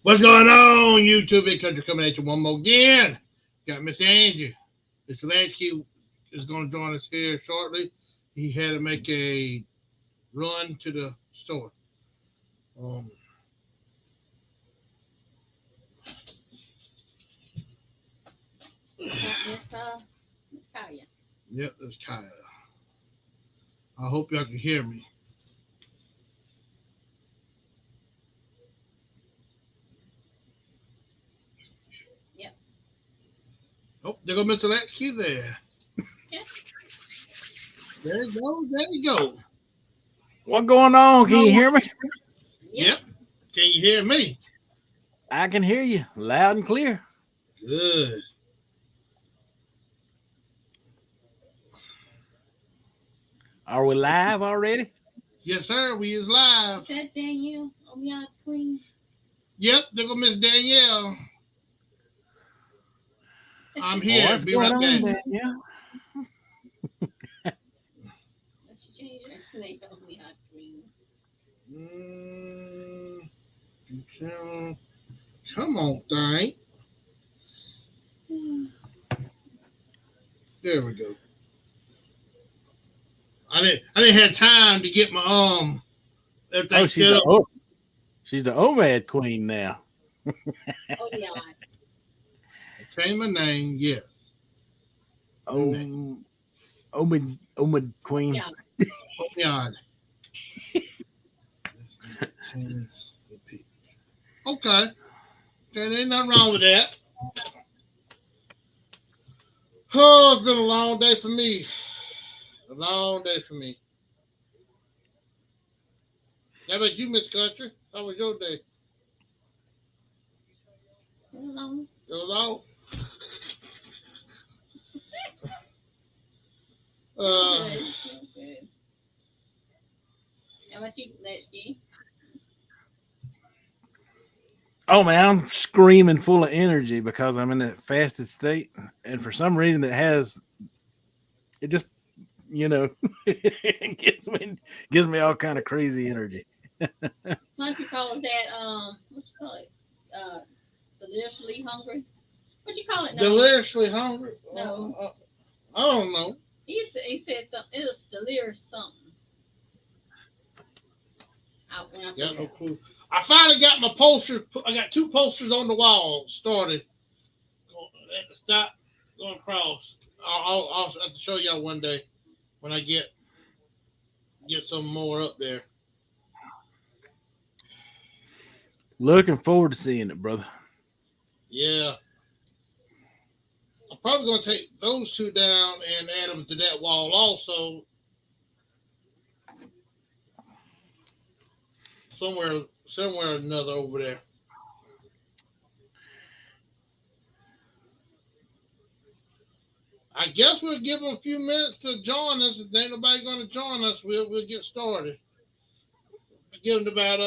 What's going on, YouTube? Big Country coming at you one more again. Got Miss Angie. Mr. Latchkey is going to join us here shortly. He had to make a run to the store. Um, Miss Kaya. Yep, that's Kyle. I hope y'all can hear me. Yep. Oh, there goes Mr. Latchkey there. There you go. There you go. What going on? Can you hear me? Yep. Can you hear me? I can hear you loud and clear. Good. Are we live already? Yes, sir. We is live. Is that Danielle? Oh, yeah, Queen. Yep, there go Miss Danielle. I'm here. What's Be going right on, back. Danielle? Let's change her name to Oh, yeah, Queen. Come on, thing. There we go. I didn't have time to get my everything Oh, set up. She's the OMAD queen now. Oh, yeah. Change my name, yes. OMAD queen. Yeah. Oh, yeah. Okay. There ain't nothing wrong with that. Oh, it's been a long day for me. A long day for me. How about you, Miss Country? How was your day? It was long. It was long. Good. How about you, Latchkey? Oh man, I'm screaming full of energy because I'm in that fasted state, and for some reason it just it gives me all kind of crazy energy. What you call that? What you call it? Deliciously hungry. What you call it? No. Deliciously hungry? No. I don't know. He said something. It was delirious something. Got no clue. I finally got my posters. I got 2 posters on the wall. Started. Stop going across. I'll have to show y'all one day when I get some more up there. Looking forward to seeing it, brother. Yeah. I'm probably going to take those 2 down and add them to that wall also. Somewhere or another over there. I guess we'll give them a few minutes to join us. If ain't nobody going to join us, we'll get started. We'll give them about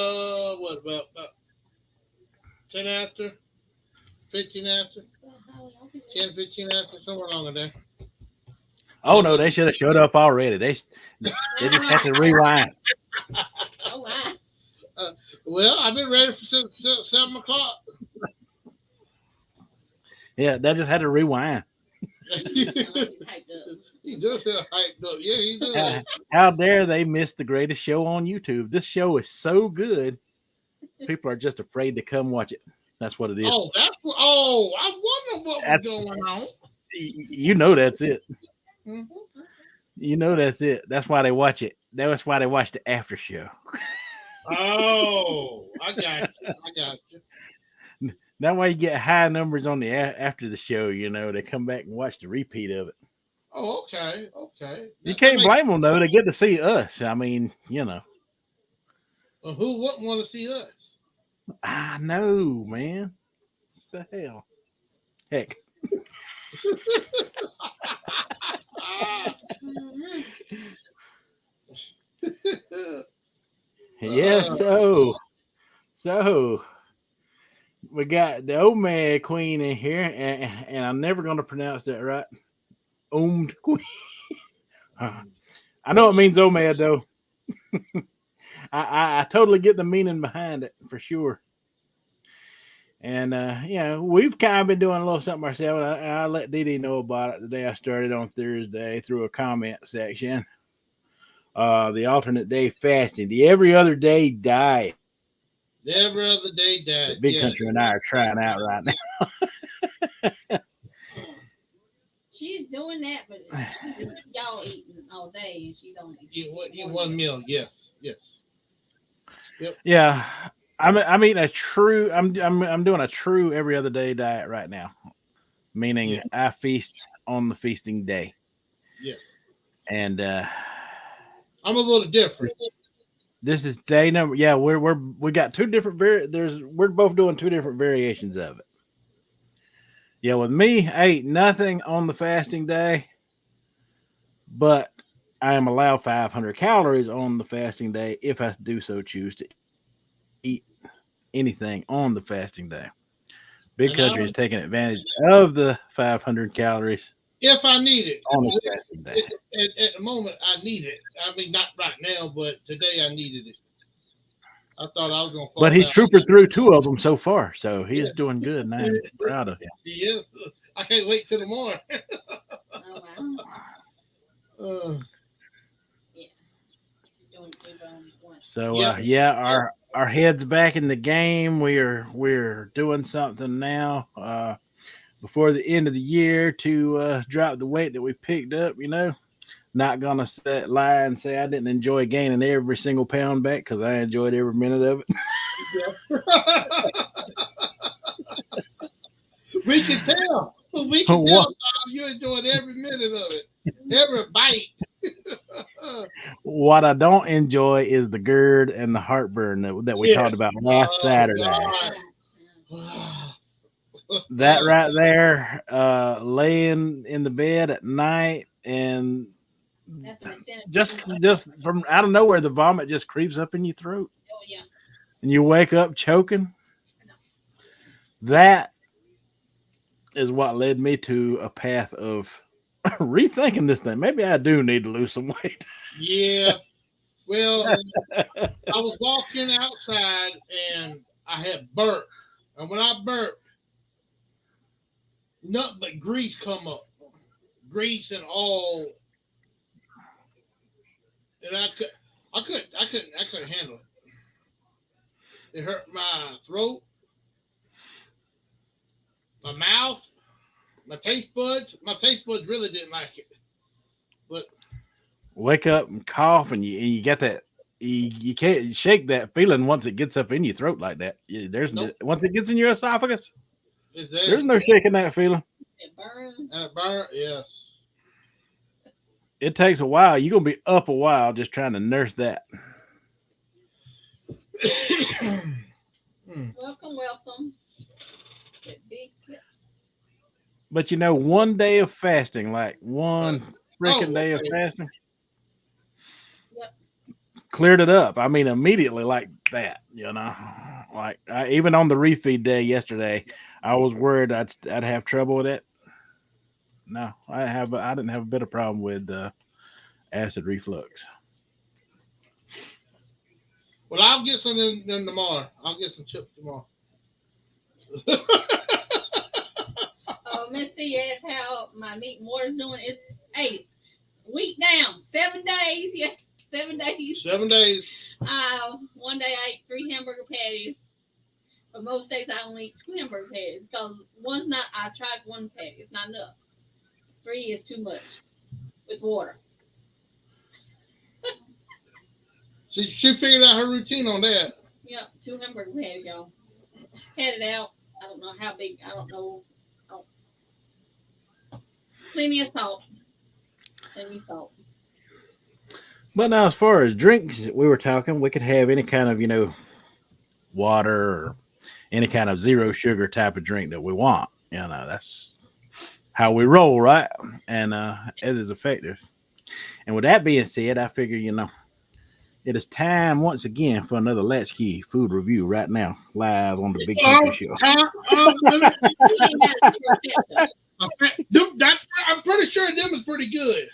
10 after, 15 after, 10, 15 after, somewhere along there. Oh no, they should have showed up already. They just had to rewind. Oh wow. Well, I've been ready for 7 o'clock. Yeah, they just had to rewind. He does have hyped up. Yeah, he does. How dare they miss the greatest show on YouTube? This show is so good. People are just afraid to come watch it. That's what it is. Oh, I wonder what was going on. You know that's it. Mm-hmm. You know that's it. That's why they watch it. That's why they watch the after show. Oh, I got you. That way you get high numbers on the after the show. They come back and watch the repeat of it. Oh, okay. You can't blame them though. They get to see us. I mean, Well, who wouldn't want to see us? I know, man. What the hell? Heck. Yeah, so we got the OMAD queen in here, and I'm never going to pronounce that right. Omed queen. I know it means OMAD though. I totally get the meaning behind it for sure. And we've kind of been doing a little something ourselves. I let Dee Dee know about it the day I started on Thursday through a comment section. The alternate day fasting, the every other day diet. Every other day That diet. Big Yes. Country and I are trying out right now. She's doing that, but y'all eating all day, and she's only Eat one meal. Yes. Yes. Yep. Yeah, I'm eating a true. I'm doing a true every other day diet right now, meaning Yeah. I feast on the feasting day, Yes. and I'm a little different. this is day number. Yeah, we got two different we're both doing two different variations of it. Yeah, with me, I eat nothing on the fasting day, but I am allowed 500 calories on the fasting day if I do so choose to eat anything on the fasting day. Big And I, Country is taking advantage of the 500 calories if I need it, on his fasting day. at the moment, I need it. I mean, not right now, but today I needed it. I thought I was gonna But fall he's out. troopered through two of them so far, so he Yeah. is doing good, and I'm proud of him. Yes. I can't wait till tomorrow. Oh wow. Yeah. She's doing two on one. So Yeah. our heads back in the game. We're doing something now. Before the end of the year to drop the weight that we picked up. Not gonna lie and say I didn't enjoy gaining every single pound back because I enjoyed every minute of it. Yeah. We can tell. We can tell, Bob, you enjoyed every minute of it, every bite. What I don't enjoy is the GERD and the heartburn that we Yeah. talked about last Saturday. God. That right there, laying in the bed at night and That's an incentive. just from out of nowhere, the vomit just creeps up in your throat, Oh yeah. and you wake up choking. That is what led me to a path of rethinking this thing. Maybe I do need to lose some weight. Yeah. Well, I was walking outside and I had burped. And when I burped, nothing but grease come up. Grease and all. And I couldn't handle it. It hurt my throat, my mouth, my taste buds. My taste buds really didn't like it. But Wake up and cough, and you get that. You can't shake that feeling once it gets up in your throat like that. nope, Once it gets in your esophagus, it's there. there's no shaking that feeling. It burns. And it burnt, yes. It takes a while. You're gonna be up a while just trying to nurse that. Welcome. Get big clips. But one day of fasting, like one freaking day of fasting, Yep. cleared it up. I mean, immediately like that. Like even on the refeed day yesterday, I was worried I'd have trouble with it. No, I didn't have a bit of problem with acid reflux. Well, I'll get some in tomorrow. I'll get some chips tomorrow. Misty asked how my meat and water's doing. It's week down, 7 days. Yeah, 7 days. 7 days. One day I ate 3 hamburger patties. But most days I only eat 2 hamburger patties because one's not. I tried one patty. It's not enough. 3 is too much with water. She figured out her routine on that. Yep, 2 hamburger patties, y'all. Had it out. I don't know how big. I don't know. Plenty of salt. But now, as far as drinks, we were talking, we could have any kind of water or any kind of zero sugar type of drink that we want. That's how we roll, right? And it is effective. And with that being said, I figure, it is time once again for another Latchkey food review right now, live on the Big Country Show. I'm pretty sure them is pretty good.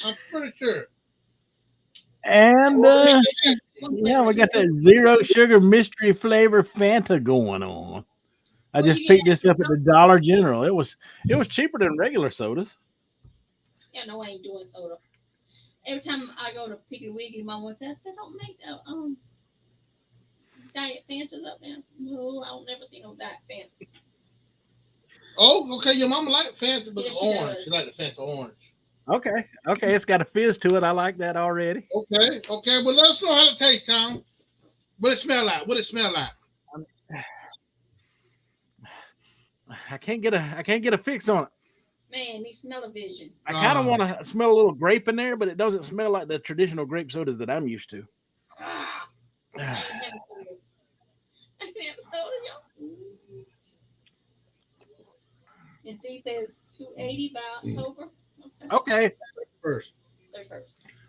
I'm pretty sure. And we got that zero sugar mystery flavor Fanta going on. I Well, just you picked get this up at the Dollar General. It was cheaper than regular sodas. yeah, no, I ain't doing soda. Every time I go to Piggly Wiggly, Mama says they don't make the diet Fantas up there. No, I don't never see no diet Fantas. Oh, okay. Your mama like Fanta, but Yeah, the she orange. does. She like the Fanta orange. Okay, it's got a fizz to it. I like that already. Okay. Well, let us know how it tastes, Tom. What it smell like? I can't get a fix on it. Man, these smell-o-vision. I kind of want to smell a little grape in there, but it doesn't smell like the traditional grape sodas that I'm used to. Ah, I ain't having sodas. I ain't having soda, y'all. Miss D says 280 by October. Okay, First. 31st.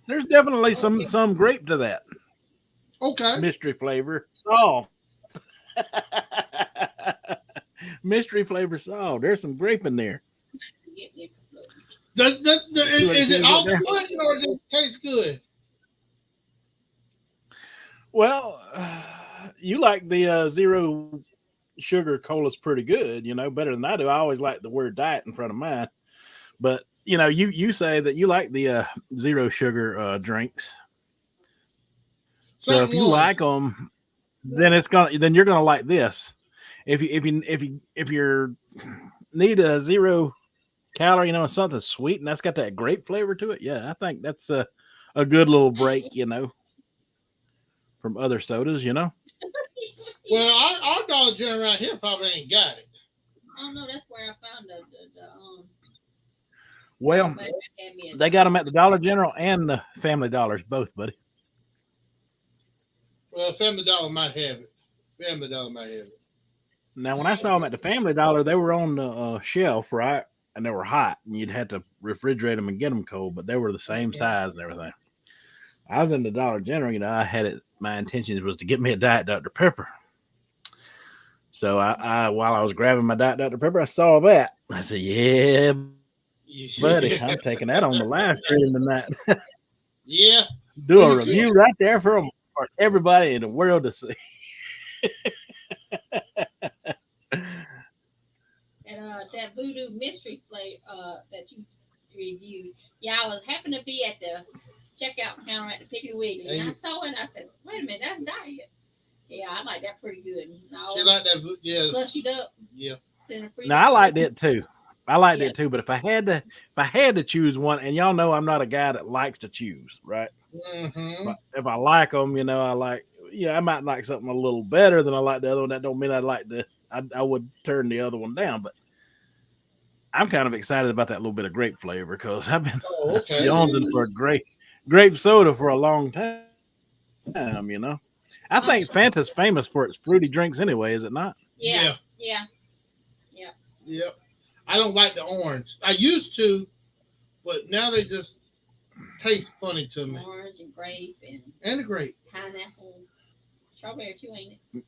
there's definitely some grape to that Okay. mystery flavor. Salt. Mystery flavor salt. There's some grape in there. Is it all good or does it taste good? Well, you like the zero sugar cola's pretty good, better than I do. I always like the word diet in front of mine. But you say that you like the zero sugar drinks. So if you like them, then you're gonna like this. If you need a 0-calorie, something sweet and that's got that grape flavor to it, yeah, I think that's a good little break, from other sodas, Well, our Dollar General around here probably ain't got it. Oh no, that's where I found the Well, they got them at the Dollar General and the Family Dollars, both, buddy. Well, Family Dollar might have it. Now, when I saw them at the Family Dollar, they were on the shelf, right? And they were hot, and you'd have to refrigerate them and get them cold, but they were the same size and everything. I was in the Dollar General, I had it. My intentions was to get me a Diet Dr. Pepper. So I while I was grabbing my Diet Dr. Pepper, I saw that. I said, "Yeah, buddy, I'm taking that on the live stream tonight." Yeah. Do a review right there for everybody in the world to see. And that voodoo mystery flavor that you reviewed. Yeah, I was happened to be at the checkout counter at the Piggly Wiggly, and I saw it and I said, "Wait a minute, that's diet." Yeah, I like that pretty good. She like that, yeah. Slushied up. Yeah. Now I liked it too. But if I had to choose one, and y'all know I'm not a guy that likes to choose, right? Mm-hmm. But if I like them, I might like something a little better than I like the other one. That don't mean I would turn the other one down, but I'm kind of excited about that little bit of grape flavor because I've been jonesing for a grape soda for a long time. I think Fanta's famous for its fruity drinks anyway, is it not? Yeah. I don't like the orange. I used to, but now they just taste funny to me. Orange and grape and the grape. Pineapple. Strawberry too, ain't it?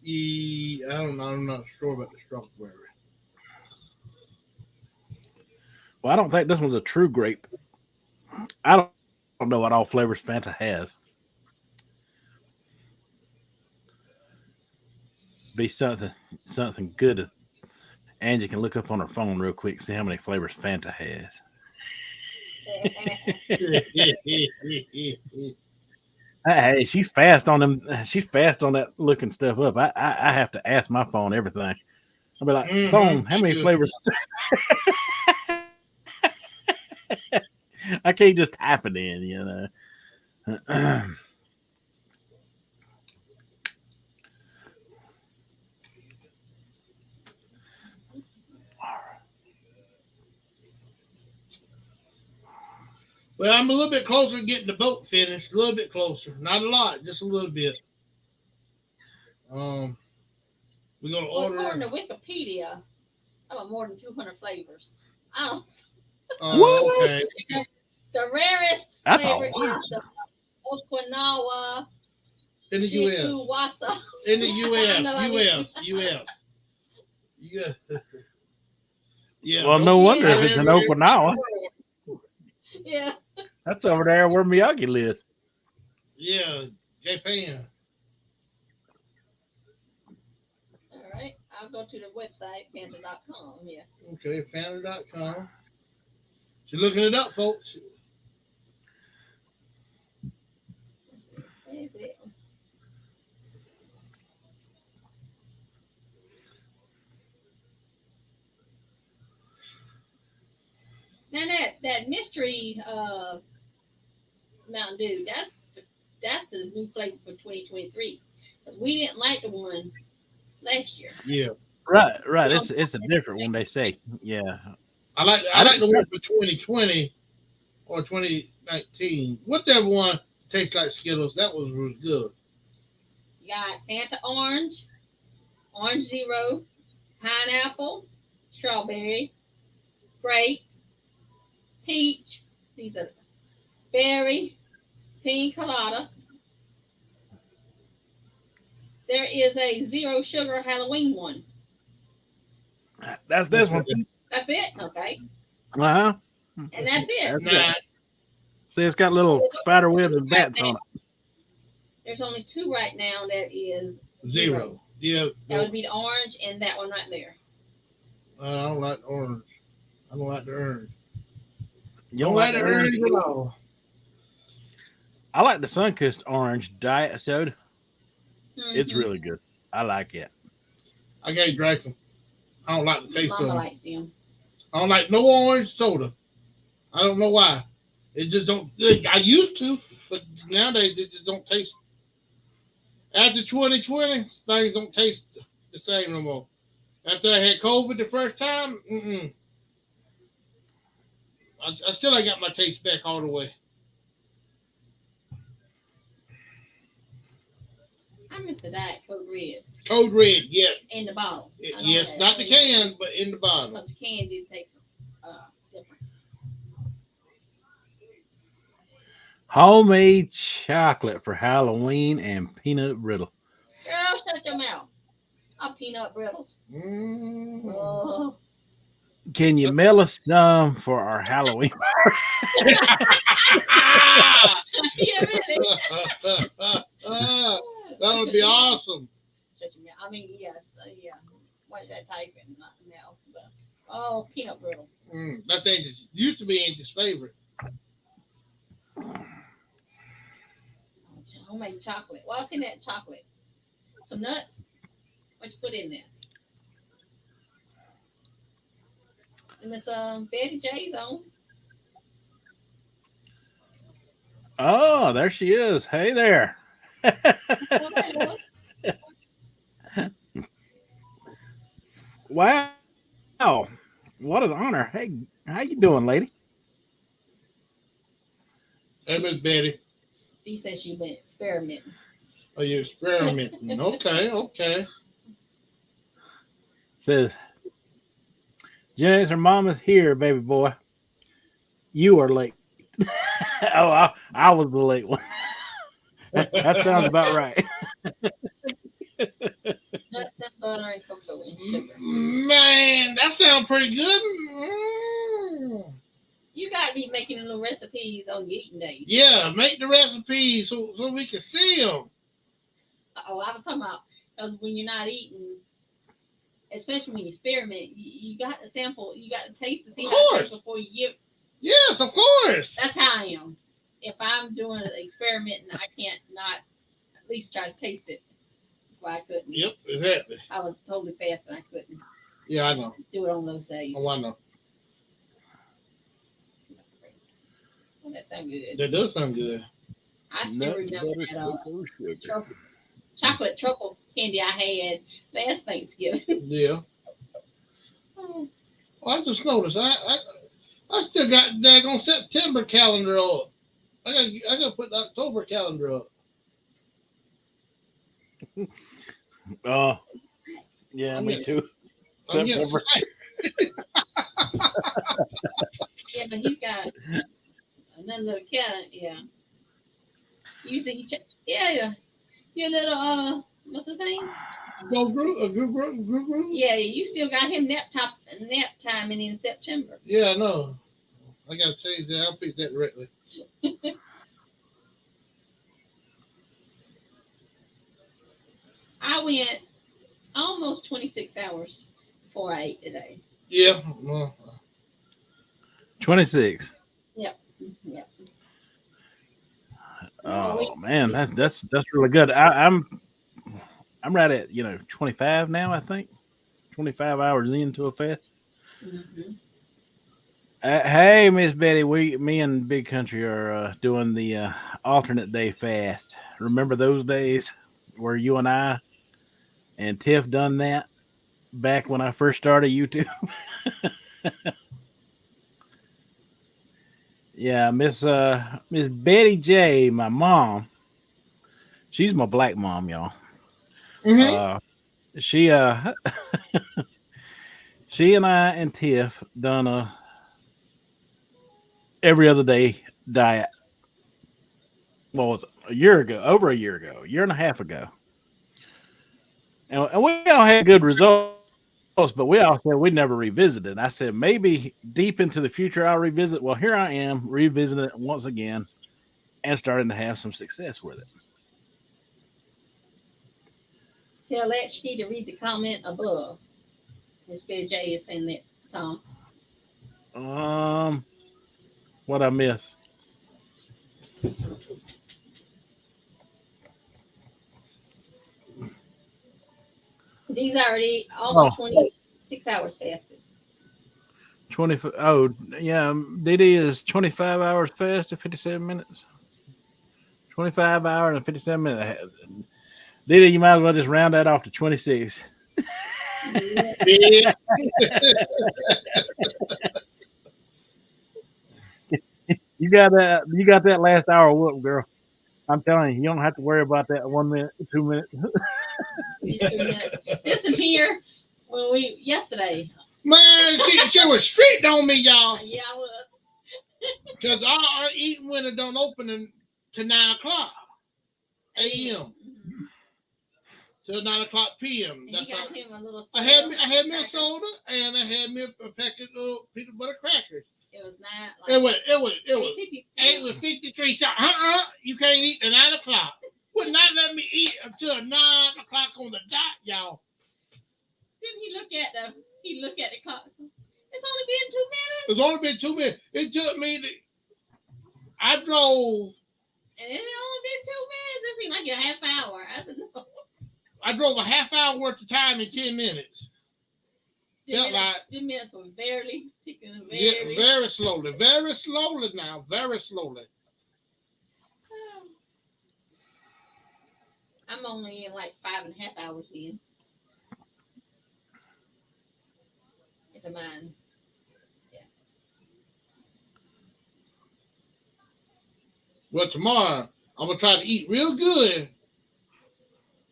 Yeah, I'm not sure about the strawberry. Well, I don't think this one's a true grape. I don't know what all flavors Fanta has. Be something good. Angie can look up on her phone real quick, see how many flavors Fanta has. Hey, she's fast on them. She's fast on that looking stuff up. I have to ask my phone everything. I'll be like, phone, how many flavors? I can't just type it in, Well, I'm a little bit closer to getting the boat finished. A little bit closer. Not a lot, just a little bit. We're going to order. According to Wikipedia, I have more than 200 flavors. Okay. The rarest flavor is the Okinawa in the U.S. In the U.S. Yeah. Well, no wonder if it's in Okinawa. Yeah. That's over there where Miyagi lives. Yeah, Japan. All right. I'll go to the website, panda.com. Yeah. Okay, Fanta.com. She's looking it up, folks. Where is it? Now that mystery Mountain Dew, that's the new flavor for 2023. Because we didn't like the one last year. Yeah, Right. It's a different one. They say, yeah. I like the one for 2020 or 2019. Whatever one tastes like Skittles, that was really good. You got Fanta Orange, Orange Zero, Pineapple, Strawberry, Grape, Peach. These are Berry, Pina Colada. There is a zero sugar Halloween one. That's this one. That's it? Okay. Uh huh. And that's it. Nah, See, it's got little spider webs and bats on it. There's only two right now that is zero. Yeah, That would be the orange and that one right there. I don't like orange. I don't like the orange. You Don't like the orange at all. I like the Sunkist orange diet soda. It's Mhm. really good. I like it. I can't drink them. I don't like the taste Mama of them. likes them. I don't like no orange soda. I don't know why. It just don't. I used to, but nowadays it just don't taste. After 2020, things don't taste the same no more. After I had COVID the first time, I still ain't got my taste back all the way. I miss the Diet Coke Reds Code Red, yes. in the bottle. I know Yes, that. not the can, but in the bottle. But the can do taste different. Homemade chocolate for Halloween and peanut brittle. Girl, shut your mouth. I'll peanut brittles. Mm. Oh. Can you mail us some for our Halloween? Yeah, really. That would be awesome. Shut your mouth. I mean, yes. Yeah. What is that type in? Not mouth. But, oh, peanut brittle. That's Angel's. Used to be Angel's favorite. Homemade chocolate. Well, I've seen that chocolate. Some nuts. What you put in there? And Miss Betty J's on. Oh, there she is. Hey there. Oh, Wow. What an honor. Hey, how you doing, lady? Hey, Miss Betty. he said she been experimenting. Oh, you're experimenting. Okay. Says, Janice, her mama's here, baby boy. You are late. I was the late one. That sounds about right. Nuts and butter and cocoa and sugar. Man, that sounds pretty good. You got to be making little recipes on your eating days. Yeah, make the recipes so we can see them. Oh, I was talking about because when you're not eating, especially when you experiment, you got to sample, you got to taste to see how it tastes before you give. Yes, of course. That's how I am. If I'm doing an experiment and I can't not at least try to taste it, that's why I couldn't. Yep, exactly. I was totally fast and I couldn't Yeah, I know. do it on those days. Oh, I know. Oh, that sounds good. That does sound good. I still remember that chocolate truffle candy I had last Thanksgiving. Yeah. Oh, Well, I just noticed. I still got daggone September calendar up. I got to put the October calendar up. Oh, yeah, me too. September. yeah, but he's got another little calendar. Yeah. Usually he your little what's the name? Group. Yeah, you still got him nap timing in September. Yeah, I know. I got to change that. I'll fix that directly. I went almost 26 hours before I ate today. Yeah. Well, 26. Yep. Yep. Oh, Oh man, that's really good. I'm right at 25 now. I think 25 hours into a fast. mm-hmm. Hey, Miss Betty, me and Big Country are doing the alternate day fast. Remember those days where you and I and Tiff done that back when I first started YouTube? Yeah, Miss Betty J, my mom. She's my black mom, y'all. mm-hmm. Uh, she she and I and Tiff done a every other day diet. What was it? A year ago, over a year and a half ago, and we all had good results, but we all said we'd never revisit it. I said maybe deep into the future I'll revisit. Well, here I am revisiting it once again and starting to have some success with it. Tell Latchkey to read the comment above. Miss Betty J is saying that, Tom. Um, what I miss? These already Oh, almost 26 hours fasted. 20. Oh, yeah. DD is 25 hours fast at 57 minutes. 25 hours and 57 minutes. DD, you might as well just round that off to 26. Yeah. Yeah. You got that last hour whoop, girl. I'm telling you, you don't have to worry about that 1 minute, 2 minutes. Listen here, when we yesterday. Man, she was strict on me, y'all. Yeah, I was. Because our eating window don't open to 9 o'clock a.m. Mm-hmm. till 9 o'clock p.m. And you got him a little. I had me a soda and I had me a packet of peanut butter crackers. It was not. Like, it was 53. So, you can't eat at 9 o'clock. Would not let me eat until 9 o'clock on the dot, y'all. Didn't he look at the clock? It's only been 2 minutes. It's only been 2 minutes. It took me. I drove. And it only been 2 minutes. It seemed like a half hour. I said no. I drove a half hour worth of time in 10 minutes. Felt like 10 minutes were barely ticking. Very slowly. Very slowly now. Very slowly. I'm only in like 5.5 hours in. Into mine. Yeah. Well, tomorrow I'm gonna try to eat real good.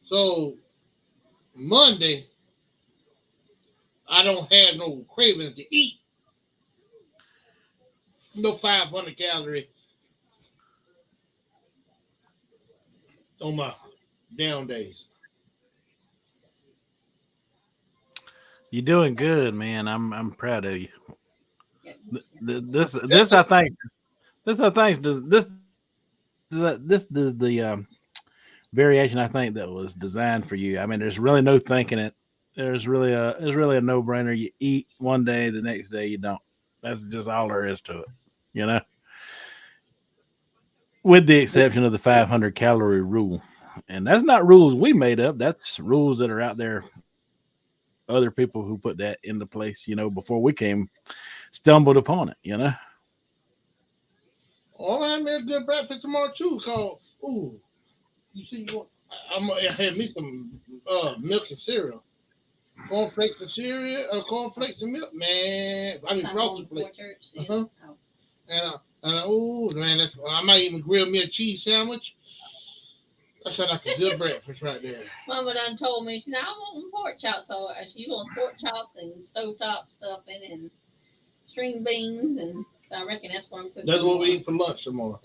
So Monday I don't have no cravings to eat. No 500 calorie on my down days. You're doing good, man. I'm proud of you. This I think this is the variation I think that was designed for you. I mean, there's really no thinking it. There's really a no brainer. You eat one day, the next day you don't. That's just all there is to it, you know. With the exception of the 500 calorie rule, and that's not rules we made up. That's rules that are out there. Other people who put that into place, before we stumbled upon it, All I made a good breakfast tomorrow too. Called you see, I'm gonna have me some milk and cereal, cornflakes and cereal, cornflakes and milk, man. I mean frosted flakes. Yeah. And man, I might even grill me a cheese sandwich. That sounds like a good breakfast right there. Mama done told me, she said, I want pork chops. So she wants pork chops and stovetop stuff and string beans. And so I reckon that's what I'm cooking. That's what we eat for lunch tomorrow.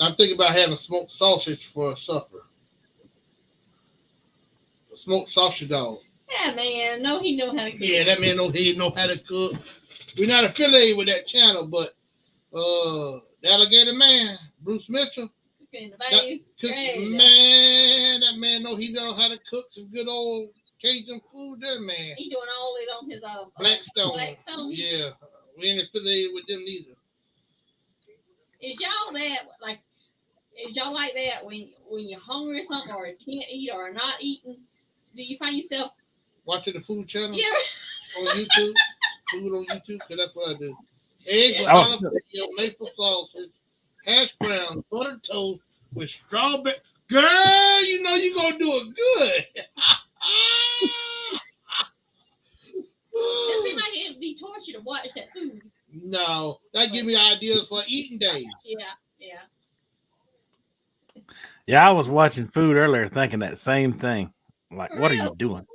I'm thinking about having smoked sausage for supper. A smoked sausage dog. Yeah, man. No, he know how to cook. Yeah, that man know how to cook. We're not affiliated with that channel, but the alligator man, Bruce Mitchell, in the bay. Man, that man he knows how to cook some good old Cajun food there, man. He doing all it on his Blackstone. Blackstone. Yeah. We ain't affiliated with them neither. Is y'all like that when you're hungry or something or can't eat or not eating? Do you find yourself watching the food channel? Yeah. On YouTube? Food on YouTube? Because that's what I do. Eggs with jalapeno, maple sausage, hash browns, buttered toast with strawberry. Girl, you know you're going to do it good. It seems like it'd be torture to watch that food. No, that give me ideas for eating days. Yeah. Yeah, I was watching food earlier thinking that same thing. Like, what are you doing?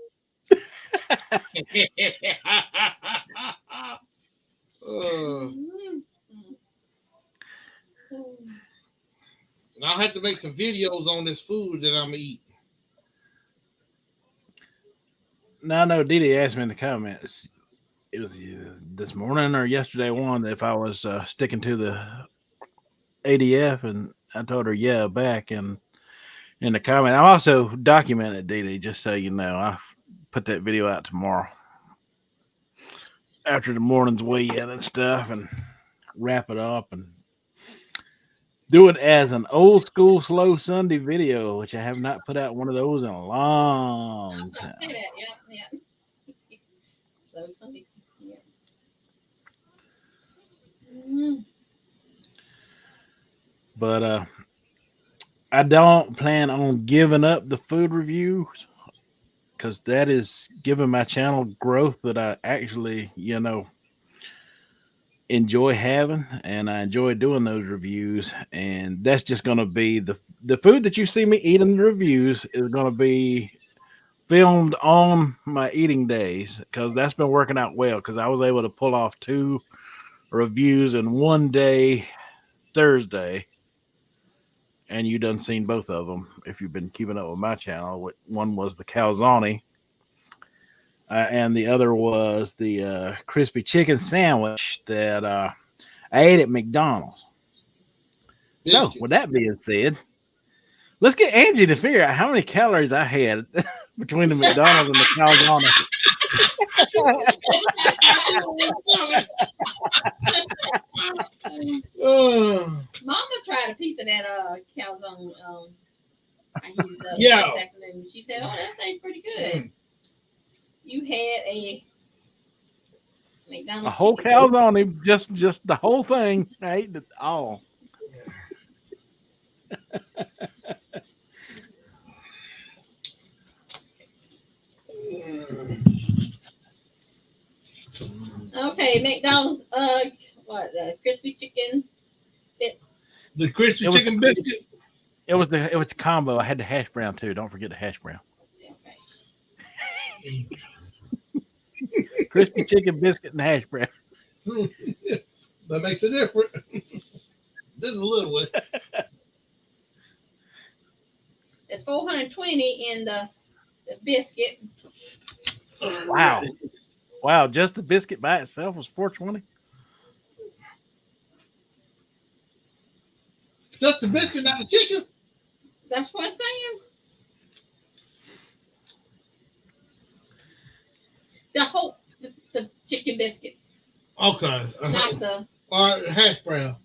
I'll have to make some videos on this food that I'm eating. No, Dee Dee asked me in the comments. It was this morning or yesterday one if I was sticking to the ADF, and I told her yeah back and in the comment. I also documented Dee Dee, just so you know. I put that video out tomorrow after the morning's weigh-in and stuff, and wrap it up and do it as an old school slow Sunday video, which I have not put out one of those in a long time. Yeah. Slow Sunday. Yeah. But I don't plan on giving up the food reviews because that is giving my channel growth that I actually, enjoy having, and I enjoy doing those reviews. And that's just going to be the food that you see me eating the reviews is going to be filmed on my eating days, because that's been working out well, because I was able to pull off 2 reviews in one day, Thursday, and you done seen both of them if you've been keeping up with my channel. One was the calzone, and the other was the crispy chicken sandwich that I ate at McDonald's. So, with that being said, let's get Angie to figure out how many calories I had between the McDonald's and the calzone. Mama tried a piece of that calzone. I used this afternoon. She said, "Oh, that tastes pretty good." You had a McDonald's. A whole calzone, just the whole thing. I ate it all. Okay, McDonald's. Crispy chicken. The crispy chicken biscuit. It was the combo. I had the hash brown too. Don't forget the hash brown. Okay. Crispy chicken biscuit and hash brown. That makes a difference. This is a little one. It's 420 in the biscuit. Wow! Just the biscuit by itself was 420. Just the biscuit, not the chicken. That's what I'm saying. The chicken biscuit. Okay. Not the hash brown.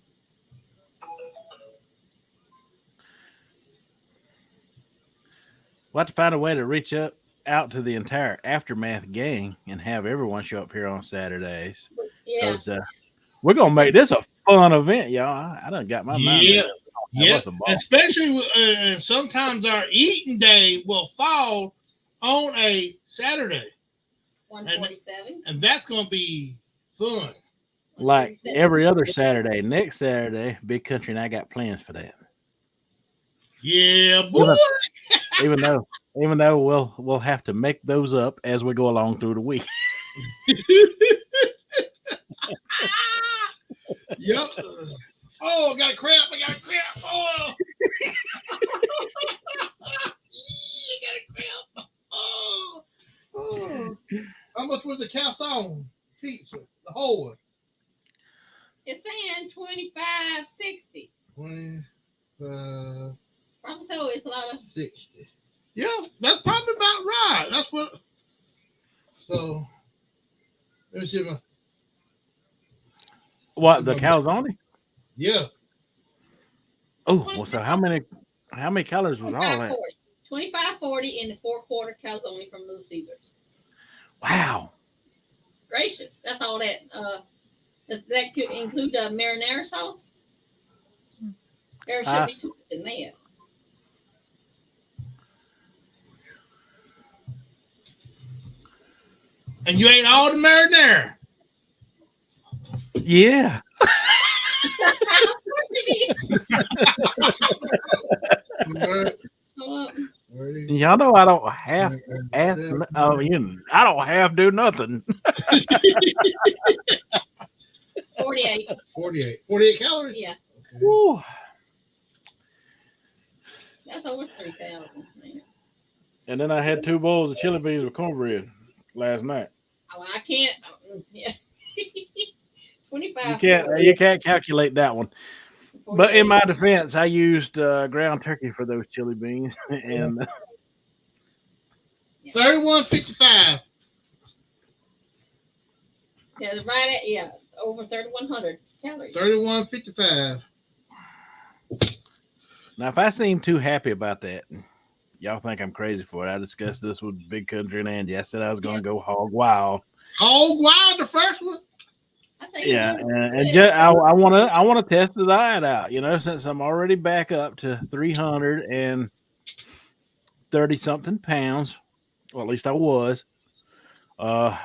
We'll have to find a way to reach out to the entire Aftermath gang and have everyone show up here on Saturdays. Yeah. We're gonna make this a fun event, y'all. I done got my mind. Yeah. Especially sometimes our eating day will fall on a Saturday. 147. And that's gonna be fun. Like every other Saturday. Next Saturday, Big Country and I got plans for that. Yeah, boy. Even though we'll have to make those up as we go along through the week. Yep. Oh, I got a cramp. Oh. I got a cramp. Oh. How much was the calzone pizza? The whole one? It's saying $25.60. Probably so. It's a lot of 60. Yeah, that's probably about right. That's what. So let me see my. What, the calzone? Yeah, Oh, well, so how many calories was all 25, that? 40. 25, 40 in the 4-quarter calzone from Little Caesars. Wow. Gracious. That's all that. That could include the marinara sauce. There should be too much in there. and you ate all the marinara. Yeah. Y'all know I don't half ask. Oh, I don't half do nothing. 48. 48 calories. Yeah. Okay. Woo. That's over 3,000. And then I had 2 bowls of chili beans with cornbread last night. Oh, I can't. Yeah. 25. You can't calculate that one. 48. But in my defense, I used ground turkey for those chili beans, and 31.55. Yeah, right at over 3,100 calories. 31.55. now if I seem too happy about that, y'all think I'm crazy for it. I discussed this with Big Country and Andy. I said I was going to go hog wild. Hog wild, the first one. Yeah, and just, I want to test the diet out. Since I'm already back up to 330 something pounds, or at least I was. I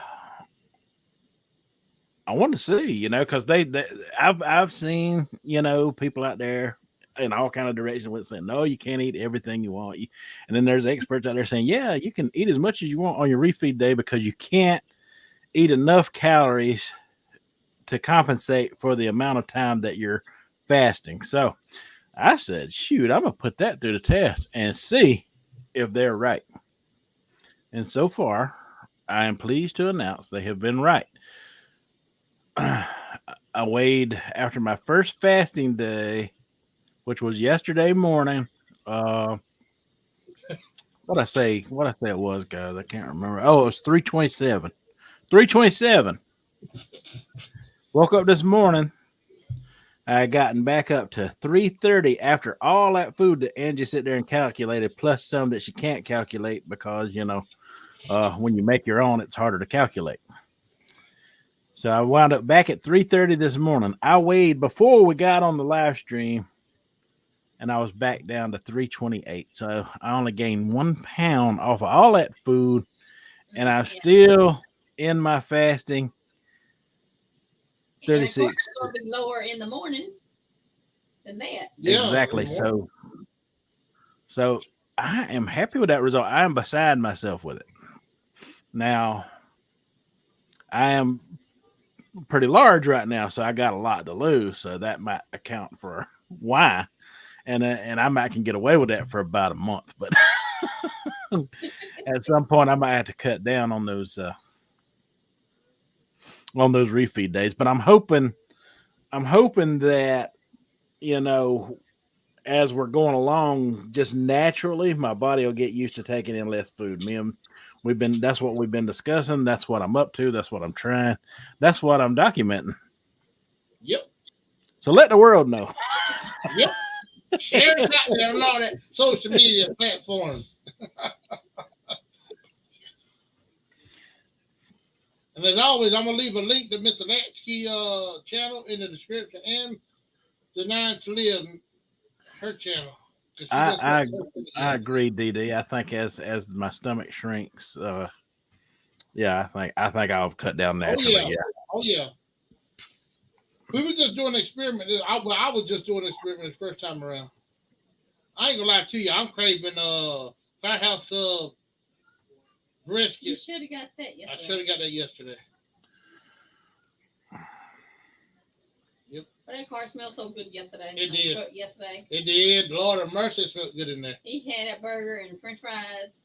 want to see, because I've seen, people out there in all kind of directions with saying, no, you can't eat everything you want. And then there's experts out there saying, yeah, you can eat as much as you want on your refeed day because you can't eat enough calories to compensate for the amount of time that you're fasting. So I said, shoot, I'm going to put that through the test and see if they're right. And so far, I am pleased to announce they have been right. I weighed after my first fasting day, which was yesterday morning. What I say it was, guys, I can't remember. Oh, it was 327. 327. Woke up this morning. I had gotten back up to 330 after all that food that Angie sit there and calculated, plus some that she can't calculate because, when you make your own, it's harder to calculate. So I wound up back at 330 this morning. I weighed before we got on the live stream, and I was back down to 328. So I only gained 1 pound off of all that food, and I'm still in my fasting. 36. And it's going to be lower in the morning than that. Yeah, exactly. So I am happy with that result. I am beside myself with it. Now, I am pretty large right now, so I got a lot to lose. So that might account for why. And I might can get away with that for about a month, but at some point I might have to cut down on those refeed days. But I'm hoping that, as we're going along, just naturally my body will get used to taking in less food. That's what we've been discussing. That's what I'm up to. That's what I'm trying. That's what I'm documenting. Yep. So let the world know. Yep. Share us out there on all that social media platforms. And as always, I'm going to leave a link to Mr. Latchkey channel in the description and the Nine to Live, her channel. I agree, DD. I think as my stomach shrinks, I think I'll cut down naturally. Oh yeah. We were just doing an experiment. I was just doing an experiment the first time around. I ain't gonna lie to you. I'm craving Firehouse brisket. You should have got that yesterday. I should have got that yesterday. Yep. But that car smelled so good yesterday. It did. Yesterday. It did. Lord of mercy, it smelled good in there. He had that burger and French fries,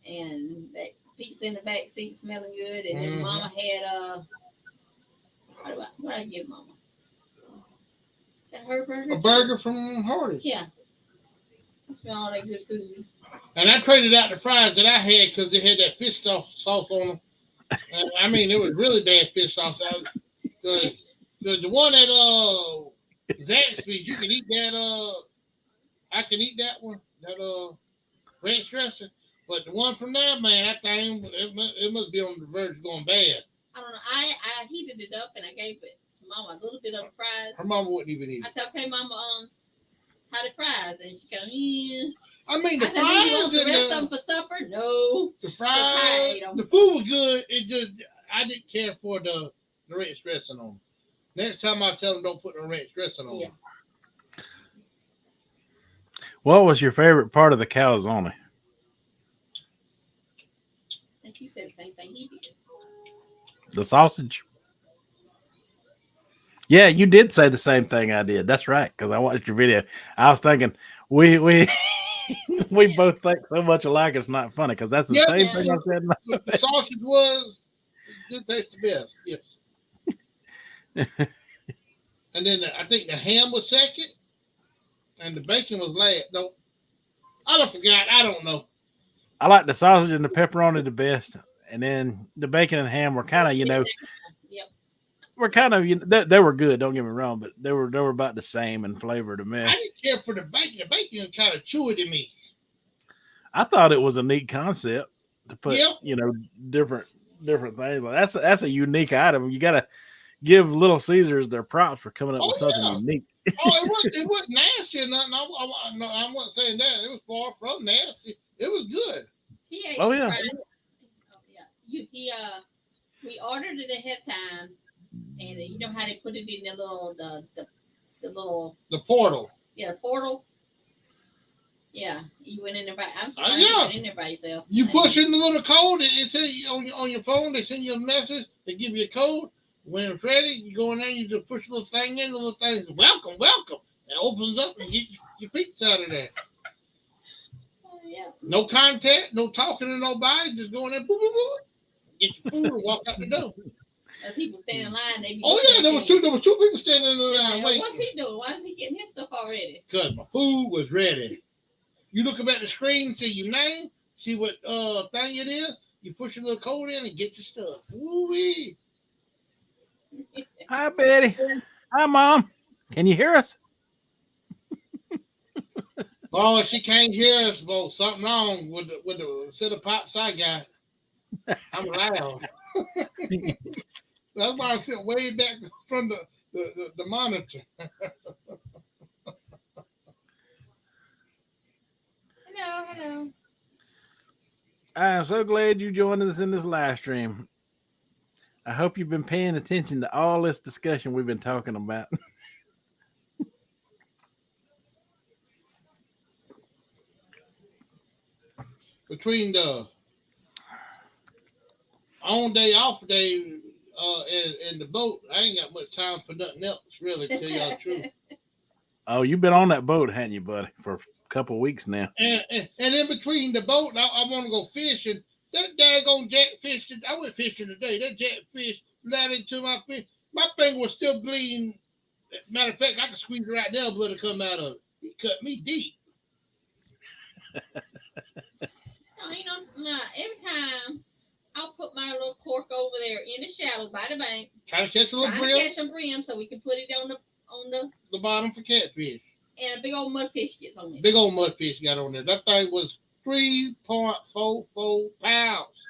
and that pizza in the back seat smelling good. And then Mama had what did I give Mama? Her burger. A burger from Hardee's. Yeah. I smell all that good food. And I traded out the fries that I had because they had that fish sauce on them. And, I mean, it was really bad fish sauce. The one at Zaxby's, you can eat that. I can eat that one. That ranch dressing. But the one from there, man, that thing it must be on the verge of going bad. I don't know. I heated it up and I gave it to Mama a little bit of the fries. Her mama wouldn't even eat it. I said, "Okay, Mama, how the fries?" And she goes, "Yeah." I mean, the I said, fries "Do you want the rest of them for supper?" No. The fries, the food was good. It just I didn't care for the ranch dressing on them. Next time I tell them don't put no ranch dressing on them. What was your favorite part of the calzone? I think you said the same thing he did. The sausage. Yeah, you did say the same thing I did. That's right, because I watched your video. I was thinking we we both think so much alike. It's not funny because that's the same thing I said. The sausage was did taste the best. Yes. And then I think the ham was second, and the bacon was last. No, I don't forgot. I don't know. I like the sausage and the pepperoni the best, and then the bacon and ham were kind of, Yep. we're kind of, they were good. Don't get me wrong, but they were about the same in flavor to me. I didn't care for the bacon. The bacon kind of chewy to me. I thought it was a neat concept to put, different things. Like that's a unique item. You got to give Little Caesars their props for coming up with something unique. It wasn't nasty or nothing. I wasn't saying that. It was far from nasty. It was good. Oh yeah. We ordered it ahead of time, and you know how they put it in the little the portal. Yeah, the portal. Yeah, you went in there by. I'm surprised you went in there by yourself. You push in the little code. It says on your phone. They send you a message. They give you a code. When it's ready, you go in there. You just push a little thing in. The little thing says, "Welcome, welcome." It opens up and get your pizza out of there. Yeah. No contact, no talking to nobody. Just go in there, boop, boop, boop, get your food and walk out the door. People standing in line. There was two people standing in the line waiting. What's he doing? Why is he getting his stuff already? Because my food was ready. You look up at the screen, see your name, see what thing it is. You push your little code in and get your stuff. Woo-wee. Hi, Betty. Hi, Mom. Can you hear us? Oh, she can't hear us, but something wrong with the set of pops I got. I'm loud. That's why I sit way back from the monitor. Hello. I'm so glad you joined us in this live stream. I hope you've been paying attention to all this discussion we've been talking about. Between the on day, off day, and the boat, I ain't got much time for nothing else, really, to tell y'all the truth. Oh, you've been on that boat, hadn't you, buddy, for a couple of weeks now? And in between the boat, I want to go fishing. That daggone jackfish, I went fishing today. That jackfish landed into my fish. My finger was still bleeding. Matter of fact, I could squeeze it right now, blood will come out of it. He cut me deep. Every time I'll put my little cork over there in the shallow by the bank. Trying to catch a little brim. Catch some brim so we can put it on the bottom for catfish. And a big old mudfish gets on there. Big old mudfish got on there. That thing was 3.44 pounds.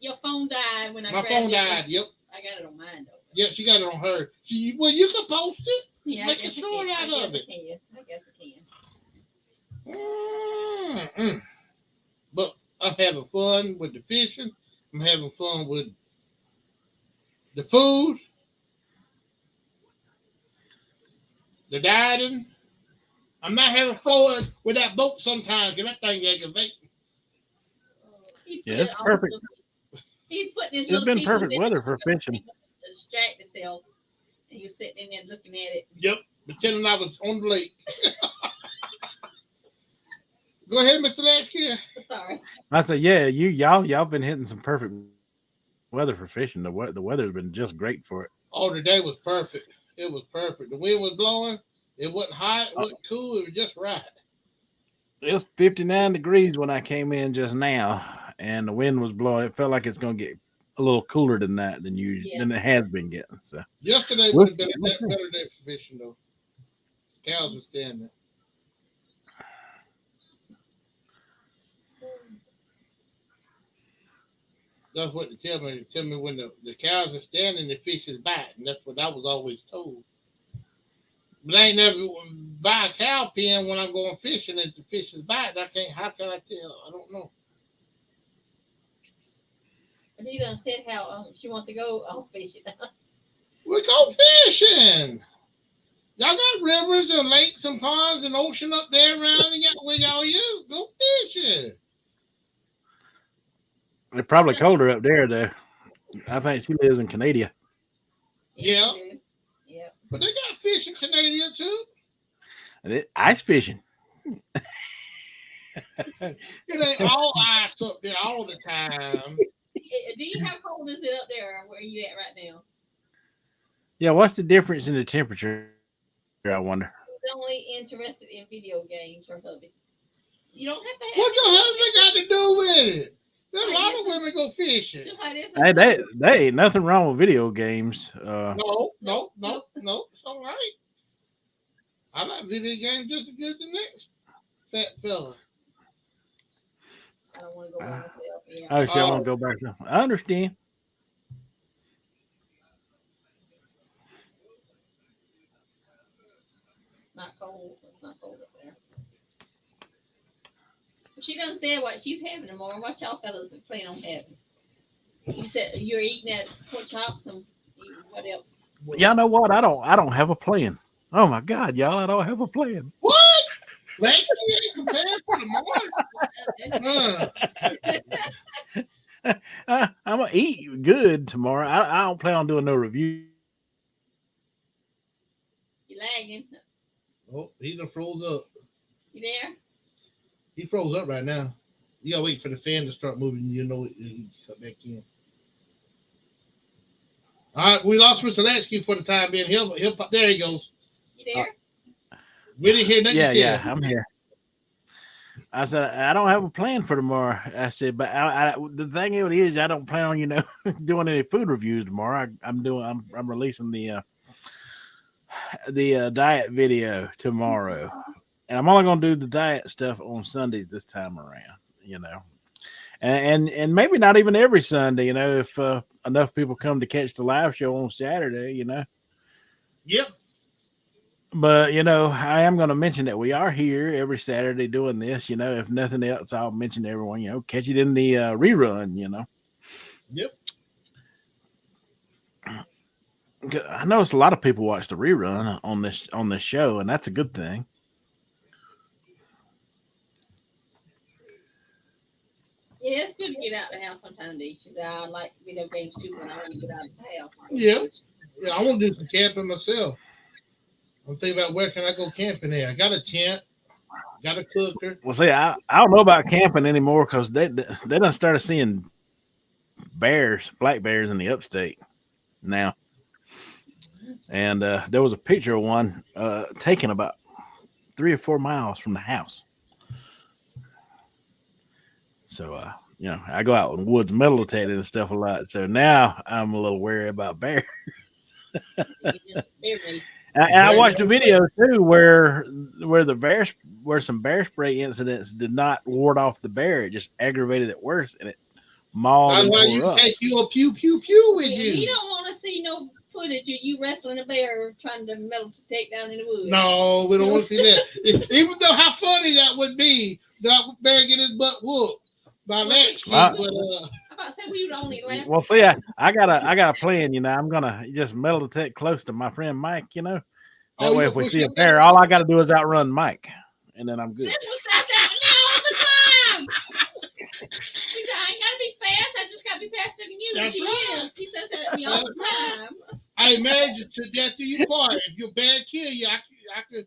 Your phone died when I grabbed it. My phone died, yep. I got it on mine though. Yeah, she got it on her. Well, you can post it. Yeah, make a short out of it. I guess I can. But I'm having fun with the fishing. I'm having fun with the food, the diving. I'm not having fun with that boat sometimes because that thing aggravating. Yeah, it's perfect. He's putting his It's been perfect weather for fishing. Distract yourself, and you're sitting in there looking at it. Yep, pretending I was on the lake. Go ahead, Mr. Latchkey. Sorry. I said, yeah, y'all been hitting some perfect weather for fishing. The weather's been just great for it. Oh, the day was perfect. It was perfect. The wind was blowing. It wasn't hot. It wasn't cool. It was just right. It was 59 degrees when I came in just now, and the wind was blowing. It felt like it's going to get a little cooler than that Yeah. than it has been getting. So Yesterday we'll would have been see. We'll a see. better day for fishing, though. Cows were standing. That's what they tell me. They tell me when the cows are standing, the fish is biting. That's what I was always told. But I ain't never buy a cow pen when I'm going fishing and the fish is biting. I can't. How can I tell? I don't know. But he done said how she wants to go fishing. We go fishing. Y'all got rivers and lakes and ponds and ocean up there around and where y'all use. Go fishing. It's probably colder up there, though. I think she lives in Canada. Yeah. Yeah. But they got fish in Canada too. Ice fishing. It ain't all ice up there all the time. How cold is it up there where you at right now? Yeah, what's the difference in the temperature? I wonder. He's only interested in video games or hubby. You don't have to have. What your husband got to do with it? There's a lot of women go fishing. Just like this. Hey, they ain't nothing wrong with video games. No. It's all right. I like video games just as good as the next fat fella. I don't want to go by myself. Yeah. Oh, shit, I want to go back now. I understand. Not cold. It's not cold up there. She doesn't say what she's having tomorrow. What y'all fellas plan on having? You said you're eating at pork chops and what else? Y'all know what? I don't have a plan. Oh my God, y'all! I don't have a plan. What? Latchkey ain't prepared for tomorrow. I'm gonna eat good tomorrow. I don't plan on doing no review. You lagging? Oh, he done froze up. You there? He froze up right now. You gotta wait for the fan to start moving. You know he come back in. All right, we lost Mr. Latchkey for the time being. He'll pop. There he goes. You there? We didn't hear nothing. Yeah, I'm here. I said I don't have a plan for tomorrow. I said, but the thing of it is, I don't plan on doing any food reviews tomorrow. I'm releasing the diet video tomorrow, and I'm only gonna do the diet stuff on Sundays this time around. And maybe not even every Sunday. If enough people come to catch the live show on Saturday. Yep. But I am going to mention that we are here every Saturday doing this. If nothing else, I'll mention to everyone. Catch it in the rerun. Yep. I notice a lot of people watch the rerun on this show, and that's a good thing. Yeah, it's good to get out of the house sometime, Deisha. I like video games too when I want to get out of the house. Yeah. Yeah, I want to do some camping myself. I'm thinking about where can I go camping there. I got a tent, got a cooker. Well, see, I don't know about camping anymore because they done started seeing black bears in the upstate now. And there was a picture of one taken about 3 or 4 miles from the house. So, I go out in the woods meditating and stuff a lot. So now I'm a little wary about bears. I watched a video too where some bear spray incidents did not ward off the bear; it just aggravated it worse, and it mauled and tore up. Take you a pew with you. You don't want to see no footage of you wrestling a bear trying to take down in the woods. No, we don't want to see that. Even though how funny that would be, that bear get his butt whooped by Latchkey. Well, see, I got a plan. I'm gonna just meditate close to my friend Mike. That way, if we see a bear, all I got to do is outrun Mike, and then I'm good. That's what I said all the time. I ain't gotta be fast. I just gotta be faster than you. That's right. He says that to me all the time. I imagine to death do you part. If your bear kill you, I could.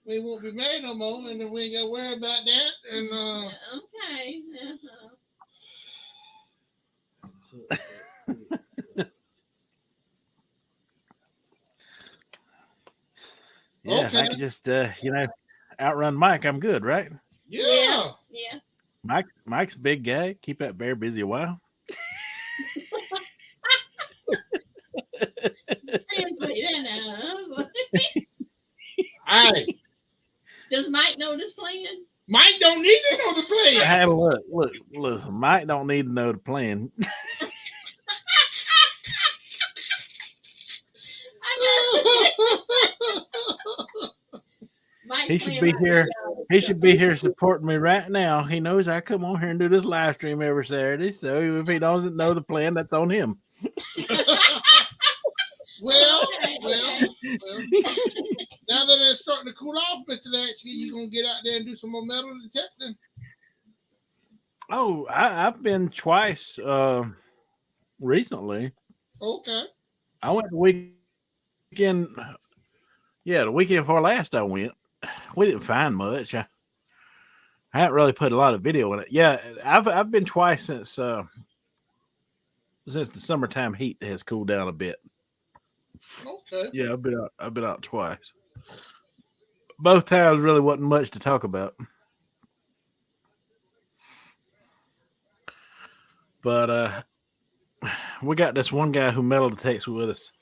We won't be mad no more, and then we ain't got to worry about that. And okay. just outrun Mike, I'm good, right? Yeah. Yeah. Mike's a big guy. Keep that bear busy a while. Translate that now. Hey, Does Mike know this plan? Mike don't need to know the plan. Hey, look, listen. Mike don't need to know the plan. He should be here. He should be here supporting me right now. He knows I come on here and do this live stream every Saturday. So if he doesn't know the plan, that's on him. Well, now that it's starting to cool off, Mr. Latchkey, you gonna get out there and do some more metal detecting? Oh, I've been twice recently. Okay. I went the weekend. Yeah, the weekend before last I went. We didn't find much. I haven't really put a lot of video in it. Yeah, I've been twice since the summertime heat has cooled down a bit. Okay. Yeah, I've been out twice. Both times really wasn't much to talk about. But we got this one guy who metal detects with us.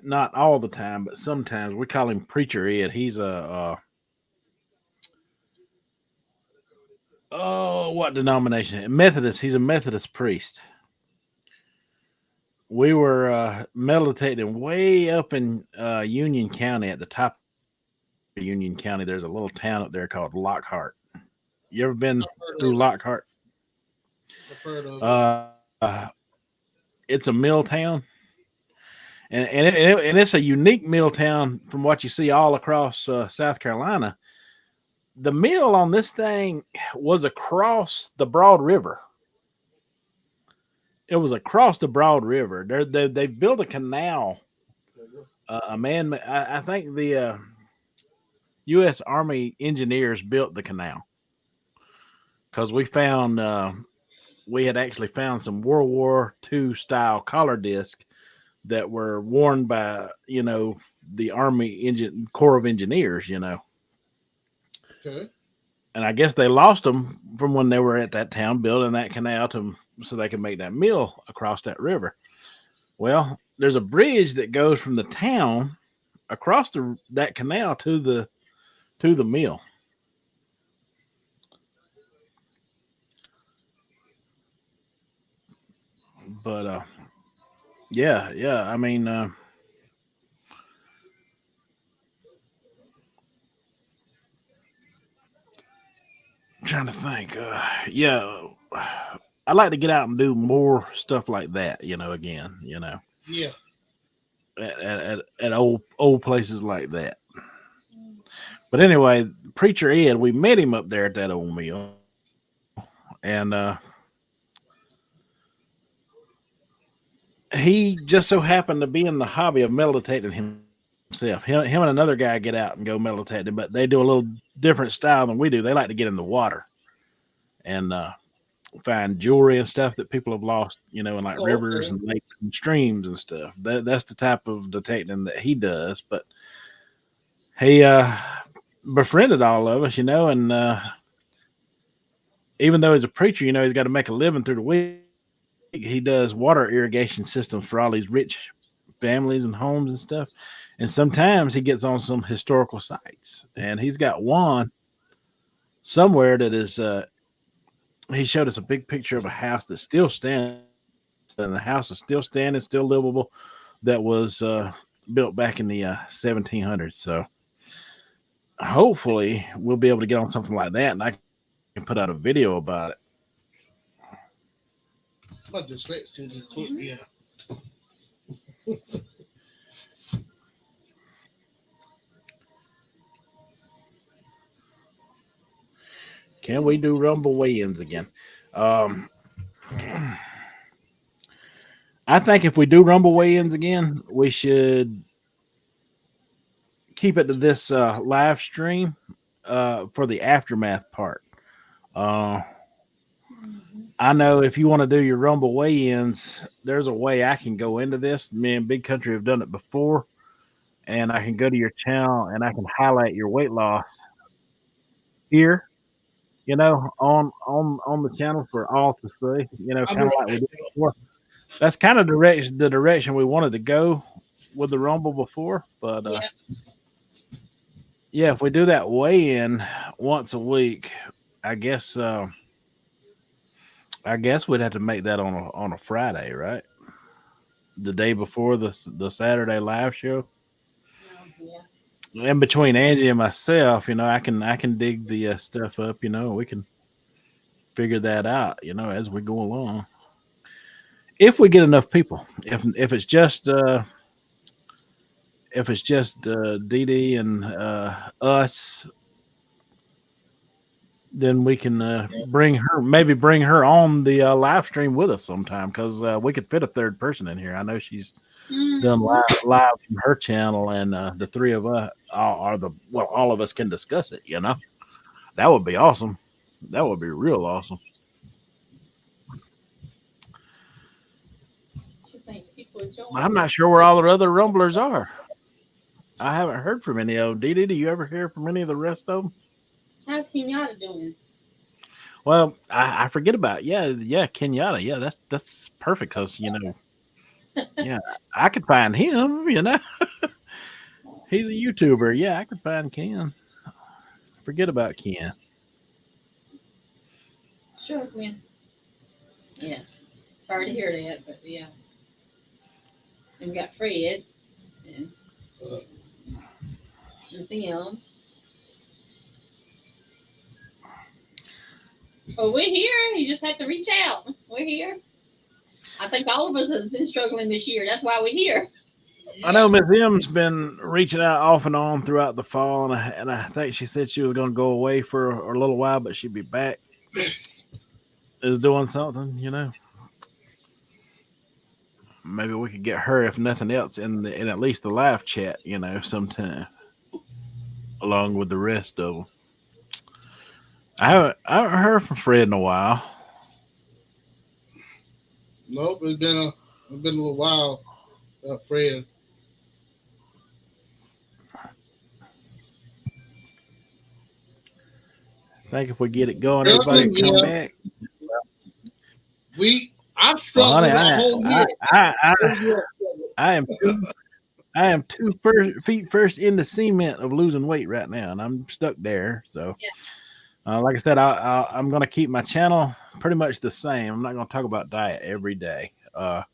Not all the time, but sometimes. We call him Preacher Ed. He's a what denomination? Methodist. He's a Methodist priest. We were metal detecting way up in Union County, at the top of Union County. There's a little town up there called Lockhart. You ever been through Lockhart? I've heard of it. It's a mill town, and it's a unique mill town from what you see all across South Carolina. The mill on this thing was across the Broad River. It was across the Broad River. They built a canal. I think the U.S. Army engineers built the canal because we had actually found some World War II style collar discs that were worn by the Army Corps of Engineers. Okay. And I guess they lost them from when they were at that town building that canal so they could make that mill across that river. Well, there's a bridge that goes from the town across that canal to the mill. But yeah. I mean, trying to think. Yeah, I'd like to get out and do more stuff like that. Again. Yeah. At old places like that. But anyway, Preacher Ed, we met him up there at that old mill, and he just so happened to be in the hobby of metal detecting himself. Him and another guy get out and go metal detecting, but they do a little different style than we do. They like to get in the water and find jewelry and stuff that people have lost, in like rivers and lakes and streams and stuff. That's the type of detecting that he does. But he befriended all of us, and even though he's a preacher, he's got to make a living through the week. He does water irrigation systems for all these rich families and homes and stuff. And sometimes he gets on some historical sites, and he's got one somewhere that is, he showed us a big picture of a house that's still standing, and the house is still standing, still livable, that was built back in the 1700s. So hopefully we'll be able to get on something like that, and I can put out a video about it. I just switched to the clip, yeah. Can we do Rumble weigh-ins again? I think if we do Rumble weigh-ins again, we should keep it to this live stream for the aftermath part. I know if you want to do your Rumble weigh-ins, there's a way I can go into this. Me and Big Country have done it before, and I can go to your channel and I can highlight your weight loss here, on the channel for all to see, I'll be kind of right like we back. did before. That's kind of the direction we wanted to go with the Rumble before, but Yeah. yeah, if we do that weigh-in once a week, I guess we'd have to make that on a Friday, right? The day before the Saturday live show. Yeah. In between Angie and myself, I can dig the stuff up. We can figure that out. As we go along. If we get enough people, if it's just Dee Dee and us, then we can bring her on the live stream with us sometime because we could fit a third person in here. I know she's done Mhm. live from her channel, and the three of us all of us can discuss it. That would be awesome. That would be real awesome. She thinks people enjoy I'm it. not sure where all the other rumblers are. I haven't heard from any of them. Dee Dee, do you ever hear from any of the rest of them? How's Kenyatta doing? Well, I forget about Kenyatta. Yeah, that's perfect because yeah, I could find him. He's a YouTuber. Yeah, I could find Ken. Forget about Ken. Sure, Gwen. Yeah. Sorry to hear that, but yeah. And we got Fred and Sam. But we're here. You just have to reach out. We're here. I think all of us have been struggling this year. That's why we're here. I know Miss M's been reaching out off and on throughout the fall, and I think she said she was going to go away for a little while, but she'd be back. Is doing something. Maybe we could get her, if nothing else, in at least the live chat, sometime, along with the rest of them. I haven't heard from Fred in a while. Nope, it's been a little while, Fred. I think if we get it going, everybody come back. I've Well, struggled honey, a whole year. I am 2 feet first in the cement of losing weight right now, and I'm stuck there. So, like I said, I'm going to keep my channel pretty much the same. I'm not going to talk about diet every day. I'm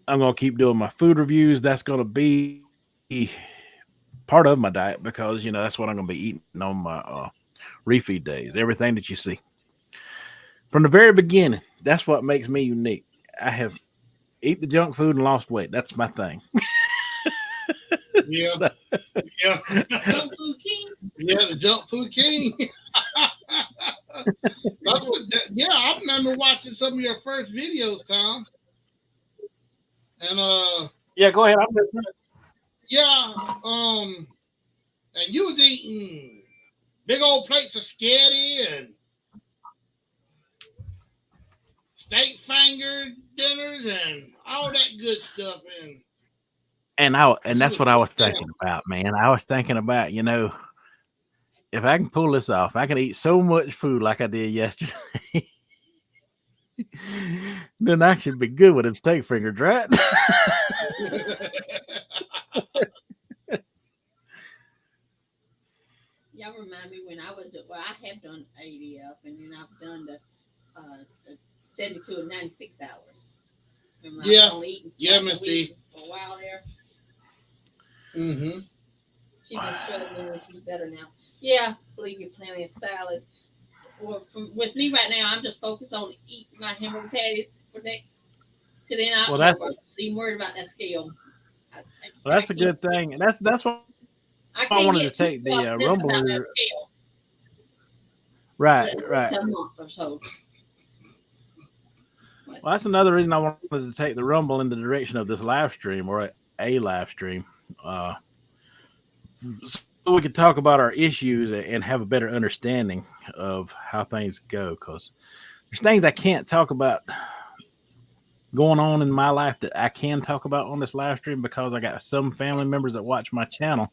going to keep doing my food reviews. That's going to be part of my diet because that's what I'm going to be eating on my refeed days. Everything that you see from the very beginning. That's what makes me unique. I have eat the junk food and lost weight. That's my thing. Yeah. So, Yeah. Junk food king. Yeah, the junk food king. I remember watching some of your first videos, Tom. And yeah, go ahead. and you was eating big old plates of spaghetti and steak finger dinners and all that good stuff. And that's what I was thinking about, man. I was thinking about, if I can pull this off, I can eat so much food like I did yesterday. Then I should be good with them steak fingers, right? Y'all remind me when I I have done ADF and then I've done the 72 and 96 hours. Remember, Yeah. I was only eating twice a Miss week D. for a while there. Mm-hmm. She's been struggling and she's better now. Yeah, believe you, plenty of salad. Well, with me right now, I'm just focused on eating my hamburger patties for next to the end of October. I'm not even worried about that scale. Well, that's a good thing, and that's what I wanted to take the Rumble. Right. A month or so. Well, that's another reason I wanted to take the Rumble in the direction of this live stream or a live stream, so we could talk about our issues and have a better understanding of how things go. Because there's things I can't talk about going on in my life that I can talk about on this live stream because I got some family members that watch my channel,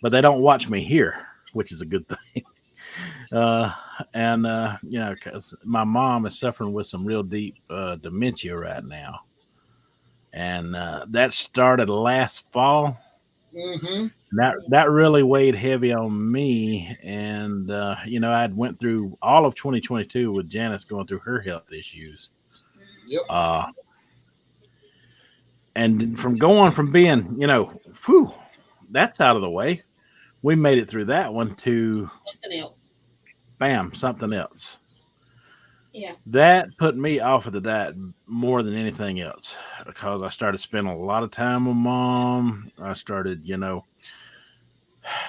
but they don't watch me here, which is a good thing. Because my mom is suffering with some real deep dementia right now, and that started last fall. Mm-hmm. That really weighed heavy on me, and I'd went through all of 2022 with Janice going through her health issues. Yep. And from going from being, that's out of the way. We made it through that one to something else. Bam, something else. Yeah. That put me off of the diet more than anything else because I started spending a lot of time with Mom. I started,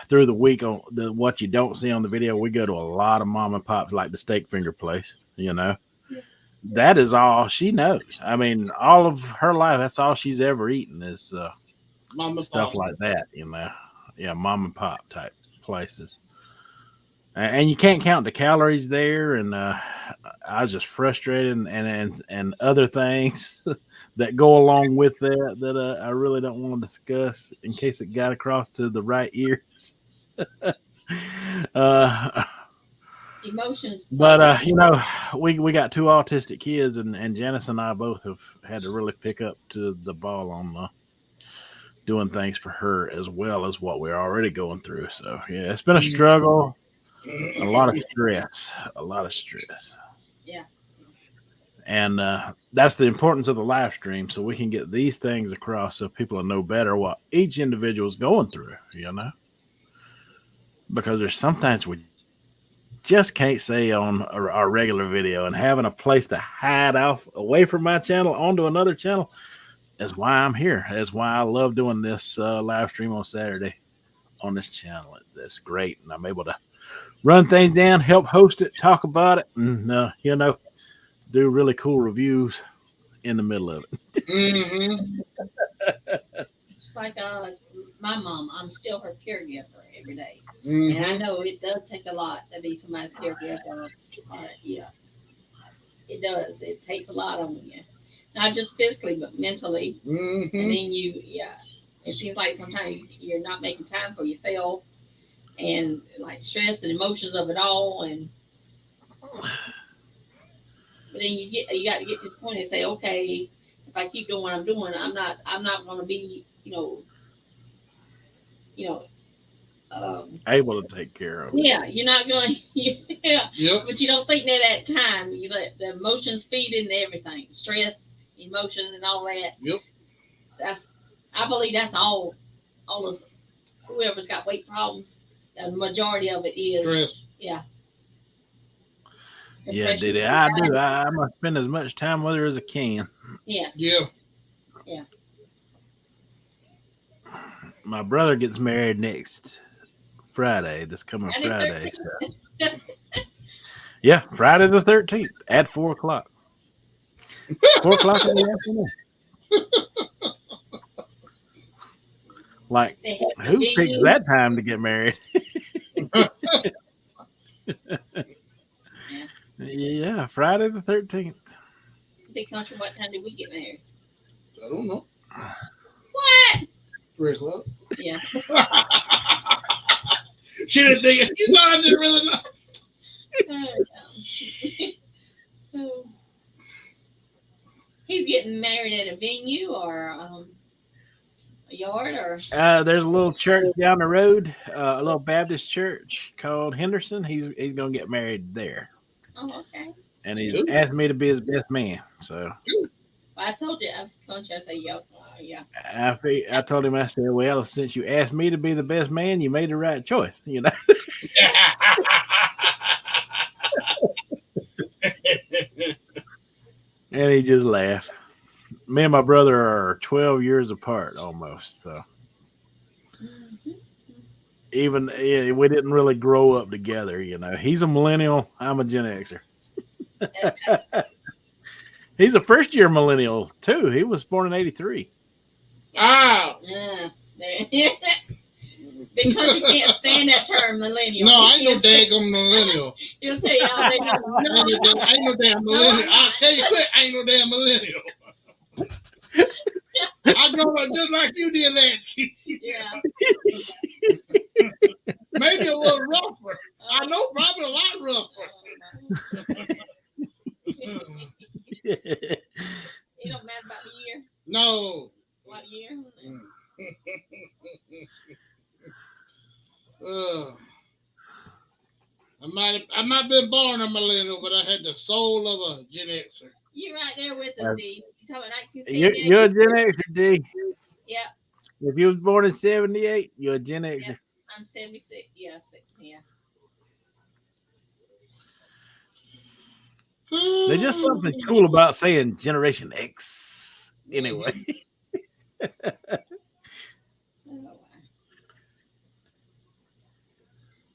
through the week on what you don't see on the video, we go to a lot of mom and pops like the steak finger place, Yeah. That is all she knows. I mean, all of her life, that's all she's ever eaten is Mom and stuff Pop. like that, Yeah, mom and pop type places. And you can't count the calories there. And I was just frustrated and other things that go along with that I really don't want to discuss in case it got across to the right ears. Emotions. But we got two autistic kids, and Janice and I both have had to really pick up to the ball on doing things for her as well as what we're already going through. So yeah, it's been a struggle, a lot of stress. Yeah. And that's the importance of the live stream, so we can get these things across so people know better what each individual is going through, because there's sometimes we just can't say on our regular video, and having a place to hide off away from my channel onto another channel is why I'm here. That's why I love doing this live stream on Saturday on this channel. That's great, and I'm able to run things down, help host it, talk about it, and do really cool reviews in the middle of it. Mm-hmm. It's like my mom. I'm still her caregiver every day. Mm-hmm. And I know it does take a lot to be somebody's caregiver. Yeah, it does. It takes a lot on you, not just physically but mentally. Mm-hmm. And then it seems like sometimes you're not making time for yourself, and like stress and emotions of it all. And but then you got to get to the point and say, okay, if I keep doing what I'm doing, I'm not going to be, able to take care of it. Yeah, you're not going. Yeah, Yep. but you don't think that at that time. You let the emotions feed into everything, stress, emotions, and all that. Yep. I believe that's all this. Whoever's got weight problems, the majority of it is Stress. Yeah. Yeah, Diddy, I do. I must spend as much time with her as I can. Yeah. Yeah. Yeah. My brother gets married next Friday. This coming Friday. So. Yeah, Friday the 13th at 4:00. 4:00 in the afternoon. Like, who picks that time to get married? Yeah, Friday the 13th. Big country, what time did we get married? I don't know. What? 3:00. Yeah. She didn't think it. You thought I didn't really know. He's getting married at a venue or a yard or? There's a little church down the road, a little Baptist church called Henderson. He's going to get married there. Oh, okay. And he's asked me to be his best man. So well, I told you, I said, yeah. I told him, I said, well, since you asked me to be the best man, you made the right choice, And he just laughed. Me and my brother are 12 years apart almost. So even we didn't really grow up together, He's a millennial. I'm a Gen Xer. He's a first-year millennial, too. He was born in 83. Ah. Because you can't stand that term, millennial. No, I ain't no daggone millennial. He'll tell you all day. I ain't no damn millennial. I'll tell you quick, I ain't no damn millennial. I grow up just like you did, Latchkey. Yeah. Maybe a little rougher. I know, probably a lot rougher. It don't matter about the year. No. What year? I might have been born a millennial, but I had the soul of a Gen Xer. You're right there with us, D. You talking about 1978? You're a Gen Xer, D. Yeah. If you was born in 78, you're a Gen Xer. Yeah. I'm 76. Yeah, yeah. There's just something cool about saying Generation X. Anyway.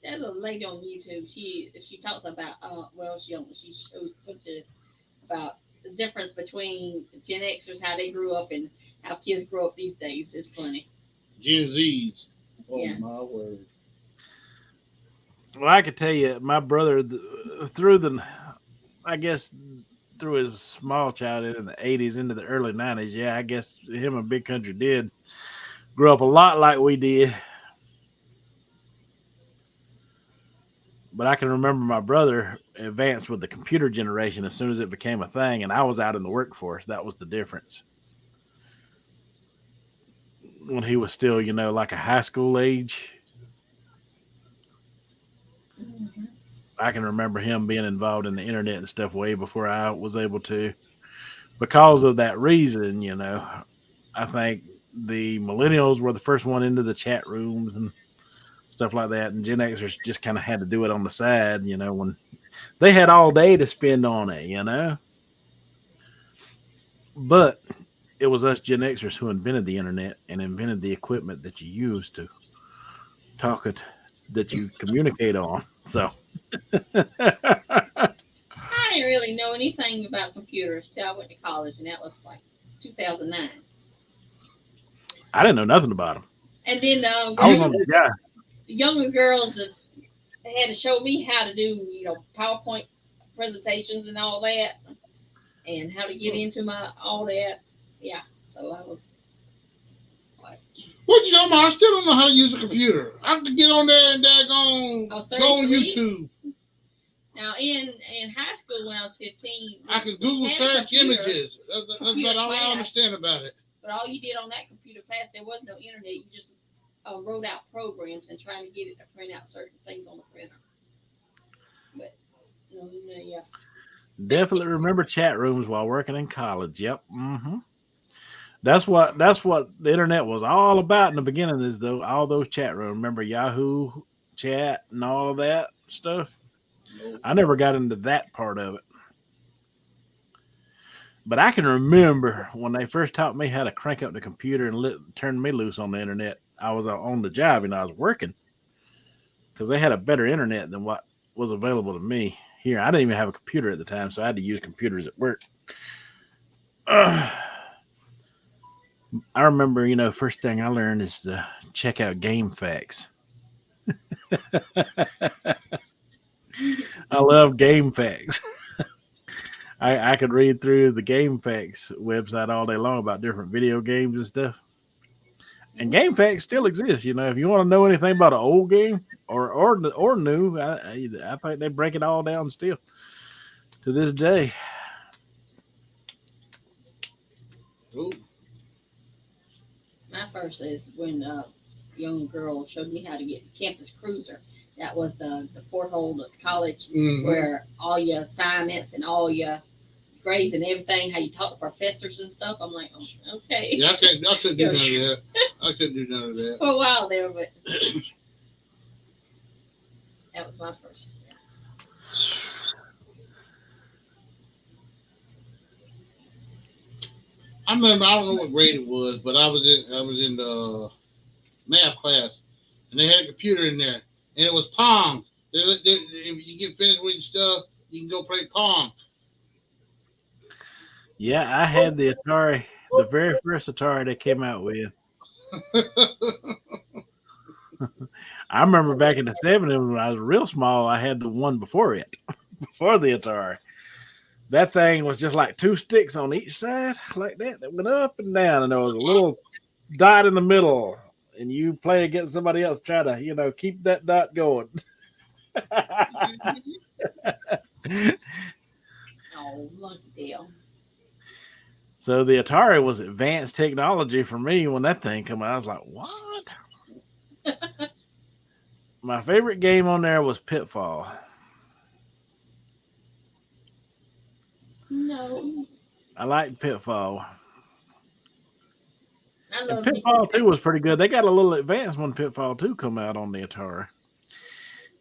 There's a lady on YouTube. She talks about she puts it about the difference between Gen Xers, how they grew up, and how kids grow up these days. It's funny. Gen Zs. Oh Yeah. my word. Well, I could tell you, my brother through his small childhood in the 80s into the early 90s, yeah, I guess him and Big Country did grow up a lot like we did. But I can remember my brother advanced with the computer generation as soon as it became a thing, and I was out in the workforce. That was the difference. When he was still, like a high school age. Mm-hmm. I can remember him being involved in the internet and stuff way before I was able to. Because of that reason, I think the millennials were the first one into the chat rooms and stuff like that. And Gen Xers just kind of had to do it on the side, when they had all day to spend on it, But it was us Gen Xers who invented the internet and invented the equipment that you use to talk it, that you communicate on. So I didn't really know anything about computers till I went to college, and that was like 2009. I didn't know nothing about them. And then I was on the guy. the younger girls that had to show me how to do, PowerPoint presentations and all that, and how to get into all that. Yeah, so I was like, what you talking about? I still don't know how to use a computer. I have to get on there and go on 33. YouTube. Now in high school when I was 15, I can Google had a search computer, images. That's about all I understand about it. but all you did on that computer class, there was no internet. You just wrote out programs and trying to get it to print out certain things on the printer. But yeah. Definitely remember chat rooms while working in college. Yep. Mm-hmm. That's what the internet was all about in the beginning, is though all those chat rooms. Remember Yahoo chat and all of that stuff? I never got into that part of it. But I can remember when they first taught me how to crank up the computer and turn me loose on the internet. I was on the job and I was working because they had a better internet than what was available to me here. I didn't even have a computer at the time, so I had to use computers at work. I remember, first thing I learned is to check out game facts. I love game facts. I could read through the game facts website all day long about different video games and stuff. And game facts still exist. If you want to know anything about an old game or new, I think they break it all down still to this day. Ooh. My first is when a young girl showed me how to get Campus Cruiser. That was the porthole at college, Mm-hmm. where all your assignments and all your grades and everything, how you talk to professors and stuff. I'm like, oh, okay. Yeah, I couldn't do none of that. I couldn't do none of that. For a while there, but that was my first. Yes. I remember, I don't know what grade it was, but I was in the math class, and they had a computer in there, and it was Pong. If you get finished with your stuff, you can go play Pong. Yeah, I had the Atari, the very first Atari they came out with. I remember back in the 70s when I was real small, I had the one before it, before the Atari. that thing was just like two sticks on each side, like that went up and down, and there was a little dot in the middle, and you play against somebody else, try to keep that dot going. Mhm. Oh, lucky deal. So the Atari was advanced technology for me when that thing came out. I was like, what? My favorite game on there was Pitfall. No, I liked Pitfall. I And love me some Pitfall 2 was pretty good. They got a little advanced when Pitfall 2 come out on the Atari.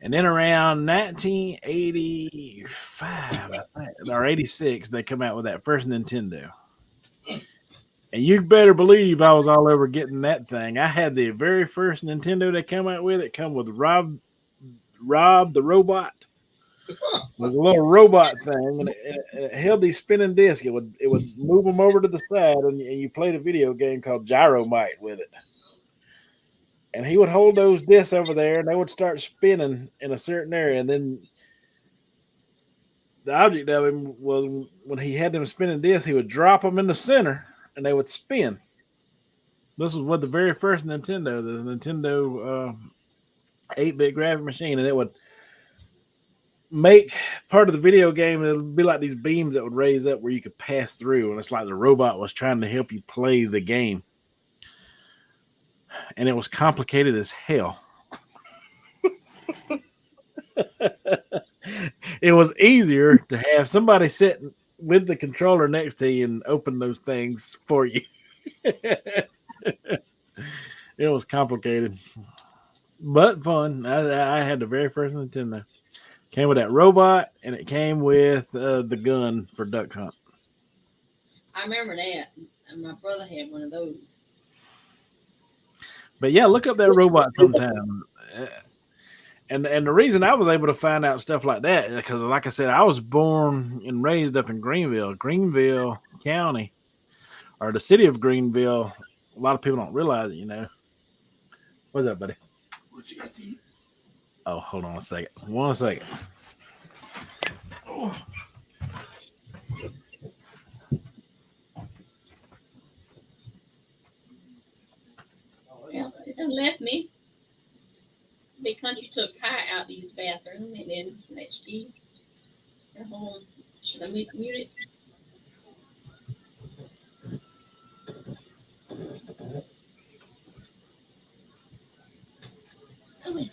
And then around 1985, I think, or 86, they come out with that first Nintendo. And you better believe I was all over getting that thing. I had the very first Nintendo they came out with. It come with Rob the robot. It was a little robot thing, and it held these spinning discs. It would move them over to the side, and you played a video game called Gyromite with it. And he would hold those discs over there, and they would start spinning in a certain area. And then the object of him was when he had them spinning discs, he would drop them in the center, and they would spin. This was with the very first Nintendo, the Nintendo 8-bit graphic machine, and it would make part of the video game. It would be like these beams that would raise up where you could pass through, and it's like the robot was trying to help you play the game. And it was complicated as hell. It was easier to have somebody sit with the controller next to you and open those things for you. It was complicated, but fun. I had the very first Nintendo. Came with that robot, and it came with the gun for duck hunt. I remember that. And my brother had one of those. But yeah, look up that robot sometime. And the reason I was able to find out stuff like that is because, like I said, I was born and raised up in Greenville County, or the city of Greenville. A lot of people don't realize it, What's up, buddy? What you got to eat? Oh, hold on a second. 1 second. Oh. Well, it done left me. Big Country took Kai out of his bathroom, and then Latchkey at home. Should I mute it? Oh, wait.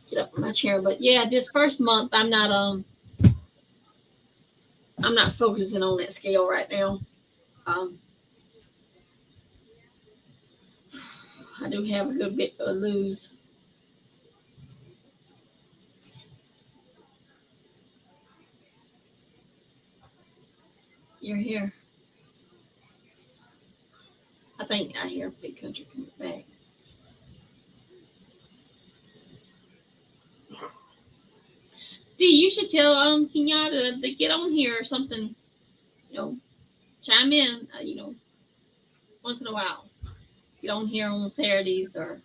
Get up from my chair. But yeah, this first month I'm not focusing on that scale right now. I do have a good bit to lose. You're here. I think I hear Big Country comes back. D, you should tell Kenyatta to get on here or something. Chime in. Once in a while. Get on here on Saturdays or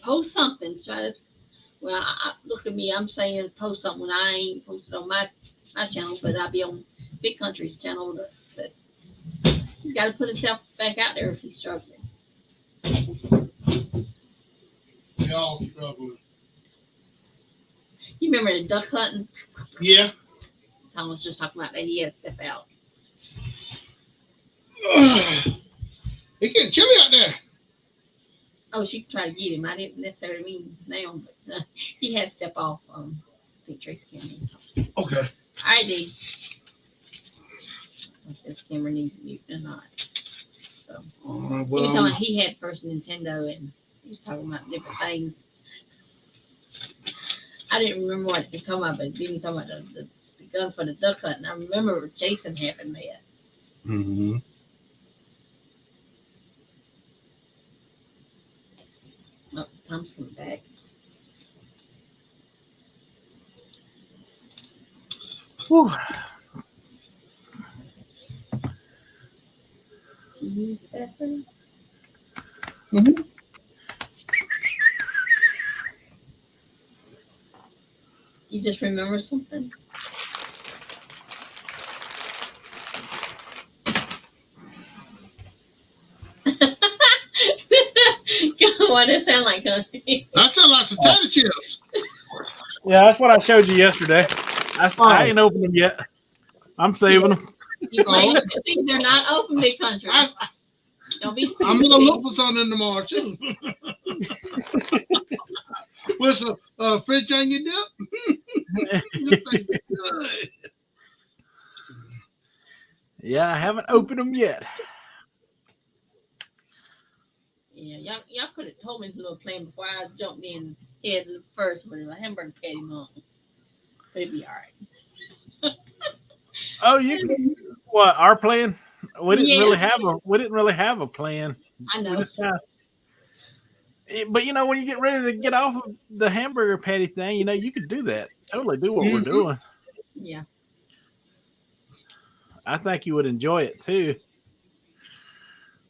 post something. Try to. Well, look at me. I'm saying post something when I ain't posted on my channel, but I'll be on Big Country's channel. But he's got to put himself back out there if he's struggling. We all struggling. You remember the duck hunting? Yeah. Tom was just talking about that. He had to step out. It's getting chilly out there. Oh, she tried to get him. I didn't necessarily mean now, but he had to step off. I think Tracy came in. Okay. All right, D. If this camera needs mute or not. So, he was talking about he had first Nintendo, and he was talking about different things. I didn't remember what he was talking about, but he was talking about the gun for the duck hunt. And I remember Jason having that. Mm-hmm. Oh, Tom's coming back. Whew. Did you use the bathroom? Mm-hmm. You just remember something? what does it sound like, honey? That sounds like potato chips. Yeah, that's what I showed you yesterday. I ain't opened them yet. I'm saving them. You claim to think they're not open big country. Don't be. I'm gonna look for something tomorrow too. With a French onion dip. This thing is good. Yeah, I haven't opened them yet. Yeah, y'all could have told me this little plan before I jumped in head first with a hamburger patty mom. But it'd be all right. Oh, what our plan? We didn't Yeah. really have a plan. I know. But you know, when you get ready to get off of the hamburger patty thing, you know, you could do that. Totally do what we're doing. Yeah. I think you would enjoy it too.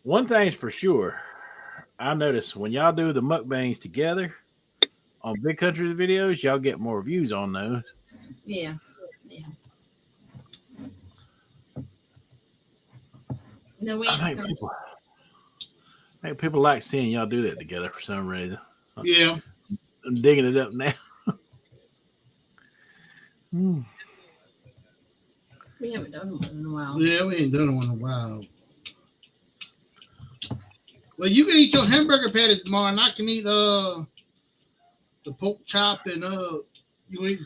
One thing's for sure. I notice when y'all do the mukbangs together on Big Country videos, y'all get more views on those. Yeah. Yeah. No, I think people like seeing y'all do that together for some reason. Yeah. I'm digging it up now. We haven't done one in a while. Yeah, we ain't done one in a while. Well, you can eat your hamburger patty tomorrow, and I can eat the pork chop and you eat.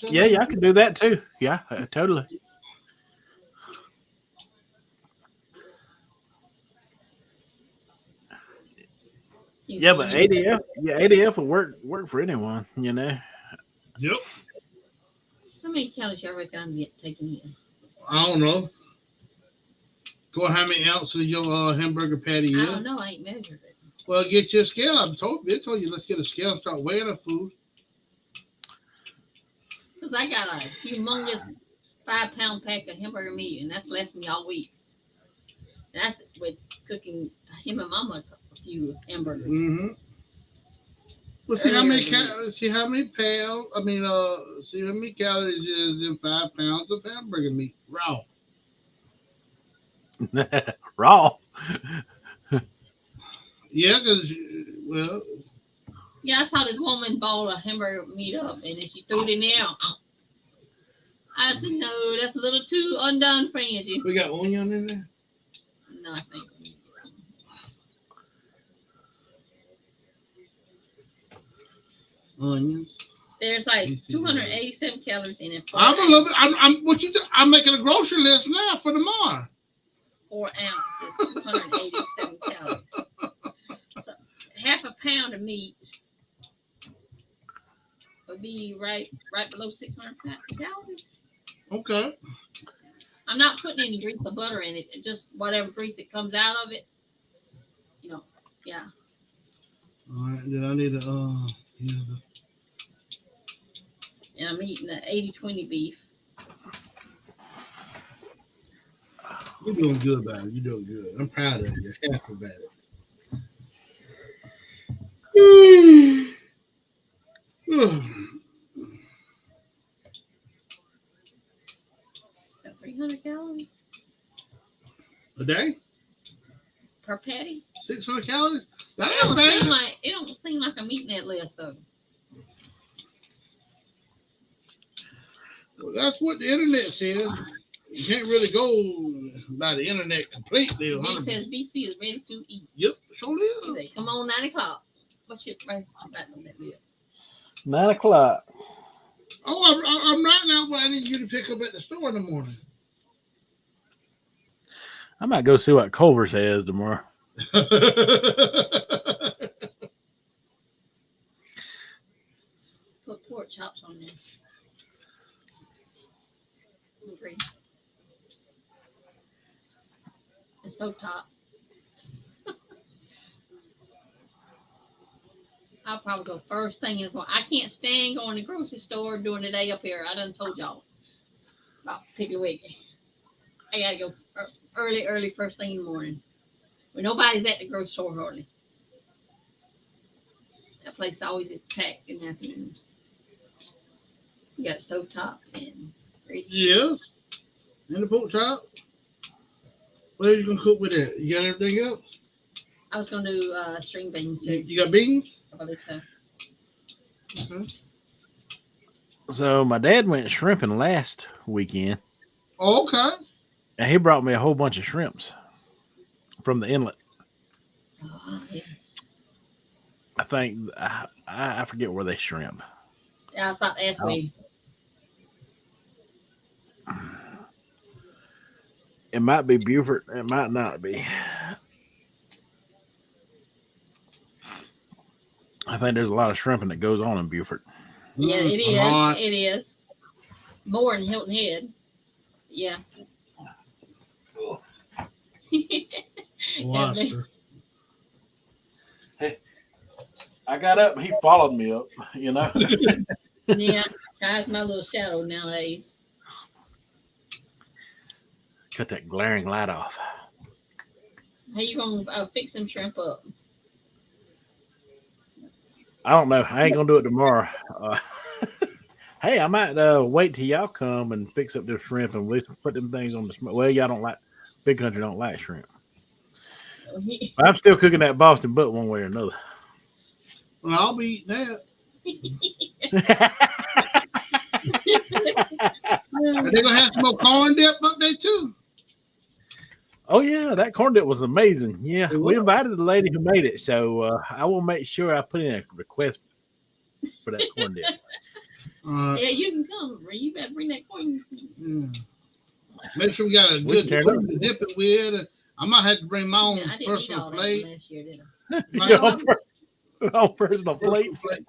Yeah, I can do that too. Yeah, totally. Yeah, but ADF will work for anyone, you know. Yep. How many calories y'all reckon I'm taking in? I don't know. Go how many ounces your hamburger patty is? I don't know. I ain't measured it. Well, get your scale. I told you, let's get a scale and start weighing the food. Because I got a humongous 5-pound pack of hamburger meat, and that's lasted me all week. And that's with cooking him and Mama a few hamburgers. Mm-hmm. Well, see how many pounds. I mean, see how many calories is in 5 pounds of hamburger meat raw. Raw. Yeah, because yeah, I saw this woman ball a hamburger meat up, and then she threw it in there. I said, no, that's a little too undone for you. We got onion in there. No, I think. Onions. There's like 287 calories in it. I'm a little bit. I'm making a grocery list now for tomorrow. 4 ounces, 287 calories. So half a pound of meat would be right below 600 calories. Okay. I'm not putting any grease or butter in it. Just whatever grease it comes out of it. You know, yeah. All right. Then I need and I'm eating the 80-20 beef. You're doing good, baby. You're doing good. I'm proud of you. You're happy about it. 300 calories A day? per patty. 600 calories? That It ain't don't, bad. it don't seem like I'm eating that less though. Well, that's what the internet says. You can't really go by the internet completely. It says BC is ready to eat. Yep, sure is. They come on 9 o'clock. What's your right back on that list? 9 o'clock. Oh, I'm right now, but I need you to pick up at the store in the morning. I might go see what Culver's has tomorrow. Put pork chops on there. Grease. And stove top. I'll probably go first thing in the morning. I can't stand going to the grocery store during the day up here. I done told y'all about Piggly Wiggly. I gotta go early first thing in the morning. When nobody's at the grocery store hardly. That place always is packed in the afternoons. You got a stove top and grease. Yes. And the pork chop. What are you gonna cook with that? You got everything else? I was gonna do string beans too. You got beans? I believe so. Okay. So my dad went shrimping last weekend, Oh, okay. and he brought me a whole bunch of shrimps from the inlet. Oh, yeah. I think I forget where they shrimp. I was about to ask me. It might be Beaufort. It might not be. I think there's a lot of shrimping that goes on in Beaufort. Yeah, it is. Right. It is. More in Hilton Head. Yeah. Lobster. I got up. He followed me up. You know. Yeah. Guy's my little shadow nowadays. Cut that glaring light off. How you gonna fix them shrimp up? I don't know. I ain't gonna do it tomorrow. Hey, I might wait till y'all come and fix up the shrimp and we put them things on the smoke. Well, y'all don't like Big Country don't like shrimp. But I'm still cooking that Boston butt one way or another. Well, I'll be eating that. And they're gonna have some more corn dip up there too. Oh yeah, that corn dip was amazing. Yeah, It we was. invited the lady who made it, so I will make sure I put in a request for that corn dip. Yeah, you can come. You better bring that corn. Yeah. Make sure we got a We good can food to dip it with. I might have to bring my own Yeah, I didn't eat personal all that plate. last year, did My Your own own personal plate. plate.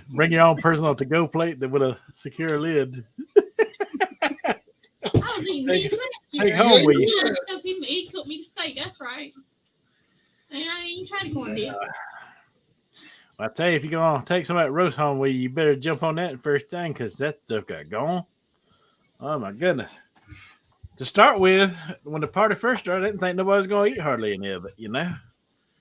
Bring your own personal to-go plate with a secure lid. I was eating meat last Take year. home with you. Yeah, because he cooked me the steak. That's right. And I ain't even tried corn dip. I tell you, if you're gonna take some of that roast home with you, you better jump on that first thing because that stuff got gone. Oh my goodness! To start with, when the party first started, I didn't think nobody was gonna eat hardly any of it. You know.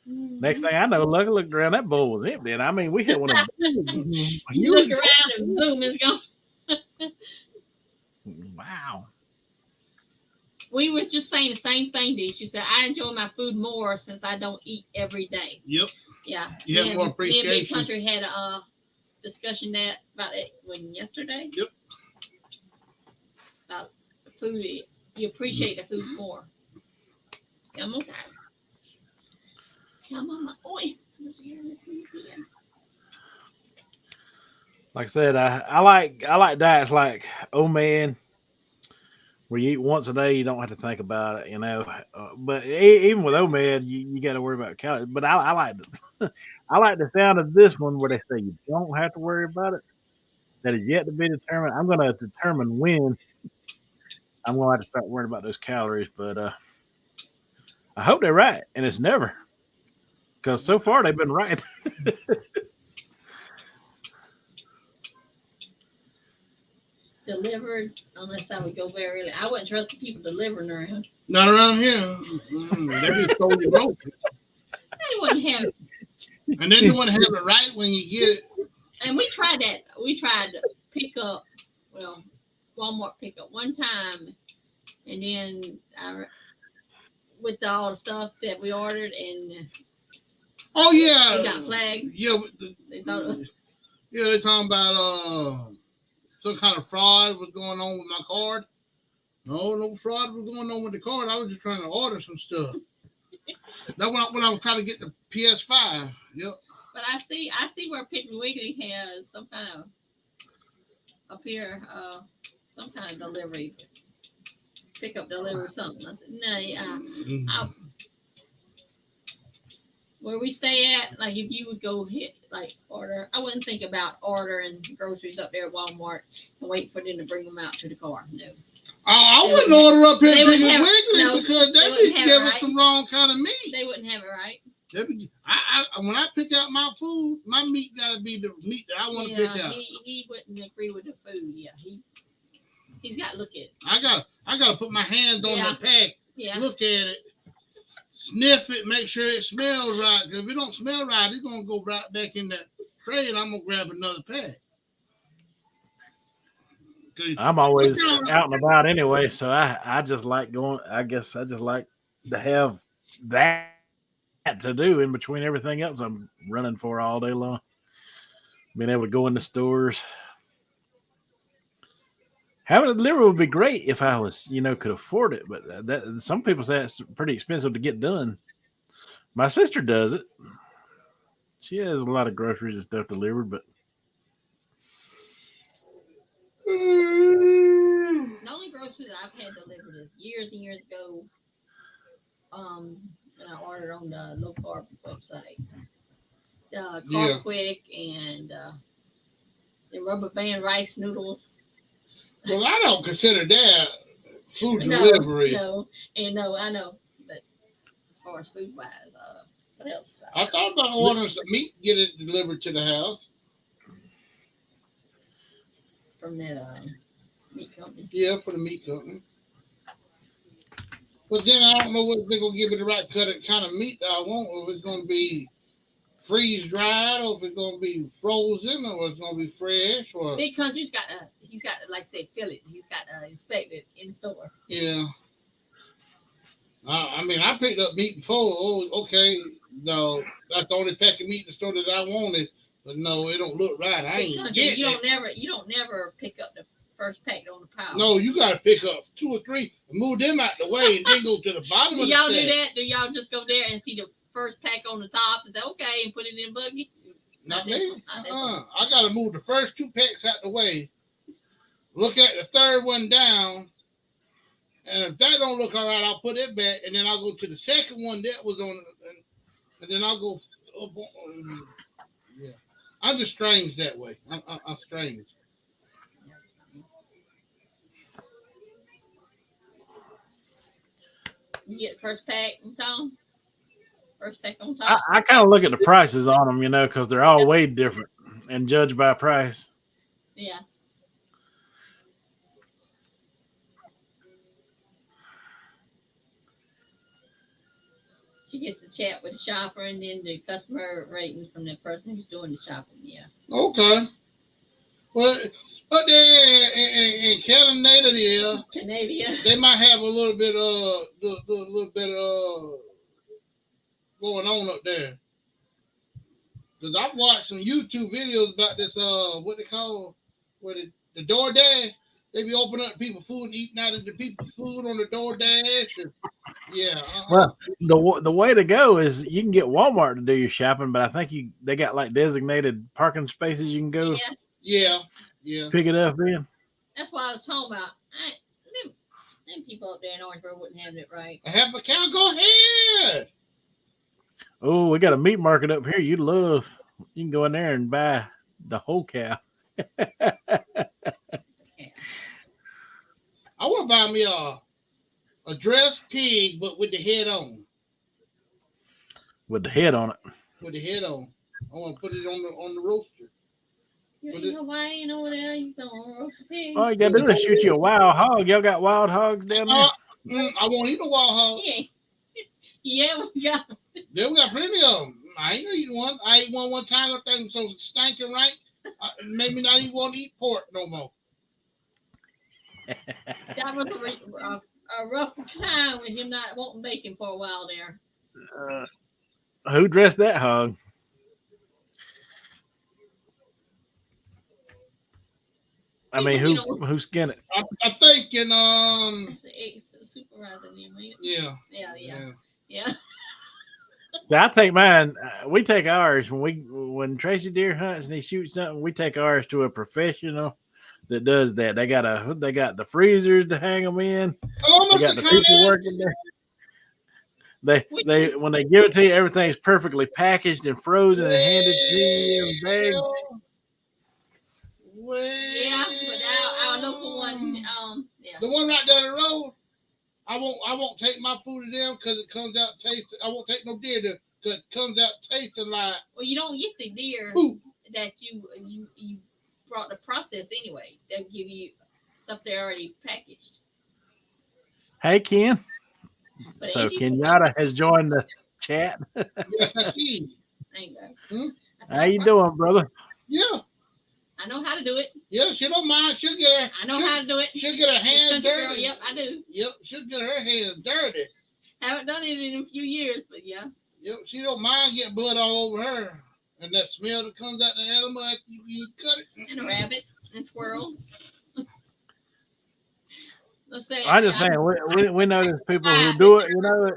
Next thing I know, Lucky looked around, that bowl was empty, and I mean, we had one of them. You look around and Zoom is gone. Wow. We was just saying the same thing, Dee. She said, I enjoy my food more since I don't eat every day. Yep. Yeah. You have more Me and Big appreciation. Country had a discussion about it yesterday. Yep. About the food. You appreciate the food more. Come on, guys. Come on, my boy. Like I said, I like diets like man, where you eat once a day, you don't have to think about it, you know. But even with man, you got to worry about calories. But I like I like the sound of this one where they say you don't have to worry about it. That is yet to be determined. I'm going to determine when I'm going to have to start worrying about those calories. But I hope they're right, and it's never, because so far they've been right. Delivered, unless I would go very early. I wouldn't trust the people delivering around. Not around here. They be totally broken. They wouldn't have it. And then you want to have it right when you get it. And we tried that. We tried to pick up, well, Walmart pickup one time, and then with all the stuff that we ordered, and Oh yeah. it got flagged. Yeah. They thought it was, Yeah, they're talking about some kind of fraud was going on with my card. No fraud was going on with the card. I was just trying to order some stuff. That when I was trying to get the PS5. Yep. but I see where Piggly Wiggly has some kind of up here, some kind of delivery, pickup delivery something. I said, no, where we stay at, like if you would go hit like order, I wouldn't think about ordering groceries up there at Walmart and wait for them to bring them out to the car. No. I wouldn't order up here They at wouldn't Piggly have- Wiggly no, because they they wouldn't be have it giving right. some wrong kind of meat. They wouldn't have it right. When I pick out my food, my meat gotta be the meat that I want to pick out. He wouldn't agree with the food. Yeah, he's got to look at it. I gotta put my hands on the pack, Yeah. look at it, sniff it, make sure it smells right. Because if it don't smell right, it's gonna go right back in that tray, and I'm gonna grab another pack. I'm always out and about anyway, so I just like going. I guess I just like to have that to do in between everything else I'm running for all day long. Being able to go in the stores. Having a delivery would be great if I was, could afford it. But that some people say it's pretty expensive to get done. My sister does it. She has a lot of groceries and stuff delivered, but The only groceries I've had delivered is years and years ago. When I ordered on the low carb website, Carb Yeah. Quick and the rubber band rice noodles. Well, I don't consider that food No, delivery. no, and no, I know, but as far as food wise, what else? I thought about ordering some meat, get it delivered to the house. From that meat company. Yeah, for the meat company. But then I don't know what they're gonna give me the right kind of meat that I want, or if it's gonna be freeze dried, or if it's gonna be frozen, or it's gonna be fresh, or Big Country's got he's got like I said, fillet. He's got inspected in store. yeah. I mean, I picked up meat before. Oh, okay, no, that's the only pack of meat in the store that I wanted. But no, it don't look right. I Big ain't Country, getting you it. don't never pick up the first pack on the pile. No, you gotta pick up 2 or 3 and move them out the way, and then go to the bottom Do of the y'all stack. do that? Do y'all just go there and see the first pack on the top and say okay and put it in the buggy? Not this me. one, not this one. I gotta move the first 2 packs out the way. Look at the third one down, and if that don't look all right, I'll put it back, and then I'll go to the second one that was on, and then I'll go up on. Yeah, I'm just strange that way. I'm strange. You get the first pack on top. First pack on top. I kind of look at the prices on them, because they're all way different and judge by price. Yeah. She gets to chat with the shopper and then the customer ratings from the person who's doing the shopping. Yeah. Okay. Well, but there in Canada, Canadian. they might have a little bit going on up there. Because I've watched some YouTube videos about this what they call the DoorDash. They be opening up people's food and eating out of the people's food on the DoorDash. And, yeah. Well, the way to go is you can get Walmart to do your shopping, but I think they got like designated parking spaces you can go Yeah. Yeah. pick it up in. That's what I was talking about. Them people up there in Orangeburg wouldn't have it right. I have a cow. Go ahead. Oh, we got a meat market up here. You'd love. You can go in there and buy the whole cow. I want to buy me a dressed pig, but with the head on. With the head on it. With the head on. I want to put it on the roaster. You know why ain't over there? You don't roast a pig. All you gotta do is shoot you a wild hog. Y'all got wild hogs down there? I won't eat a wild hog. Yeah, we got. Yeah, we got plenty of them. I ain't gonna eat one. I ate one time. I think so stinking right. It made me not even want to eat pork no more. That was a rough time with him not wanting bacon for a while there. Who dressed that hog? I mean, who skinned it? I'm thinking, It's the supervisor name, ain't it? Yeah. Yeah. So I take mine. We take ours when Tracy deer hunts and he shoots something. We take ours to a professional that does that. They got the freezers to hang them in. They got the people working there. They when they give it to you, everything's perfectly packaged and frozen and handed to you in bags. Yeah, but our local one, yeah. The one right down the road. I won't take my food to them because it comes out tasting. I won't take no deer there because it comes out tasting like. Well, you don't get the deer poop. That you brought the process anyway. They'll give you stuff they already packaged. Hey, Ken. But so Kenyatta has joined the chat. Yes, I see. How you doing, brother? Yeah. I know how to do it. Yeah, she don't mind. She'll get her. I know how to do it. She'll get her hands dirty. Girl. Yep, I do. Yep, she'll get her hands dirty. Haven't done it in a few years, but yeah. Yep, she don't mind getting blood all over her. And that smell that comes out the animal after you cut it. And a rabbit and squirrel. Let's say I'm just saying, we know there's people who do it. You know,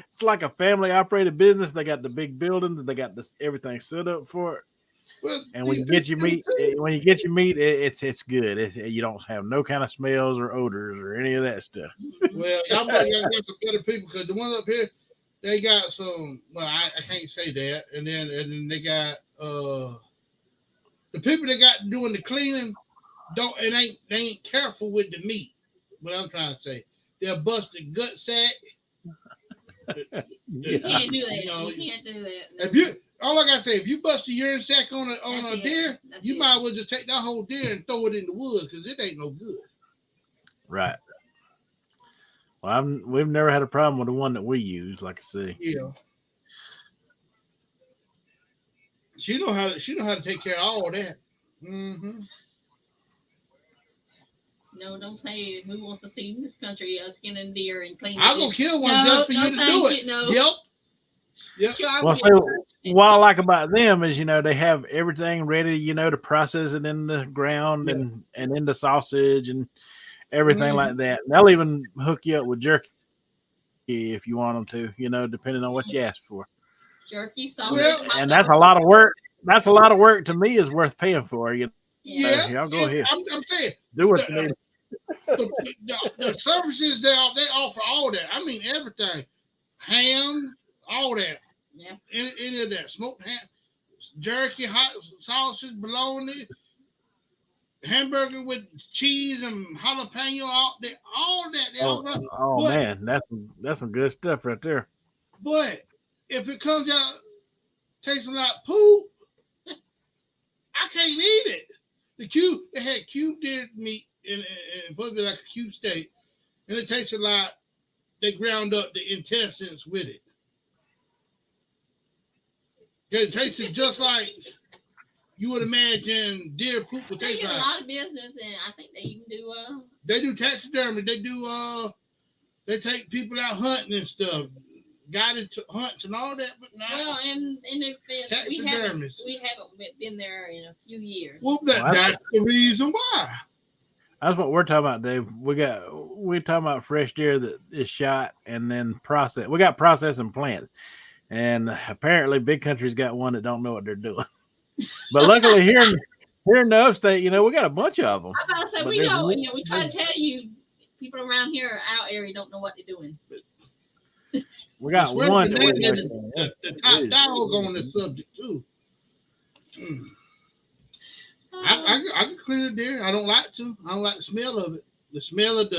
it's like a family operated business. They got the big buildings, they got this everything set up for it. Well, And when you get your meat, it's good. You don't have no kind of smells or odors or any of that stuff. Well, y'all got some better people because the ones up here, they got some. Well, I can't say that. And then they got the people that got doing the cleaning. They ain't careful with the meat. What I'm trying to say, they'll bust the gut sack. You can't do that. You can't do that. No. All I gotta say, if you bust a urine sack on a deer, you might as well just take that whole deer and throw it in the woods because it ain't no good. Right. Well, we've never had a problem with the one that we use, like I say. Yeah. She know how to take care of all that. Mm-hmm. No, don't say who wants to see this country skinning deer and cleaning. I'm gonna kill one just for you to do it. No. Yep. Sure, well, so what I like about them is, they have everything ready, to process it in the ground and in the sausage and everything like that. And they'll even hook you up with jerky if you want them to, depending on what you ask for. Jerky, sausage, and that's a lot of work. That's a lot of work to me. Is worth paying for. Yeah, y'all go ahead. I'm saying do what you need. The services they offer all that. I mean everything, ham, all that. Yeah. Any of that smoked ham, jerky, hot sausage, bologna, hamburger with cheese and jalapeno, all that. Man, that's some good stuff right there. But if it comes out tasting like poop, I can't eat it. It had cube deer meat and probably like a cube steak, and it tasted like they ground up the intestines with it. It tasted just like you would imagine deer poop would taste like. They get like. a lot of business, and I think they even do. They do taxidermy. They do. They take people out hunting and stuff, guided hunts and all that. But now, well, and we haven't been there in a few years. Well, that's the reason why. That's what we're talking about, Dave. We're talking about fresh deer that is shot and then processed. We got processing plants. And apparently, Big Country's got one that don't know what they're doing. But luckily, here in the upstate, we got a bunch of them. I'm about to say, we know. We try to tell you, people around here, our area, don't know what they're doing. We got one. The top dog on the subject too. I can clean a deer. I don't like to. I don't like the smell of it. The smell of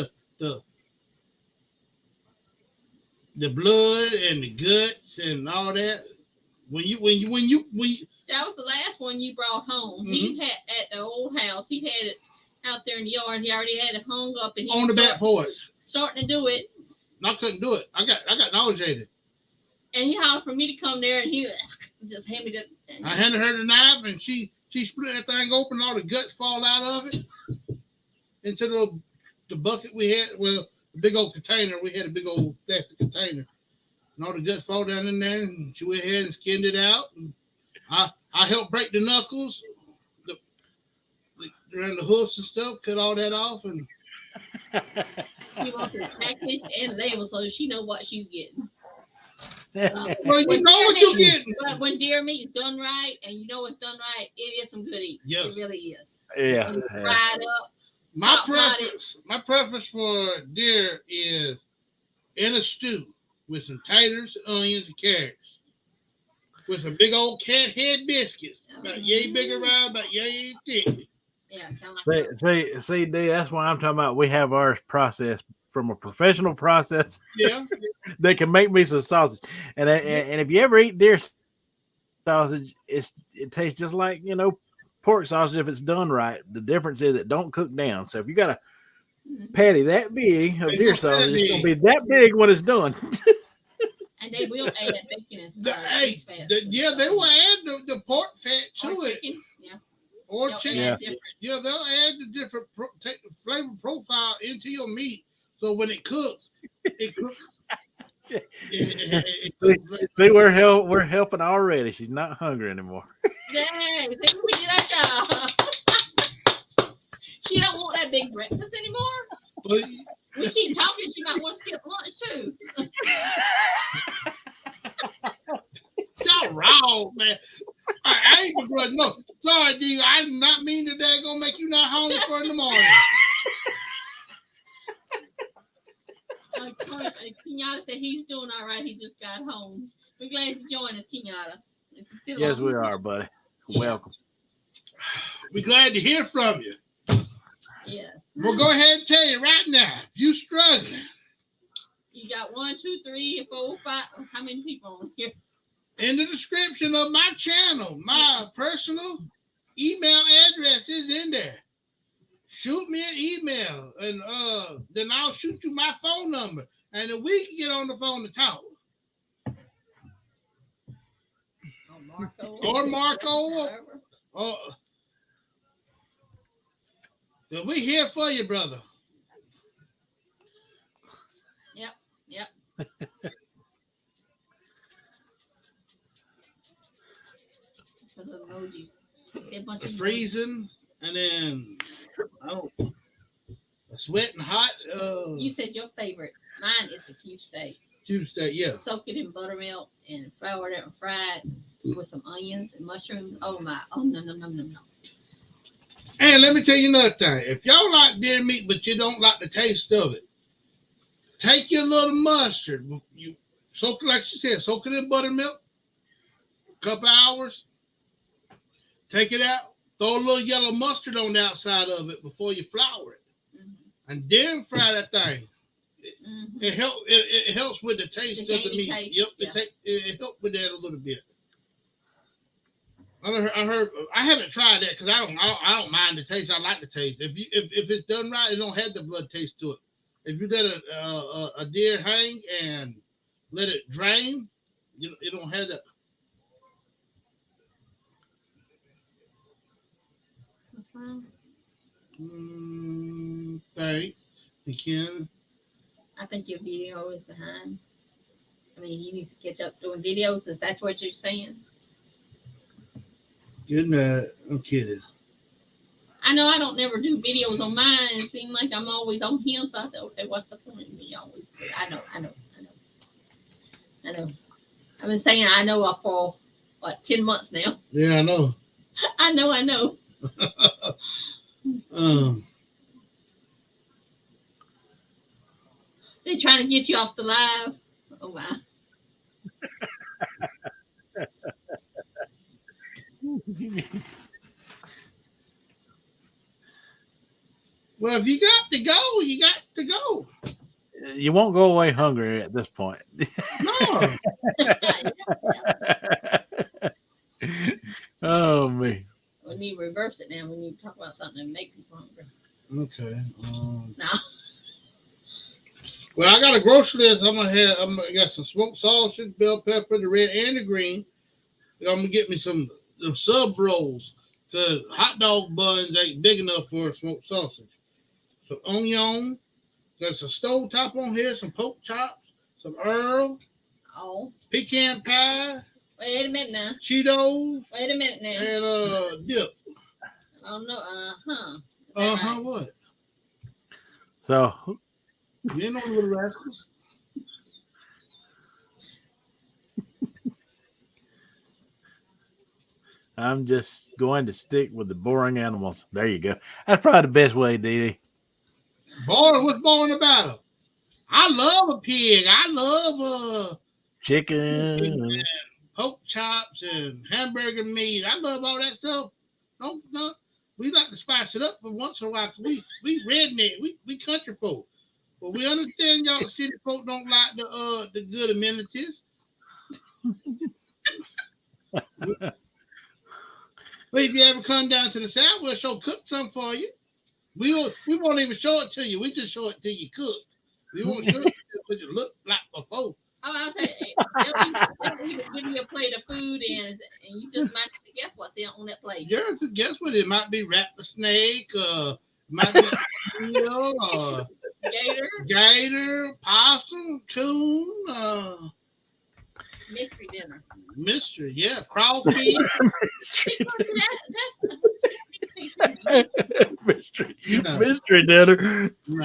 the blood and the guts and all that. When you that was the last one you brought home. Mm-hmm. He had at the old house. He had it out there in the yard. He already had it hung up and on the back porch. Starting to do it. I couldn't do it. I got nauseated. And he hollered for me to come there, and he just handed me the. I handed her the knife, and she split that thing open. All the guts fall out of it into the bucket we had. Well, the big old container. We had a big old plastic container, and all the guts fall down in there. And she went ahead and skinned it out. And I helped break the knuckles, around the hoofs and stuff. Cut all that off, and she wants it packaged and labeled so she know what she's getting. Well, you know what you're getting. But when deer meat is done right, and you know it's done right, it is some good eating. Yes. It really is. Yeah. Fried up. My preference for deer is in a stew with some taters, onions, and carrots, with some big old cat head biscuits, about yay big around, about yay thick. Yeah, kind of like see, D, that's why I'm talking about. We have ours processed from a professional processor. Yeah, that can make me some sausage. And if you ever eat deer sausage, it tastes just like pork sausage if it's done right. The difference is it don't cook down. So if you got a patty that big of deer sausage, it's gonna be that big when it's done. And they will add that bacon as well. They will add the pork fat to it. Chicken. Yeah. Or They'll chicken. Yeah, they'll add the different take the flavor profile into your meat. So when it cooks See, we're helping already. She's not hungry anymore. Yay! See, we did our job. She don't want that big breakfast anymore. But We keep talking. She might want to skip lunch too. y'all wrong, man. I ain't begrudging. No, sorry, D. I did not mean that they're gonna make you not hungry for in the morning. Kenyatta said he's doing all right. He just got home. We're glad to join us, Kenyatta. Yes, we are, buddy. Yeah. Welcome. We're glad to hear from you. Yeah. We'll go ahead and tell you right now, if you struggling. You got 1, 2, 3, 4, 5. How many people on here? In the description of my channel, my personal email address is in there. Shoot me an email, and then I'll shoot you my phone number, and then we can get on the phone to talk. Or Marco. We here for you, brother. Yep. For the emojis. A bunch of Freezing, and then sweating hot. You said your favorite. Mine is the cube steak. Cube steak, yeah. Soak it in buttermilk and flour it and fry it with some onions and mushrooms. Oh my! Oh no. And let me tell you another thing. If y'all like deer meat, but you don't like the taste of it, take your little mustard. You soak it, like she said, soak it in buttermilk. Couple hours. Take it out. Throw a little yellow mustard on the outside of it before you flour it, and then fry that thing. It helps with the taste of the meat. Taste. Yep, Yeah. it helps with that a little bit. I heard. I haven't tried that because I don't mind the taste. I like the taste. If it's done right, it don't have the blood taste to it. If you let a deer hang and let it drain, it don't have that. What's wrong? Thanks, McKenna. I think your video is behind. I mean, you need to catch up doing videos. Is that what you're saying? Good night. I'm kidding. I know I don't never do videos on mine. It seems like I'm always on him. So I said, okay, what's the point of me always? I know. I've been saying I know for 10 months now. Yeah, I know. I know. They're trying to get you off the live. Oh my. Well, if you got to go, you got to go. You won't go away hungry at this point. No. Oh me. We need to reverse it now. We need to talk about something that make people hungry. Okay. No. Well, I got a grocery list. I got some smoked sausage, bell pepper, the red and the green. I'm gonna get me some sub rolls because hot dog buns ain't big enough for a smoked sausage. Some onion, got some stove top on here, some pork chops, some Earl, pecan pie. Wait a minute now. Cheetos. Wait a minute now. And dip. Oh no. Right? What? So you ain't know the little rascals. I'm just going to stick with the boring animals. There you go. That's probably the best way, Dee Dee. Boring? What's boring about it? I love a pig. I love chicken, and pork chops, and hamburger meat. I love all that stuff. No, we like to spice it up for once in a while. We redneck. We country folk. But we understand y'all city folk don't like the good amenities. But if you ever come down to the South, we'll cook some for you. We won't even show it to you. We just show it till you cook. We won't show it till you look like before. Oh, I'll say, they'll give you a plate of food and you just might guess what's on that plate. Yeah, guess what? It might be wrapped a snake, might be a meal, gator, possum, coon, mystery dinner. mystery, yeah, crawfish. mystery Yeah. mystery dinner. Yeah.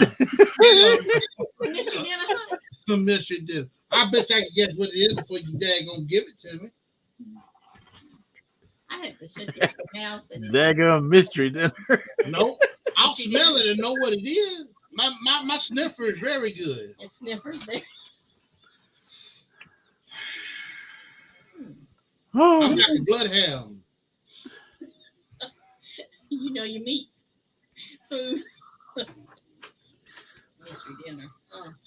Mystery dinner, huh? Some mystery dinner. I bet I can guess what it is before you dad gonna give it to me. I have to shut your house and Daggum mystery dinner. Nope. I'll smell it and know what it is. My sniffer is very good. and sniffers there. I'm like a bloodhound. You know your meats, food. Mystery dinner.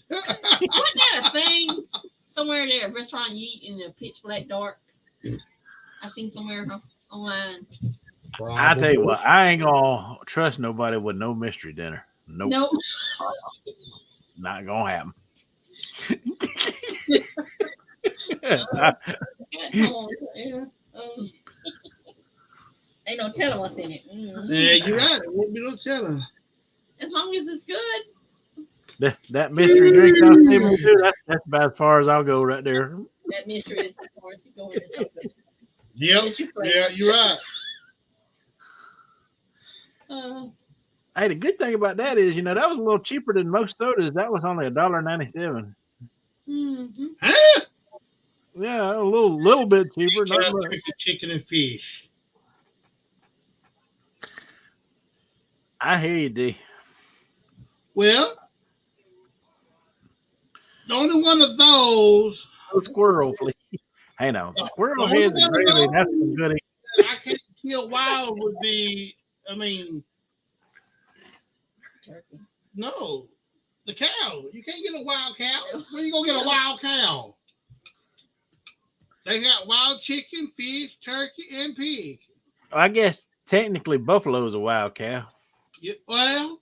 Wasn't that a thing somewhere there, a restaurant you eat in the pitch black dark? I seen somewhere online. I tell you what, I ain't gonna trust nobody with no mystery dinner. Nope. Nope. Not gonna happen. Come on. Yeah. Ain't no telling what's in it. Yeah, you're right. It won't be no telling. As long as it's good. That mystery drink I was able to do, that's about as far as I'll go right there. That mystery is as far as it's going. It's so good. Yep. Yeah, you're right. Hey, the good thing about that is, that was a little cheaper than most sodas. That was only $1.97. Mm-hmm. Huh? Yeah, a little bit cheaper. Not much. Chicken and fish. I hear you, D. Well, the only one of those. No squirrel, please. Hey, no. Squirrel heads and gravy. That's some good. I can't kill wild would be, Turkey. no. The cow. You can't get a wild cow. Where you gonna get a wild cow? They got wild chicken, fish, turkey, and pig. I guess technically buffalo is a wild cow. Yeah, well,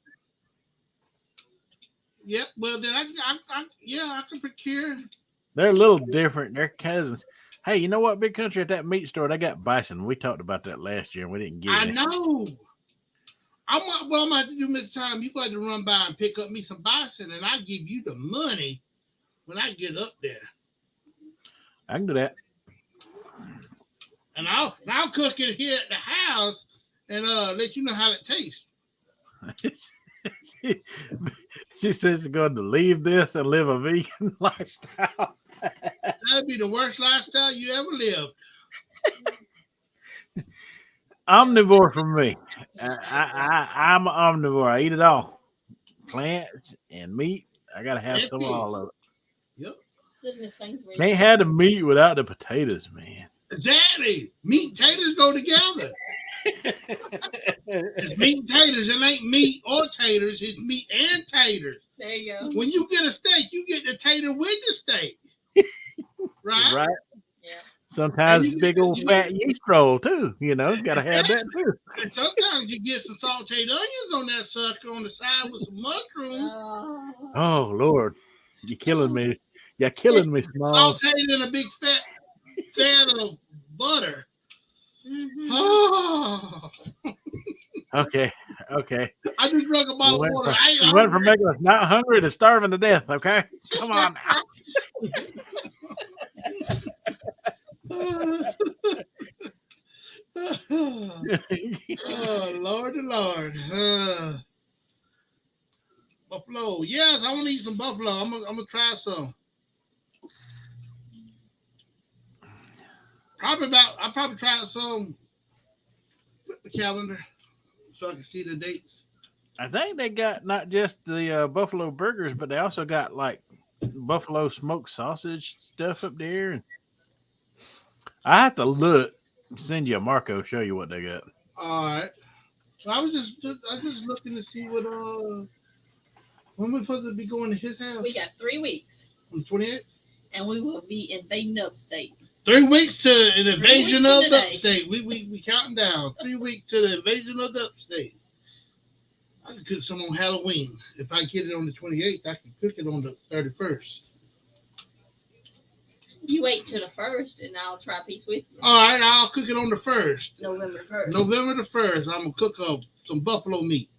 yeah. Well, then I can procure. They're a little different. They're cousins. Hey, you know what? Big Country, at that meat store, they got bison. We talked about that last year, and we didn't get it. I know. I'm going to have to do this time. You got to run by and pick up me some bison, and I give you the money when I get up there. I can do that. And I'll cook it here at the house and let you know how it tastes. she says she's going to leave this and live a vegan lifestyle. That'd be the worst lifestyle you ever lived. Omnivore for me. I'm an omnivore. I eat it all. Plants and meat. I gotta have some of all of it. Yep. Can't have the meat without the potatoes, man. Exactly. Meat and taters go together. It's meat and taters. It ain't meat or taters. It's meat and taters. There you go. When you get a steak, you get the tater with the steak. Right? Right. Yeah. Sometimes big old fat yeast roll too. Gotta have that too. And sometimes you get some sauteed onions on that sucker on the side with some mushrooms. Oh Lord, you're killing me. You're killing me, Smalls. Sauteed in a big fat of butter. Mm-hmm. Oh. Okay. I just drank a bottle of water. You went from making us not hungry to starving to death. Okay, come on now. Oh, Lord. Buffalo. Yes, I want to eat some buffalo. I'm gonna try some. I'll probably try some. Flip the calendar so I can see the dates. I think they got not just the buffalo burgers, but they also got like buffalo smoked sausage stuff up there. And I have to look. Send you a Marco. Show you what they got. All right. So I was just looking to see what when we're supposed to be going to his house. We got 3 weeks. On the 28th. And we will be invading upstate. 3 weeks to an invasion of the today. upstate. We counting down. 3 weeks to the invasion of the upstate. I can cook some on Halloween. If I get it on the 28th, I can cook it on the 31st. You wait till the 1st, and I'll try a piece with you. All right, I'll cook it on the 1st. November 1st. November the 1st, I'm going to cook some buffalo meat.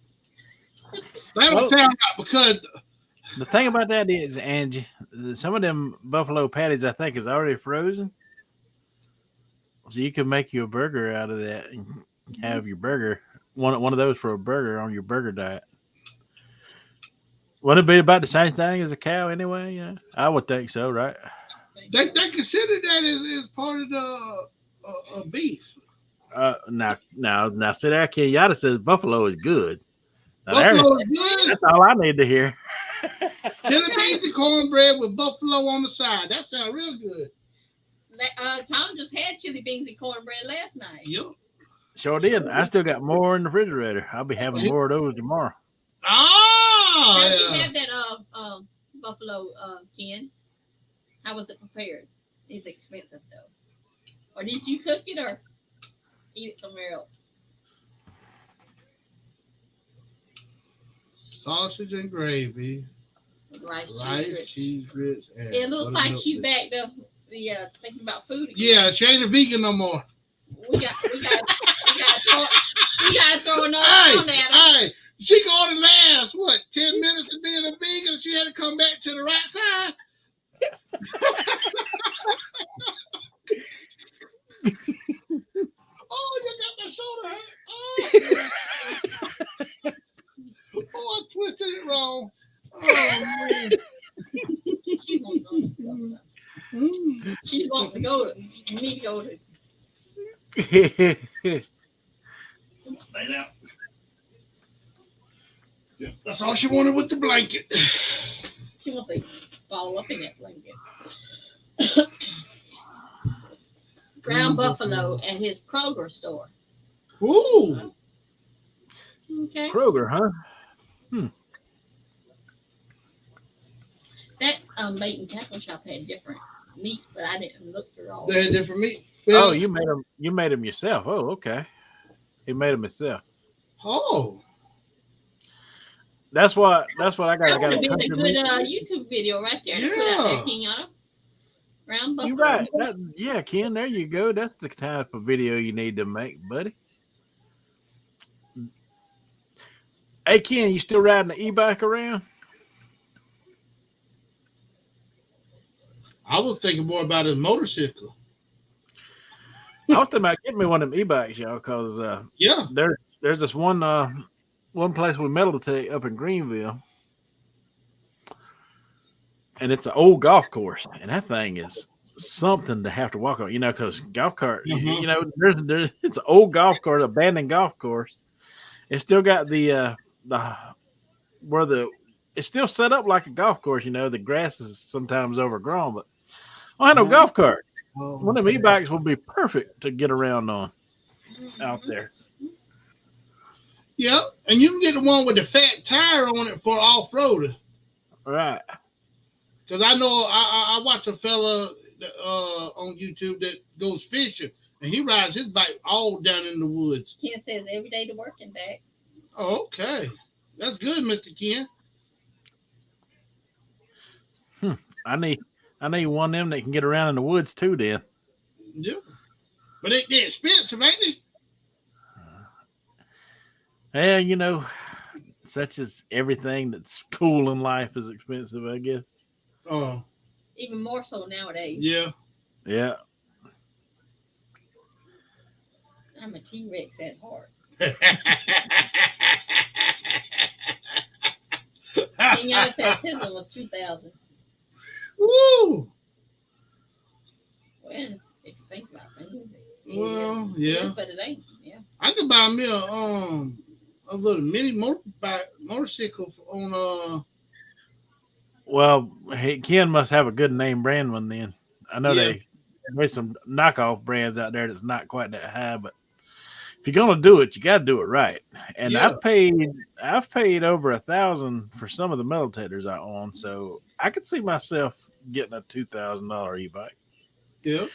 That'll sound right because The thing about that is, Angie, some of them buffalo patties I think is already frozen, so you can make you a burger out of that and Mhm. have your burger one of those for a burger on your burger diet. Wouldn't it be about the same thing as a cow anyway? Yeah, I would think so, right? They consider that as part of the beef. Now, see that Kenyatta says buffalo is good. Now there, Buffalo is good. that's all I need to hear. Chili beans and cornbread with buffalo on the side. That sounds real good. Tom just had chili beans and cornbread last night. Yep. Sure did. I still got more in the refrigerator. I'll be having more of those tomorrow. Ah, How did you yeah. have that buffalo, Ken? How was it prepared? It's expensive though. Or did you cook it or eat it somewhere else? Sausage and gravy, With rice, rice, cheese grits, and it looks like buttermilk she's biscuit. back to the thinking about food again. Yeah, she ain't a vegan no more. We got to throw another Hey, one at her. hey, she can only last what 10 minutes of being a vegan. She had to come back to the right side. Oh, you got my shoulder hurt. Oh, I twisted it wrong. Oh man. She won't go. She's wanting to go to me to go to. Lay down. Yeah, that's all she wanted with the blanket. She wants to fall up in that blanket. Ground buffalo at his Kroger store. Ooh. Okay. Kroger, huh? That bait and tackle shop had different meats, but I didn't look through all. They had different meat. Oh, you made them. You made them yourself. Oh, okay. He made them himself. Oh. That's what I got. That I would got have a been a country good meat. YouTube video right there. To put out there, Kenyatta. Ground buffalo. You're right. Yeah, Ken. There you go. That's the type of video you need to make, buddy. Hey, Ken, you still riding the e-bike around? I was thinking more about his motorcycle. I was thinking about getting me one of them e-bikes, y'all, because Yeah. there's this one place with metal take up in Greenville, and it's an old golf course, and that thing is something to have to walk on, because golf cart, there's it's an old golf course, abandoned golf course. It's still got the it's still set up like a golf course. The grass is sometimes overgrown, but I don't have no golf cart. One of them e-bikes will be perfect to get around on out there. Yep. And you can get the one with the fat tire on it for off-roading. Right. Because I know I watch a fella on YouTube that goes fishing, and he rides his bike all down in the woods. Ken says every day to work and back. Oh, okay. That's good, Mr. Ken. I need one of them that can get around in the woods too, then. Yeah. But they're expensive, ain't they? Yeah, such as everything that's cool in life is expensive, I guess. Oh. Even more so nowadays. Yeah. Yeah. I'm a T-Rex at heart. Kenyatta says his one was $2,000. Woo! Well, if you think about things, Well, yeah. but it ain't. Yeah. I could buy me a little mini motorcycle on Well, Ken must have a good name brand one then. I know there's some knockoff brands out there that's not quite that high, but if you're gonna do it, you got to do it right. And Yeah. I've paid over $1,000 for some of the metal detectors I own, so I could see myself getting a $2,000 e-bike. Yeah.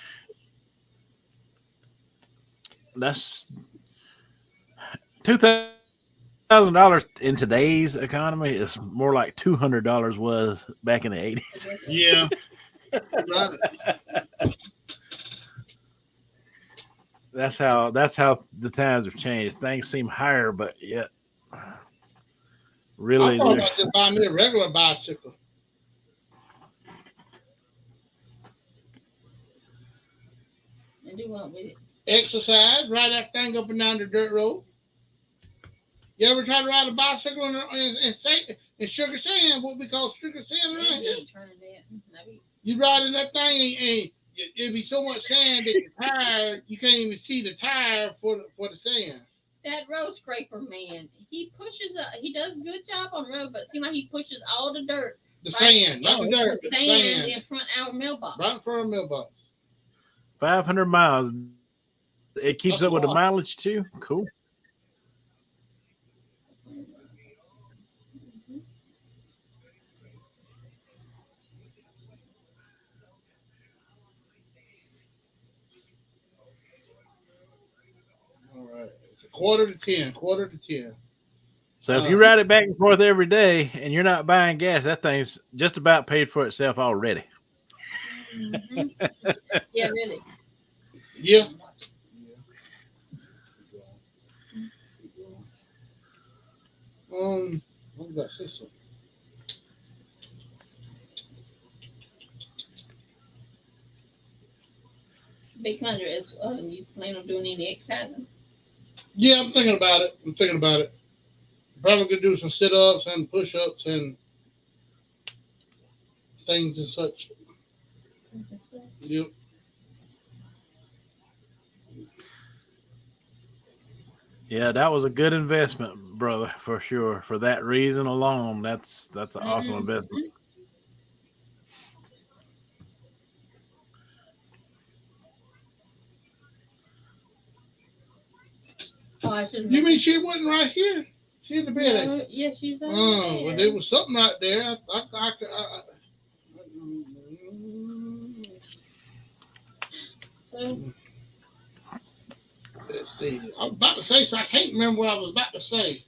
That's $2,000 in today's economy is more like $200 was back in the 80s. Yeah. Right. That's how the times have changed. Things seem higher, but yet Really, thought I just buy me a regular bicycle. And do what with it? Exercise, ride that thing up and down the dirt road. You ever try to ride a bicycle in Sugar Sand, what we call Sugar Sand around here? You ride in that thing and it'd be so much sand that your tire, you can't even see the tire for the sand. That road scraper man, he does a good job on the road, but it seems like he pushes all the dirt. The sand, not the dirt, the sand. In front of our mailbox. Right in front of the mailbox. 500 miles. It keeps up with the mileage too. Cool. All right. It's quarter to 10. So if you ride it back and forth every day and you're not buying gas, that thing's just about paid for itself already. Mm-hmm. Yeah, really. Yeah. What was that system? Big Hunter, is you plan on doing any exercising? Yeah, I'm thinking about it. Probably gonna do some sit-ups and push-ups and things and such. Yep. Yeah, that was a good investment, brother, for sure. For that reason alone, that's an awesome investment. Oh, you mean she wasn't right here? She in the bed. No, yeah, she's on there. Well, there was something right there. Let's see. I was about to say, so I can't remember what I was about to say.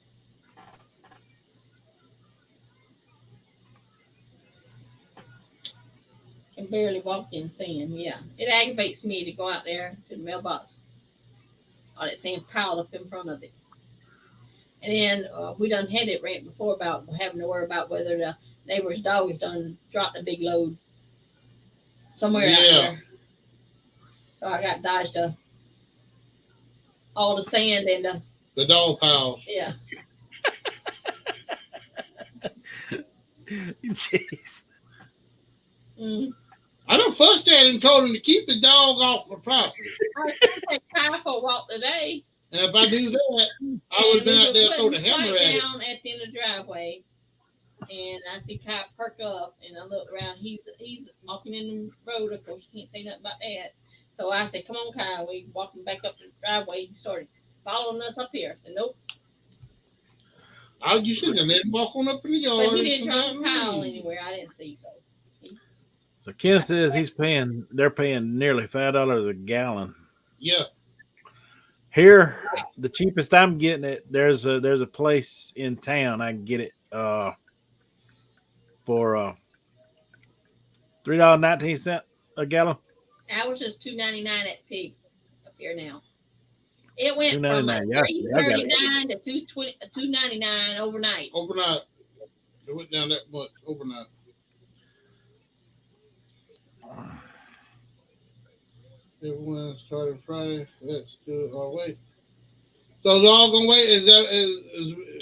Can barely walk in sand. Yeah, it aggravates me to go out there to the mailbox. All that sand piled up in front of it. And then we done had it rant before about having to worry about whether the neighbor's dogs done dropped a big load somewhere out there. So I got dodged all the sand and the dog piles. Yeah. Jeez. I done fussed at him and told him to keep the dog off my property. I was going to take Kyle for a walk today. And if I do that, I would have been out there and thrown a hammer at him. Down at the end of the driveway, and I see Kyle perk up, and I look around. He's walking in the road. Of course, you can't say nothing about that. So I said, "Come on, Kyle." We walking back up the driveway. He started following us up here. I said, "Nope." You should have let him walk on up in the yard. But he didn't drop Kyle anywhere. I didn't see so. So Ken says they're paying nearly $5 a gallon. Yeah. Here, the cheapest I'm getting it, there's a place in town I can get it for $3.19 a gallon. Ours is $2.99 at Pig up here now. It went from $3.39 to $2.99 overnight. Overnight, it went down that much overnight. Everyone started Friday. Let's do it all wait. So they're all gonna wait. Is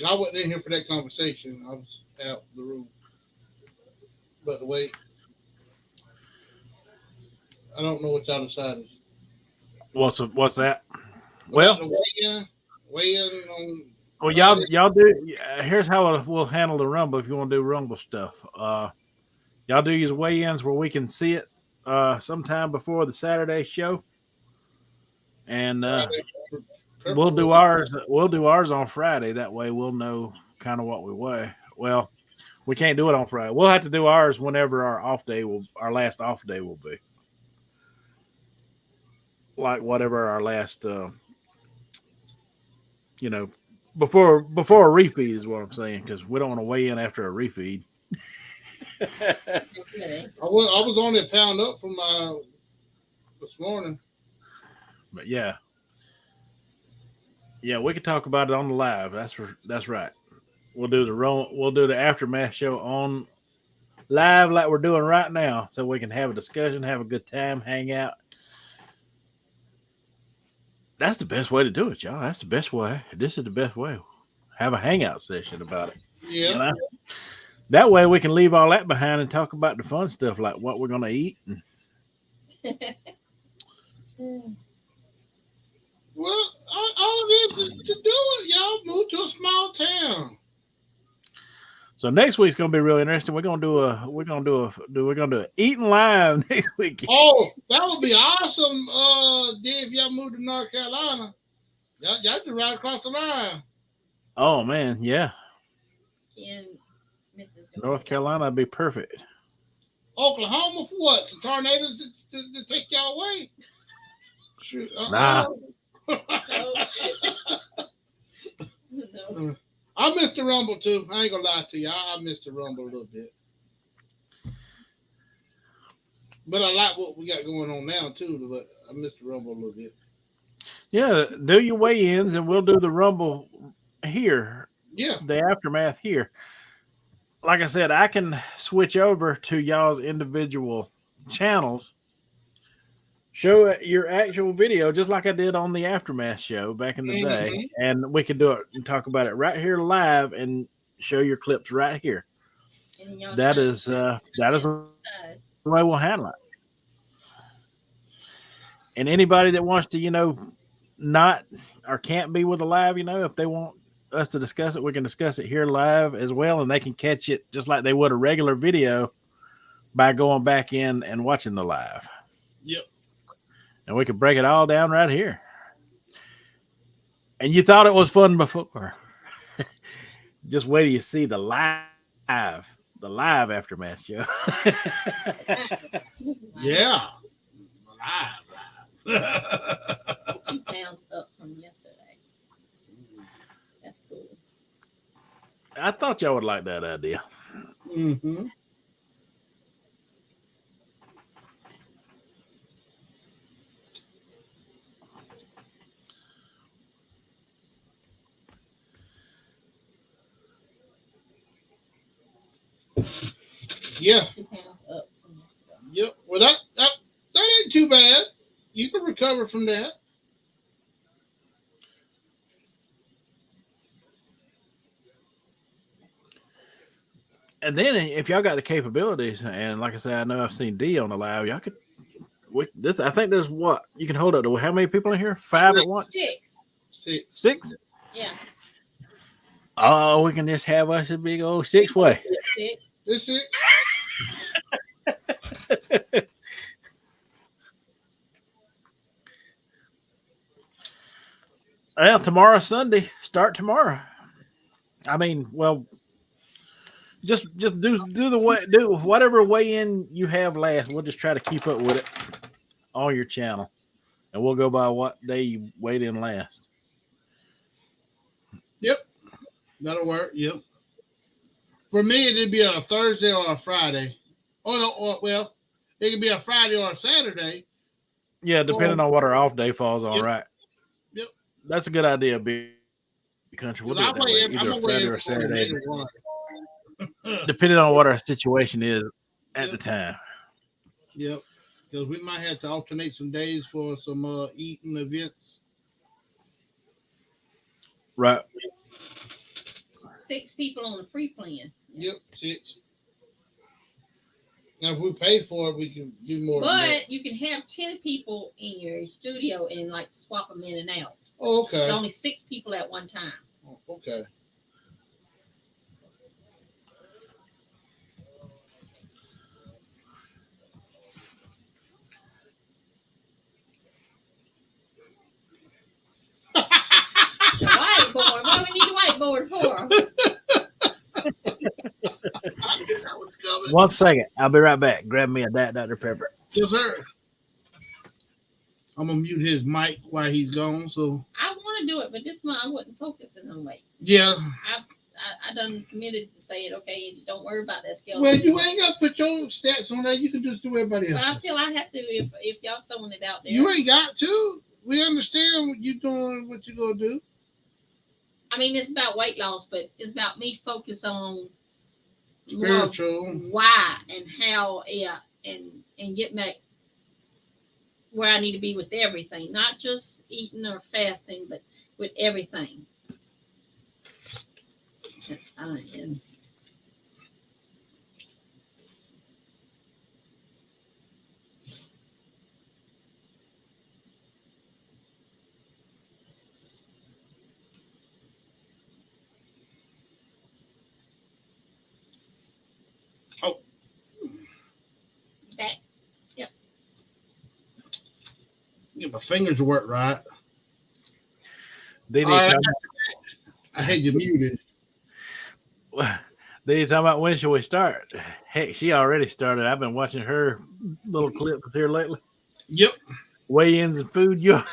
I wasn't in here for that conversation. I was out the room. But the wait. I don't know what y'all decided. What's that? Well, weigh in on. Well, y'all do. Here's how we'll handle the Rumble. If you want to do Rumble stuff, y'all do use weigh-ins where we can see it sometime before the Saturday show, and we'll do ours. We'll do ours on Friday. That way, we'll know kind of what we weigh. Well, we can't do it on Friday. We'll have to do ours whenever our last off day will be. Like whatever our last, before a refeed is what I'm saying, because we don't want to weigh in after a refeed. I was only a pound up from this morning. But yeah, we could talk about it on the live. That's right. we'll do the aftermath show on live like we're doing right now, so we can have a discussion, have a good time, hang out. That's the best way to do it, y'all. That's the best way. This is the best way. Have a hangout session about it. Yeah. You know? That way we can leave all that behind and talk about the fun stuff like what we're gonna eat. Well, all it is to do it, y'all. Move to a small town. So next week's gonna be really interesting. We're gonna do a eating live next week. Oh, that would be awesome. Dave, if y'all move to North Carolina, y'all just right across the line. Oh man, yeah. And Mrs. North Carolina would be perfect. Oklahoma for what? The tornadoes to take y'all away? Shoot, Nah. No. I missed the Rumble too. I ain't gonna lie to you. I missed the Rumble a little bit. But I like what we got going on now too, but I missed the Rumble a little bit. Yeah, do your weigh-ins and we'll do the Rumble here. Yeah. The aftermath here. Like I said, I can switch over to y'all's individual channels, show your actual video just like I did on the aftermath show back in the day, and we can do it and talk about it right here live and show your clips right here. That is the way we'll handle it. And anybody that wants to, not or can't be with the live, if they want us to discuss it, we can discuss it here live as well, and they can catch it just like they would a regular video by going back in and watching the live. Yep. And we could break it all down right here. And you thought it was fun before. Just wait till you see the live aftermath show. Yeah. Live. 2 pounds up from yesterday. That's cool. I thought y'all would like that idea. Mm-hmm. Yeah. 2 pounds up from yesterday. Yep. Well, that ain't too bad. You can recover from that. And then if y'all got the capabilities, and like I said, I know I've seen D on the live, y'all could. I think there's what you can hold up to. How many people in here? 5 at once? 6. 6? Yeah. Oh, we can just have us a big old 6-way. 6. This it. Well, tomorrow's Sunday. Start tomorrow. I mean, well, just do whatever weigh-in you have last. We'll just try to keep up with it on your channel, and we'll go by what day you weighed in last. Yep. That'll work. Yep. For me, it'd be a Thursday or a Friday. Or well, it could be a Friday or a Saturday. Yeah, depending on what our off day falls on, Yep. Right? Yep. That's a good idea, big country. We'll do it that way. Either a Friday or a Saturday, depending on what our situation is at the time. Yep. Because we might have to alternate some days for some eating events. Right. 6 people on the free plan. Yep, 6. Now, if we pay for it, we can do more. But you can have 10 people in your studio and swap them in and out. Oh, okay. There's only 6 people at one time. Oh, okay. The whiteboard. What do we need a whiteboard for? I knew that was coming. 1 second. I'll be right back. Grab me a Diet Dr. Pepper. Yes, sir. I'm gonna mute his mic while he's gone. So I want to do it, but this month I wasn't focusing on weight. yeah. I done committed to saying, okay, don't worry about that scale. Well, you ain't got to put your stats on there. You can just do everybody But else. I feel I have to if y'all throwing it out there. You ain't got to. We understand what you're doing, what you're gonna do. I mean, it's about weight loss, but it's about me focus on Spiritual. why and how, and get back where I need to be with everything, not just eating or fasting, but with everything. And that, yep. Get my fingers to work right. Did All right. I had you muted. They talking about when should we start? Heck, she already started. I've been watching her little clips here lately. Yep. Weigh-ins and food. You're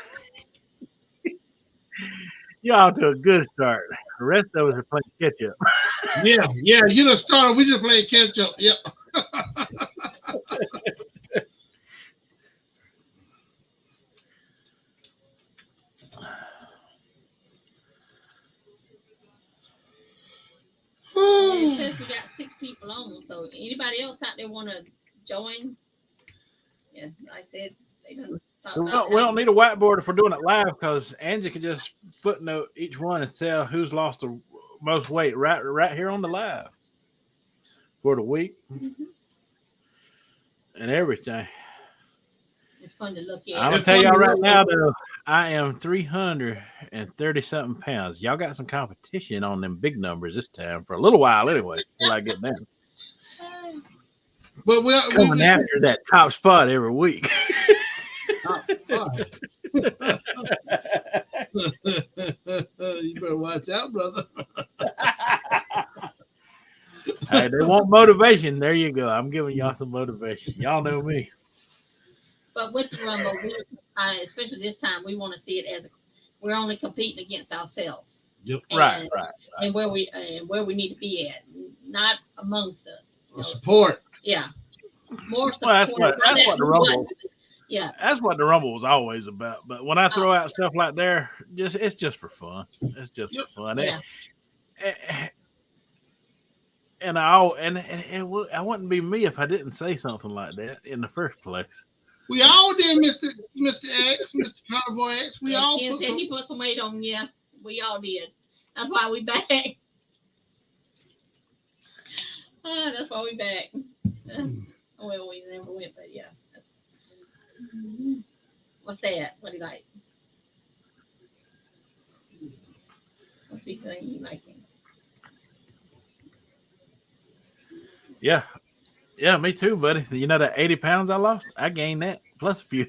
off to a good start. The rest of us are playing catch up. Yeah. You just started. We just playing catch up. Yep. It says we got 6 people on, so anybody else out there want to join? Yeah, like I said, they don't. We don't need a whiteboard if we're doing it live because Angie can just footnote each one and tell who's lost the most weight right here on the live for the week and everything. It's fun to look at. I'm gonna tell y'all right now though, I am 330 something pounds. Y'all got some competition on them big numbers this time for a little while anyway. Till I get down. But we're coming after that top spot every week. You better watch out, brother. Hey, they want motivation. There you go. I'm giving y'all some motivation. Y'all know me. But with the Rumble, especially this time, we want to see it as we're only competing against ourselves. Yep. Right. And where we need to be at, not amongst us. Support. Yeah. More support. Well, that's what the Rumble. Yeah. That's what the Rumble was always about. But when I throw out stuff like there, it's just for fun. It's just for fun. Yeah. And I wouldn't be me if I didn't say something like that in the first place. We all did, Mr. X, Mr. Convoy X. We all put some... He put some weight on. Yeah, we all did. That's why we back. That's why we back. Well, we never went, but yeah. What's that? What do you like? What's the thing you like? Yeah. Yeah, me too, buddy. You know that 80 pounds I lost? I gained that plus a few.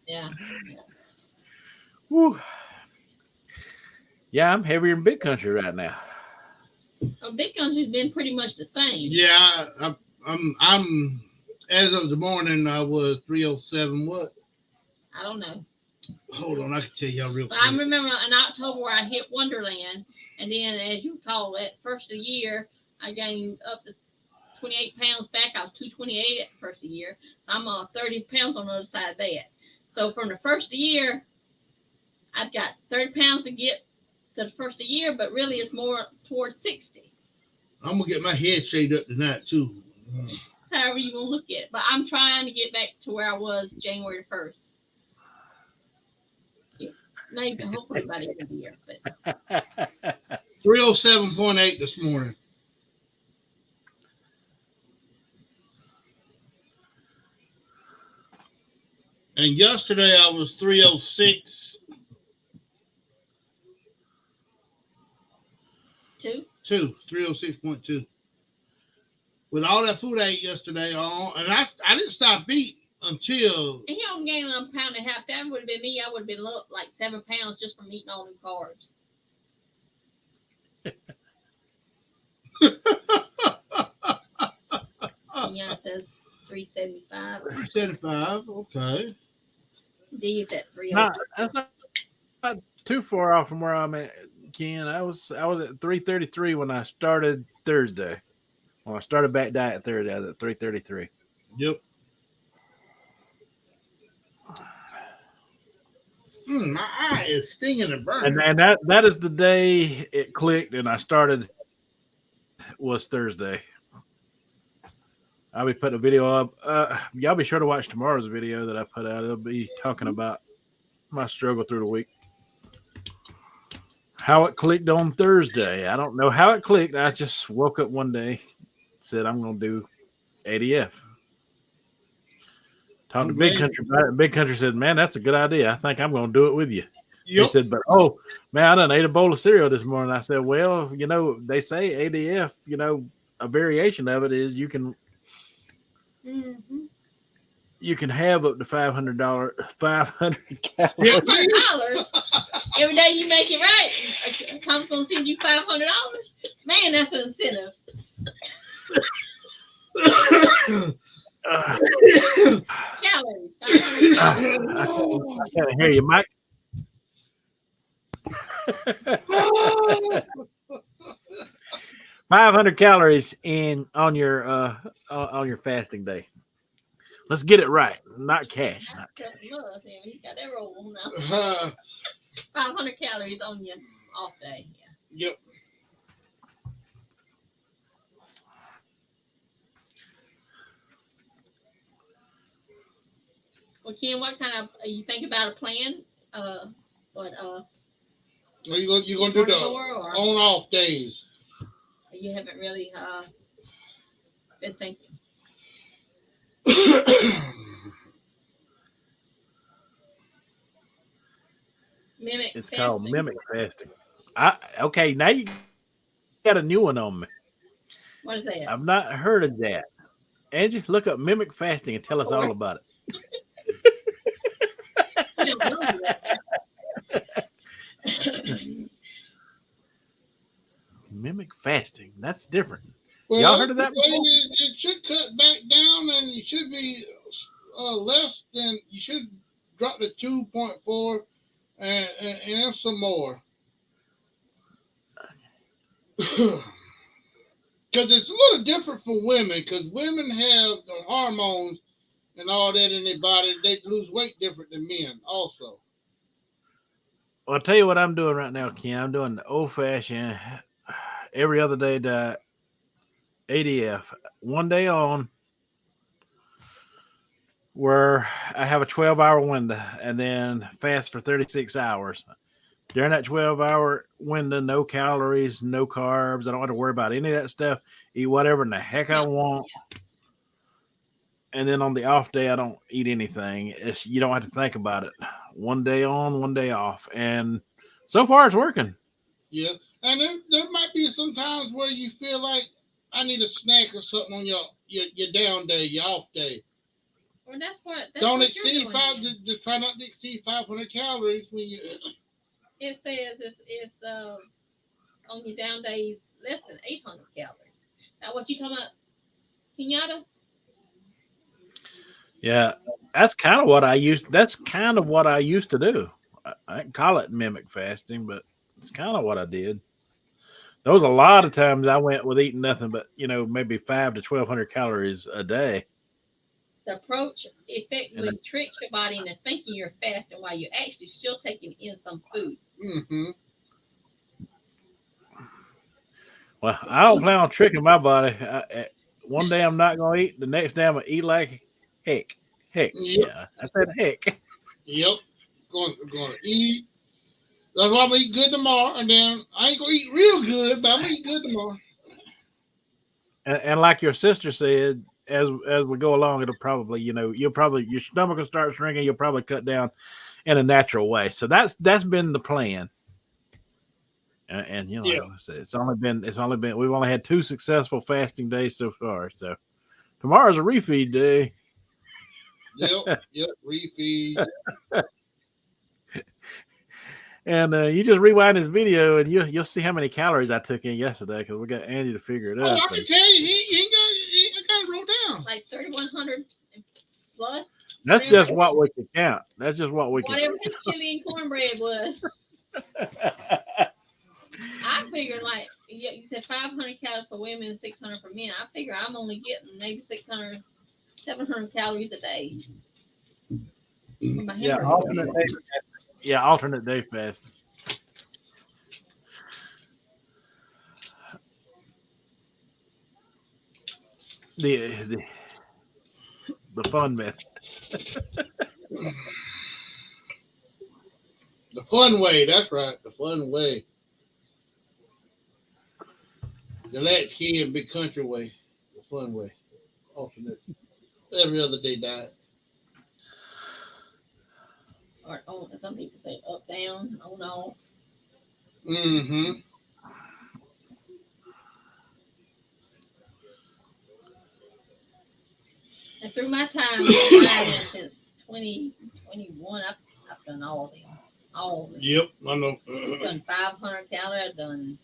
Yeah. Woo. Yeah, I'm heavier in big country right now. Oh, big country's been pretty much the same. Yeah, I'm as of the morning I was 307. What? I don't know. Hold on, I can tell y'all real quick. I remember in October where I hit Wonderland, and then as you call it, first of the year I gained up to 28 pounds back. I was 228 at the first of the year. I'm 30 pounds on the other side of that. So from the first of the year, I've got 30 pounds to get to the first of the year, but really it's more towards 60. I'm gonna get my head shaved up tonight too. However you want to look at it. But I'm trying to get back to where I was January 1st. Maybe hopefully by the end of the year. But 307.8 this morning. And yesterday I was 306. 306.2. With all that food I ate yesterday and I didn't stop eating until. And you don't gain a pound and a half. That would have been me. I would have been like 7 pounds just from eating all them carbs. Yeah, it says 375. 375, okay. D is at 300. That's not too far off from where I'm at, Ken. I was at 333 when I started Thursday. When I started back diet Thursday, I was at 333. Yep. My eye is stinging and burning. And that is the day it clicked, and I started. Was Thursday. I'll be putting a video up. Y'all be sure to watch tomorrow's video that I put out. It'll be talking about my struggle through the week. How it clicked on Thursday. I don't know how it clicked. I just woke up one day, said I'm going to do ADF. Talked to Big Country about it. Big Country said, "Man, that's a good idea. I think I'm going to do it with you." He said, "But man, I done ate a bowl of cereal this morning." I said, "Well, they say ADF. A variation of it is you can." Mm-hmm. You can have up to $500 calories. $500 every day you make it right. Tom's gonna send you $500. Man, that's an incentive. Calories. I can't hear you, Mike. 500 calories on your fasting day. Let's get it right. Not cash. Not cash. You got that roll now. 500 calories on your off day. Yeah. Yep. Well, Ken, what kind of you think about a plan? What you gonna do the on off days? You haven't really been thinking. It's called mimic fasting. Okay, now you got a new one on me. What is that? I've not heard of that. Angie, look up mimic fasting and tell us all about it. You don't know that. Mimic fasting. That's different. Well, y'all heard of that before? It should cut back down, and you should be less than. You should drop to 2.4 and some more. Because it's a little different for women. Because women have the hormones and all that in their body. They lose weight different than men, also. Well, I'll tell you what I'm doing right now, Ken. I'm doing the old-fashioned every other day diet. ADF, 1 day on, where I have a 12-hour window and then fast for 36 hours. During that 12-hour window, no calories, no carbs. I don't have to worry about any of that stuff. Eat whatever in the heck I want. And then on the off day, I don't eat anything. You don't have to think about it. 1 day on, 1 day off. And so far, it's working. Yeah. And there might be some times where you feel like, I need a snack or something on your down day, your off day. Well, that's don't exceed just try not to exceed 500 calories when you. It says it's on your down days less than 800 calories. Now, what you talking about, Kenyatta? Yeah, that's kind of what I used. That's kind of what I used to do. I didn't call it mimic fasting, but it's kind of what I did. There was a lot of times I went with eating nothing but, maybe 500 to 1,200 calories a day. The approach effectively tricks your body into thinking you're fasting while you're actually still taking in some food. Mm-hmm. Well, I don't plan on tricking my body. One day I'm not going to eat. The next day I'm going to eat like heck. Heck. Yep. Yeah, I said heck. Yep. Going to eat. That's why I'm going to eat good tomorrow. And then I ain't going to eat real good, but I'm going to eat good tomorrow. And like your sister said, as we go along, it'll probably, your stomach will start shrinking. You'll probably cut down in a natural way. So that's been the plan. And like I said, it's only been we've only had 2 successful fasting days so far. So tomorrow's a refeed day. Yep, refeed. And you just rewind this video, and you'll see how many calories I took in yesterday, because we got Andy to figure it out. I can tell you, he got it wrote down. Like 3,100 plus. That's just what we can count. That's just what we can. Whatever his chili and cornbread was. I figured, like, you said 500 calories for women and 600 for men. I figure I'm only getting maybe 600, 700 calories a day. Yeah, alternate days. Yeah, alternate day fasting. The the fun method. The fun way, that's right. The fun way. The Latchkey and Big Country way. The fun way. Alternate. Every other day diet. Or some people say up, down, on, off. Mm-hmm. And through my time climbing since 2021, I've done all of them. All of them. Yep, I know. I've done 500 calorie. I've done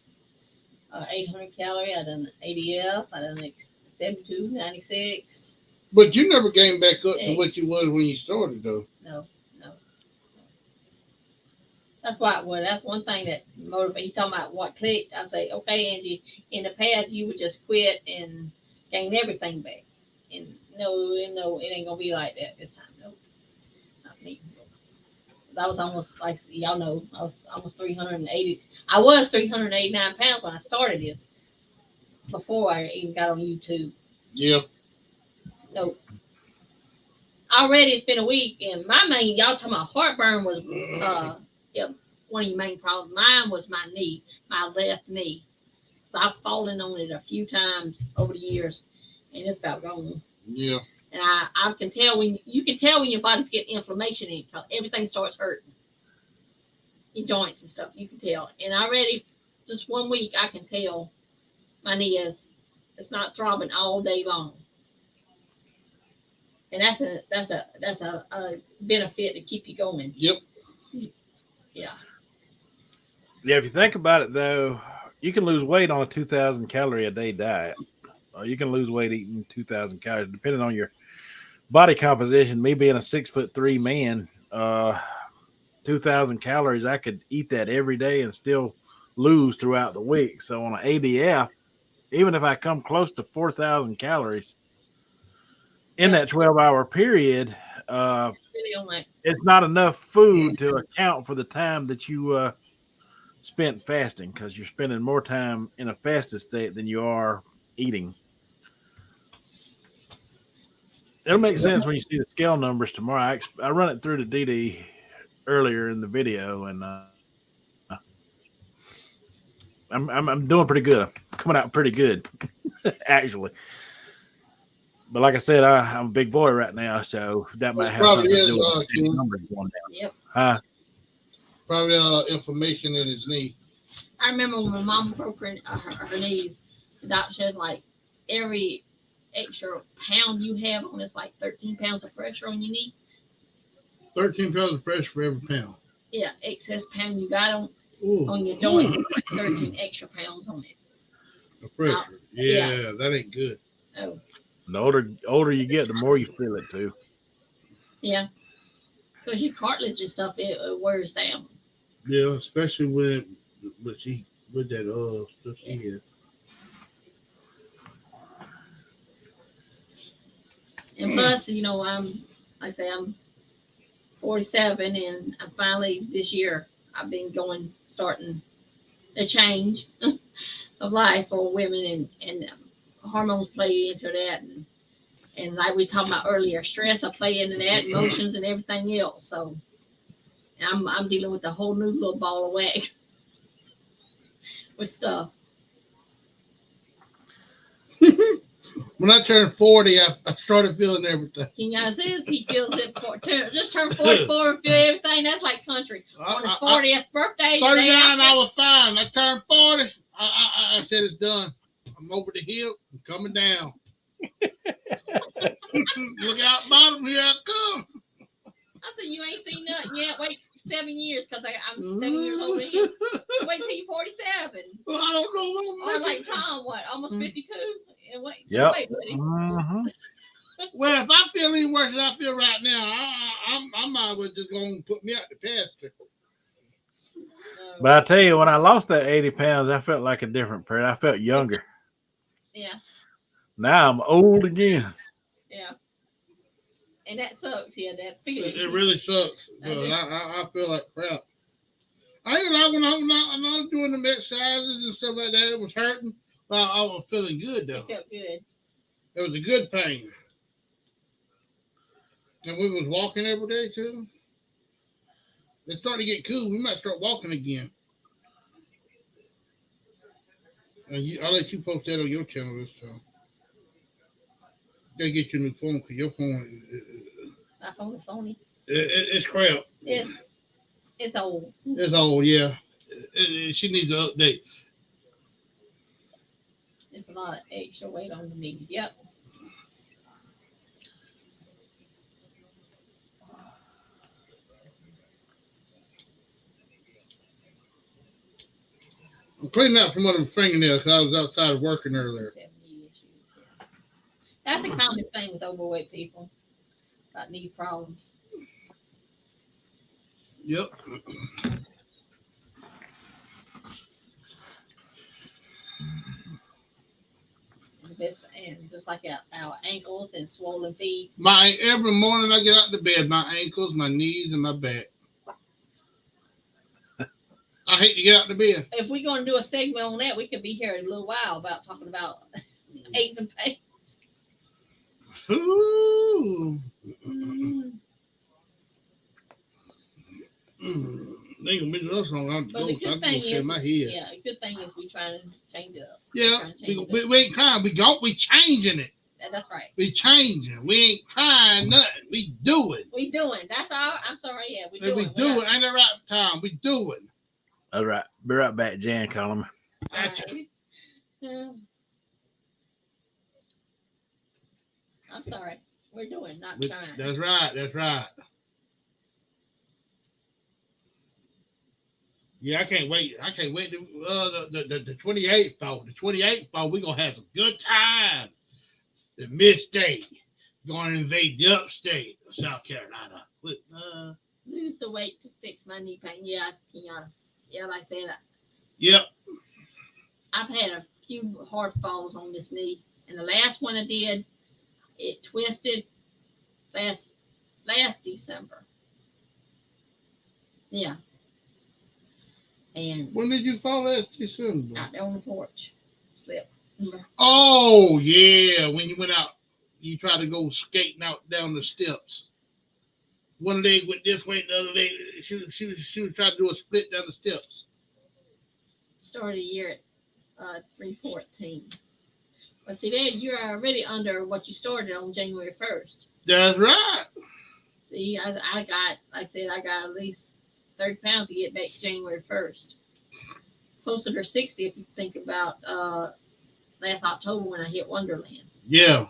800 calorie. I've done ADF. I've done like 72, 96. But you never gained back up to what you was when you started, though. No. That's why. Well, that's one thing that motivates. You talking about what clicked? I say, okay, Angie. In the past, you would just quit and gain everything back. And no, it ain't gonna be like that this time. No, not me. I was almost like y'all know. I was almost 380. I was 389 pounds when I started this. Before I even got on YouTube. Yeah. So already it's been a week, and my main y'all talking about heartburn was one of your main problems. Mine was my knee, my left knee. So I've fallen on it a few times over the years, and it's about gone. Yeah. And I can tell when your body's getting inflammation in it, because everything starts hurting. Your joints and stuff, you can tell. And already just 1 week I can tell my knee it's not throbbing all day long. And that's a benefit to keep you going. Yep. Yeah. Yeah, if you think about it, though, you can lose weight on a 2,000 calorie a day diet. Or you can lose weight eating 2,000 calories, depending on your body composition. Me being a 6'3" man, 2,000 calories, I could eat that every day and still lose throughout the week. So on an ADF, even if I come close to 4,000 calories in that 12-hour period, it's not enough food to account for the time that you spent fasting, because you're spending more time in a fasted state than you are eating. It'll make sense when you see the scale numbers tomorrow. I run it through the DD earlier in the video, and I'm doing pretty good. I'm coming out pretty good, actually. But like I said, I'm a big boy right now, so that might have something to do with the numbers going down. Yep. Probably inflammation in his knee. I remember when my mom broke her knees, the doctor says like every extra pound you have on it's like 13 pounds of pressure on your knee. 13 pounds of pressure for every pound. Yeah, excess pound you got on your joints, like 13 extra pounds on it. The pressure. Yeah, that ain't good. Oh. The older you get, the more you feel it too. Yeah, because your cartilage and stuff it wears down. Yeah, especially with that stuff she had. And plus, I'm 47, and I finally this year I've been starting the change of life for women, and hormones play into that, and like we talked about earlier, stress I play into that, emotions and everything else. So I'm dealing with a whole new little ball of wax with stuff. When I turned 40, I started feeling everything. King Guy says he feels it just turned 44 and feel everything. That's like country. On his 40th birthday. 39, I was fine. I turned 40. I said it's done. I'm over the hill. I'm coming down. Look out bottom. Here I come. I said, you ain't seen nothing yet. Wait 7 years, because I'm 7 years older than you. Wait till you're 47. Well, I don't know what I'm like Tom, almost 52? And wait, yep. Wait, buddy. Well, if I feel any worse than I feel right now, I might as well just go and put me out the pasture. But I tell you, when I lost that 80 pounds, I felt like a different person. I felt younger. Yeah. Now I'm old again. Yeah. And that sucks. Yeah, that feeling. It really sucks. I feel like crap. I ain't like when I was doing the exercises and stuff like that. It was hurting, but I was feeling good though. It felt good. It was a good pain. And we was walking every day too. It's starting to get cool. We might start walking again. And I'll let you post that on your channel this time. Gotta get your new phone because your phone, My phone is phony. it's crap. It's old. It's old, yeah. She needs an update. It's a lot of extra weight on the knees. Yep. I'm cleaning out from one of the fingernails because I was outside working earlier. 70 issues. Yeah. That's a common thing with overweight people. Got knee problems. Yep. And just like our ankles and swollen feet. Every morning I get out of bed, my ankles, my knees, and my back. I hate to get out of bed. If we're going to do a segment on that, we could be here in a little while about talking about aches and pains. Ooh. They ain't gonna be no song. I'm But the good thing is, my head. yeah, the good thing is we trying to change it up. Yeah, we ain't trying. We changing it. That's right. We changing. We ain't trying nothing. We doing. We doing. That's all. I'm sorry. Yeah, we doing. We doing. Ain't the right time. We doing. All right. Be right back, Jan. Call him. Gotcha. Right. I'm sorry. We're doing, not trying. That's right. That's right. Yeah, I can't wait. I can't wait to the 28th fall. The 28th fall, we're gonna have some good time. The mid-state going to invade the upstate of South Carolina. Lose the weight to fix my knee pain. Yeah, yeah, like I said. Yep. I've had a few hard falls on this knee, and the last one I did, it twisted last December. Yeah. And when did you fall last December? Out there on the porch. Slipped. Oh yeah, when you went out, you tried to go skating out down the steps. One leg went this way, the other leg. She was trying to do a split down the steps. Started a year at 314. But see, there you're already under what you started on January 1st. That's right. See, I got at least 30 pounds to get back to January 1st. Closer to 60 if you think about last October when I hit Wonderland. Yeah.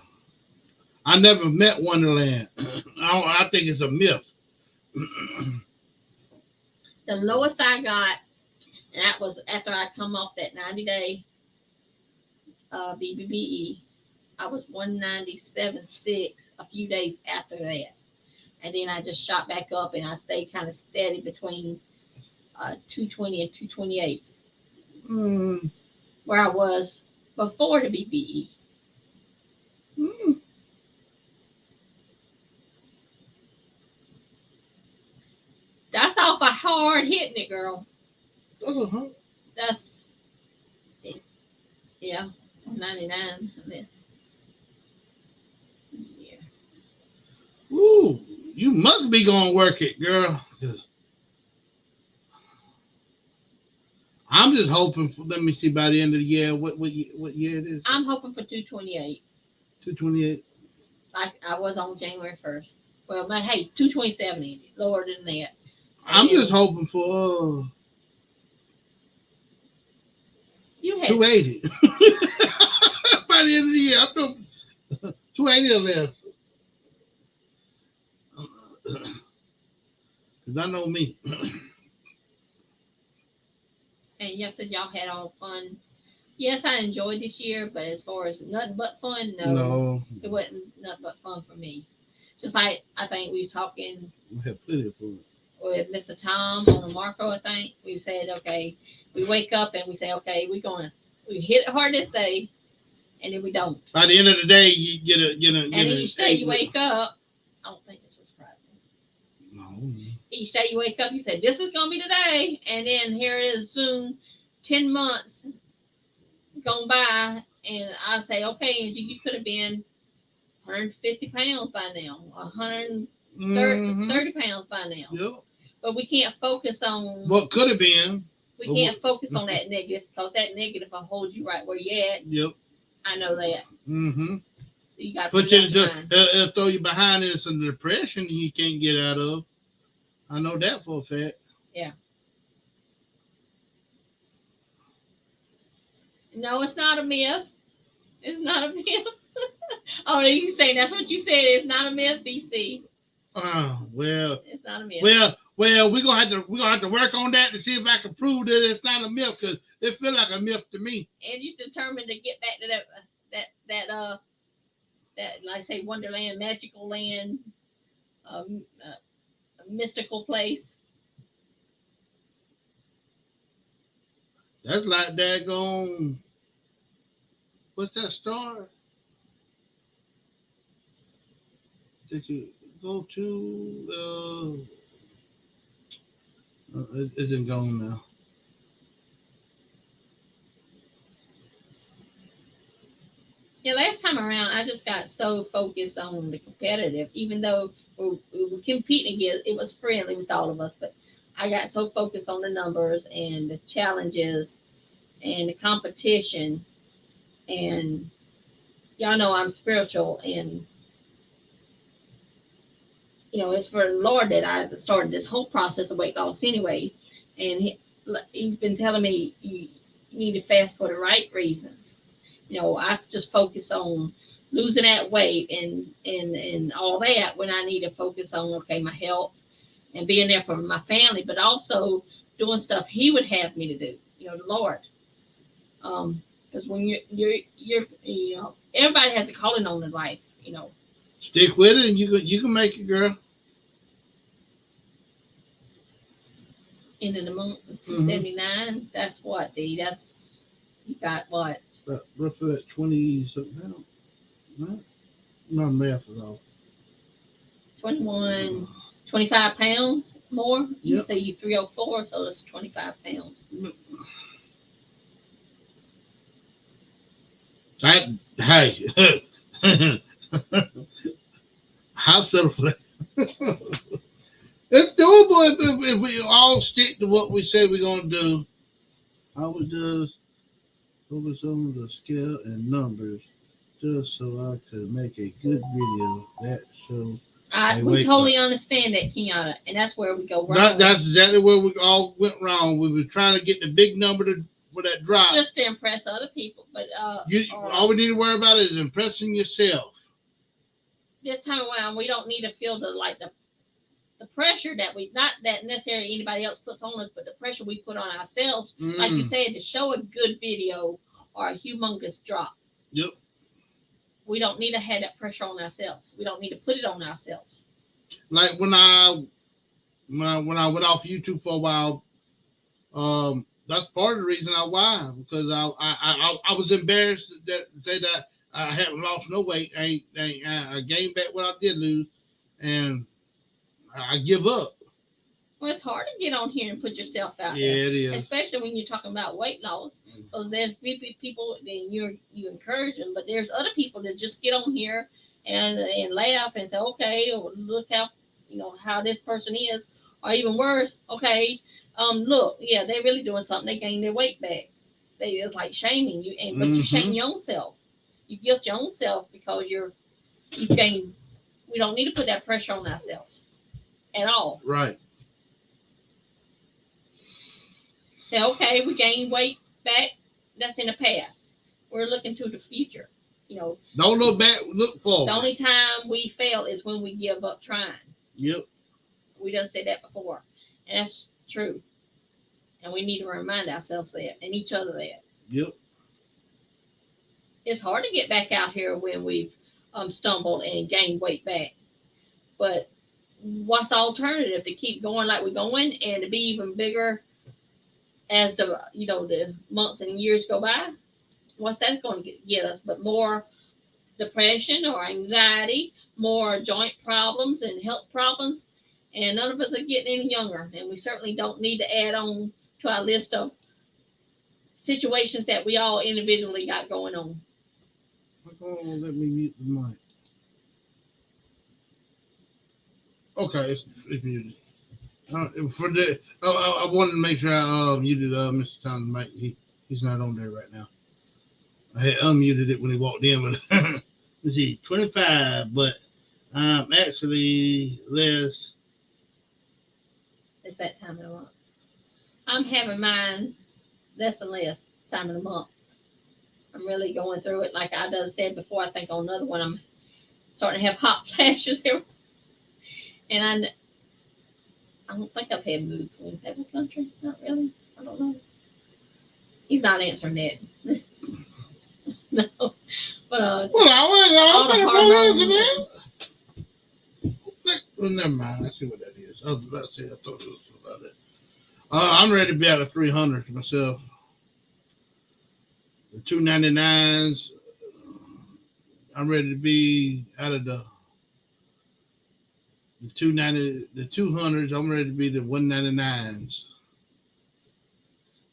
I never met Wonderland. I think it's a myth. The lowest I got, and that was after I come off that 90-day BBBE, I was 197.6 a few days after that. And then I just shot back up, and I stayed kind of steady between 220 and 228, where I was before the BBE. That's off a hard hitting it, girl. That's yeah, 99 on this. Yeah. Ooh, you must be gonna work it, girl. I'm just hoping for. Let me see by the end of the year what year it is. I'm hoping for 228. 228. Like I was on January 1st. Well, 227 lower than that. I'm just hoping for you had 280. By the end of the year, I feel 280 or less. Because I know me. And you said y'all had all fun. Yes, I enjoyed this year, but as far as nothing but fun, no. It wasn't nothing but fun for me. Just like I think we was talking. We had plenty of food. With Mr. Tom on the Marco, I think we said, okay, we wake up and we say, okay, we hit it hard this day, and then we don't. By the end of the day, you get a. And then you wake up I don't think this was Friday. No. Each day you wake up, you say, this is going to be today. And then here it is, soon 10 months gone by. And I say, okay, Angie, you could have been 150 pounds by now, 130 pounds by now. Yep. But we can't focus on what could have been. We can't focus on that negative because that negative will hold you right where you're at. Yep. I know that. Mm-hmm. So you got to put you it'll throw you behind in some depression you can't get out of. I know that for a fact. Yeah. No, it's not a myth. It's not a myth. Oh, you saying that's what you said? It's not a myth, BC. Well. It's not a myth. Well, we're gonna have to work on that to see if I can prove that it's not a myth because it feels like a myth to me. And you're determined to get back to that like I say, Wonderland, magical land, a mystical place. That's like daggone. What's that star? Did you go to? It isn't gone now. Yeah, last time around, I just got so focused on the competitive, even though we were competing against, it was friendly with all of us, but I got so focused on the numbers and the challenges and the competition. And y'all know I'm spiritual, and it's for the Lord that I started this whole process of weight loss anyway. And he's been telling me you need to fast for the right reasons. I just focus on losing that weight and all that when I need to focus on, okay, my health and being there for my family, but also doing stuff he would have me to do, the Lord. Because when you're everybody has a calling on their life, Stick with it and you can make it, girl. End of the month, 279. That's what, D? That's, you got what? Roughly at 20 something pounds. No, my math is off. 21, 25 pounds more. You Yep. say you 304, so that's 25 pounds. Hey, I'll settle for that. It's doable if we all stick to what we say we're gonna do. I would just focus on the scale and numbers, just so I could make a good video that shows. We totally understand that, Kiana, and that's where we go wrong. That's exactly where we all went wrong. We were trying to get the big number for that drop, just to impress other people. But all we need to worry about is impressing yourself. This time around, we don't need to feel the pressure that not that necessarily anybody else puts on us, but the pressure we put on ourselves, like you said, to show a good video or a humongous drop. Yep. We don't need to have that pressure on ourselves. We don't need to put it on ourselves. Like when I went off YouTube for a while, that's part of the reason why, because I was embarrassed to say that I haven't lost no weight. I gained back what I did lose, and I give up. Well, it's hard to get on here and put yourself out there. Yeah, it is. Especially when you're talking about weight loss. Because there's people, then you encourage them, but there's other people that just get on here and laugh and say, okay, look how this person is. Or even worse, okay, look, yeah, they're really doing something. They gained their weight back. It's like shaming you, but you shame your own self. You guilt your own self because you gain. We don't need to put that pressure on ourselves at all. Right. Say, okay, we gained weight back. That's in the past. We're looking to the future. Don't look back, look forward. The only time we fail is when we give up trying. Yep. We done said that before. And that's true. And we need to remind ourselves that and each other that. Yep. It's hard to get back out here when we've stumbled and gained weight back. But what's the alternative? To keep going like we're going and to be even bigger as the months and years go by? What's that going to get us? But more depression or anxiety, more joint problems and health problems. And none of us are getting any younger. And we certainly don't need to add on to our list of situations that we all individually got going on. Oh, let me mute the mic. Okay, it's muted. For the, I wanted to make sure I muted Mr. Tom's mic. He's not on there right now. I had unmuted it when he walked in, but let's see, 25, but actually less. It's that time of the month. I'm having mine less and less time of the month. I'm really going through it. Like I done said before, I think on another one, I'm starting to have hot flashes here. And I don't think I've had mood swings. Have I, country? Not really. I don't know. He's not answering that. No. But Well, well, never mind. I see what that is. I was about to say, I thought it was about it. I'm ready to be out of 300 myself. The 299s, I'm ready to be out of the 290, the 200s. I'm ready to be the 199s.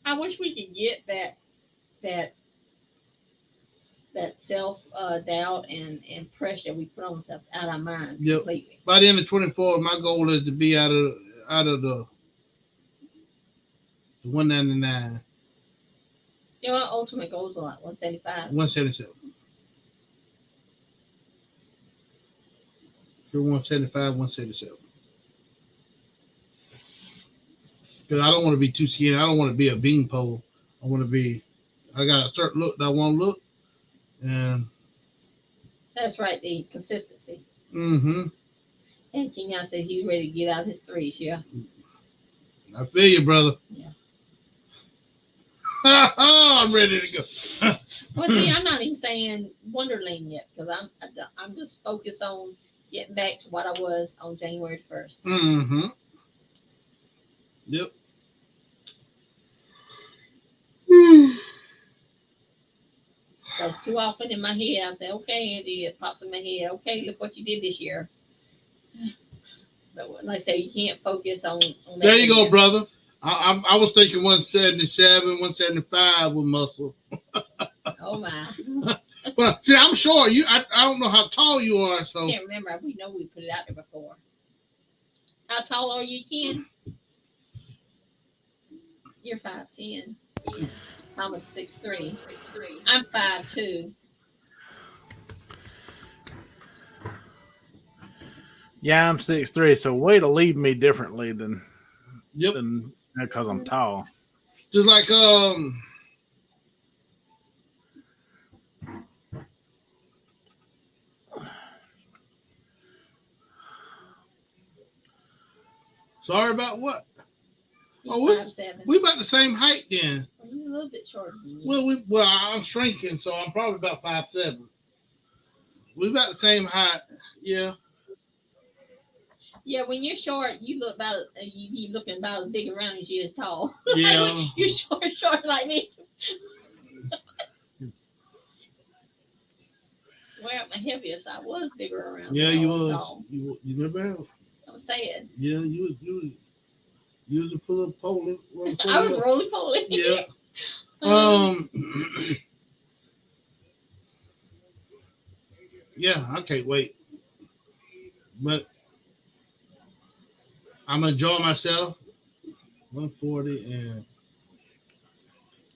I wish we could get that self doubt and pressure we put on ourselves out of our minds completely. By the end of 24, my goal is to be out of the 199. Your ultimate goal is what? 175? 177. For 175, 177. Because I don't want to be too skinny. I don't want to be a beanpole. I got a certain look that I want to look. And that's right, the consistency. Mm-hmm. And Kenyon said he's ready to get out his threes, yeah. I feel you, brother. Yeah. I'm ready to go. Well, see, I'm not even saying Wonderland yet because I'm just focused on getting back to what I was on January 1st. Mm-hmm. Yep. Because too often in my head, I say, okay, Andy, it pops in my head, okay, look what you did this year. But like I say, you can't focus on that. There you go, brother. I was thinking 177, 175 with muscle. Oh, my. But see, I'm sure you, I don't know how tall you are, so. I can't remember. We know we put it out there before. How tall are you, Ken? You're 5'10". Yeah. I'm a 6'3". I'm 5'2". Yeah, I'm 6'3", so way to lead me differently than because I'm tall. Just like sorry about what? We about the same height then. Well, you're a little bit shorter than me. Well, I'm shrinking, so I'm probably about 5'7". We about the same height, yeah. Yeah, when you're short, you look about you be looking about as big around as you is tall. Yeah. Like you're short like me. Where at my heaviest, I was bigger around. Yeah, you was. You never have. I'm saying. Yeah, you was a pull up pole. I was roly poly. Yeah. Yeah, I can't wait. But I'm enjoying myself. 140 and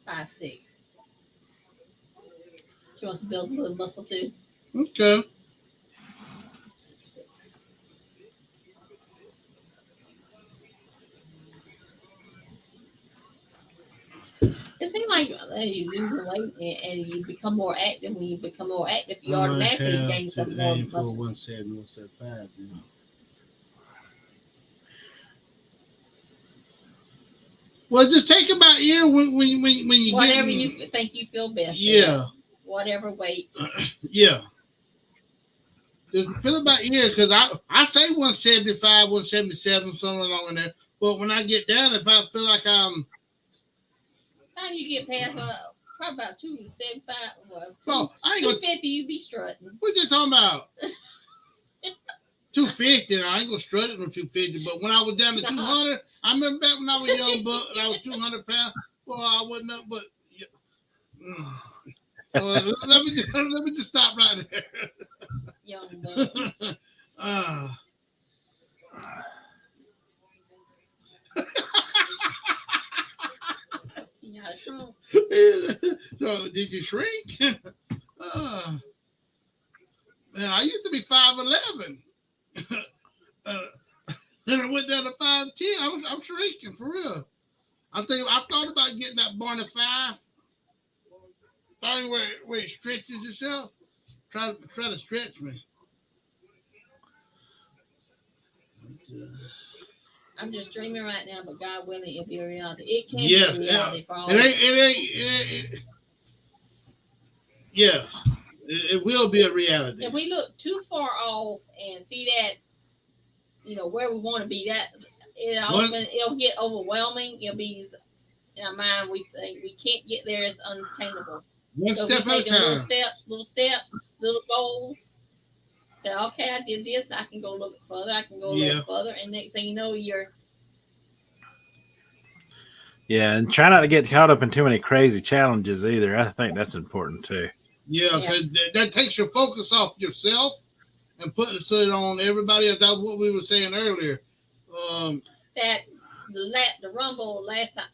5'6". She wants to build a little muscle too. Okay. 6. It seems like you lose weight and you become more active. When you become more active, you automatically gain some more muscle. 170, 175. You know. Well, just take about a year when you whatever you think you feel best. Yeah. Whatever weight. Yeah. Just feel about a year because I say 175, 177, somewhere along in there. But when I get down, if I feel like I'm. How do you get past Probably about 275. Well, Well, I ain't gonna. 250. You be strutting. What you talking about? 250. I ain't gonna strut it with 250. But when I was down to 200, I remember back when I was young, buck, and I was 200 pounds. Well, I wasn't up, but. Let me just stop right there. Young buck. Yeah, true. So, did you shrink? Man, I used to be 5'11". Then I went down to 5'10". I'm shrinking for real. I thought about getting that Barney 5. Starting where it stretches itself. Try to stretch me. I'm just dreaming right now, but God willing, it'll be a reality. It can Yeah, be a reality for all. It will be a reality. If we look too far off and see that, where we want to be, that it'll get overwhelming. It'll be in our mind. We think we can't get there. It's unattainable. One So step we at a take time. little steps, little goals. Say, okay, I did this. I can go a little bit further. I can go a little further. And next thing you know, you're. Yeah, and try not to get caught up in too many crazy challenges either. I think that's important too. Yeah, because that takes your focus off yourself and puts it on everybody else. That's what we were saying earlier. That the Rumble last time,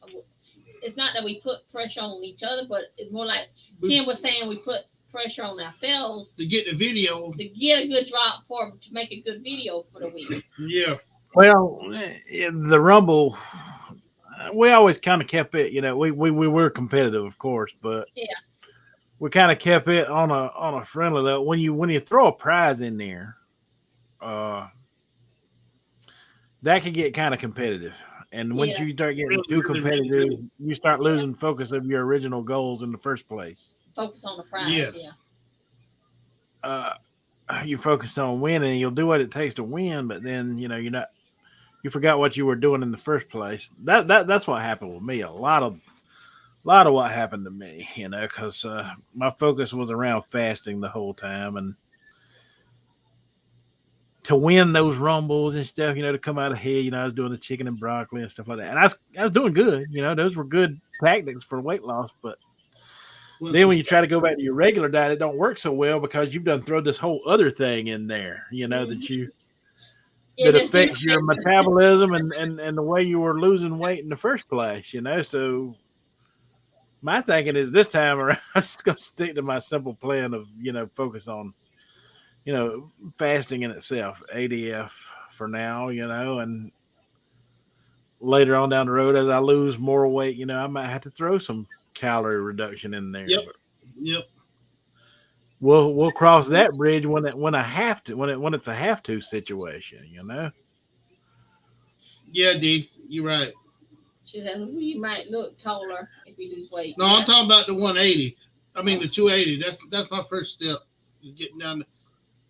it's not that we put pressure on each other, but it's more like Ken was saying we put pressure on ourselves to get the video, to get a good drop to make a good video for the week. Yeah. Well, the Rumble, we always kind of kept it. We were competitive, of course, but we kind of kept it on a friendly level. When you throw a prize in there, that can get kind of competitive. And once you start getting too competitive, you start losing focus of your original goals in the first place. Focus on the prize, you focus on winning. You'll do what it takes to win, but then you forgot what you were doing in the first place. That's what happened with me. A lot of what happened to me, because my focus was around fasting the whole time, and to win those rumbles and stuff, to come out ahead, I was doing the chicken and broccoli and stuff like that. And I was doing good, those were good tactics for weight loss. But then when you try to go back to your regular diet, it don't work so well because you've done thrown this whole other thing in there, that affects your metabolism and the way you were losing weight in the first place, So my thinking is this time around, I'm just going to stick to my simple plan of, focus on, fasting in itself, ADF for now, and later on down the road, as I lose more weight, I might have to throw some calorie reduction in there. Yep. We'll cross that bridge when I have to, when it's a have to situation, Yeah, D, you're right. She said we might look taller if we lose weight. No, I'm talking about the 180. I mean the 280. That's my first step. Is getting down to.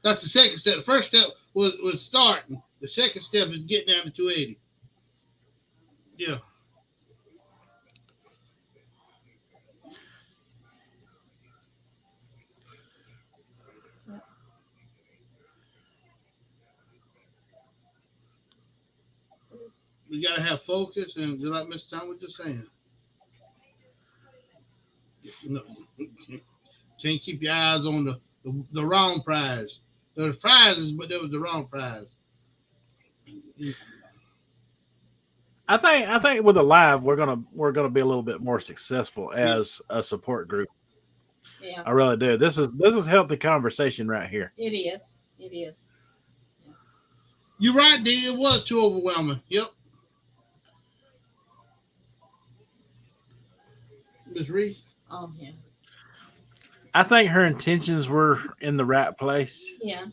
That's the second step. The first step was starting. The second step is getting down to 280. Yeah. We gotta have focus, and just like Mr. Tom was just saying, can't keep your eyes on the wrong prize. There was prizes, but there was the wrong prize. I think with a live, we're gonna be a little bit more successful as a support group. Yeah, I really do. This is healthy conversation right here. It is. Yeah. You're right, D. It was too overwhelming. Yep. Ms. Reed? Oh, yeah. I think her intentions were in the right place. Yeah.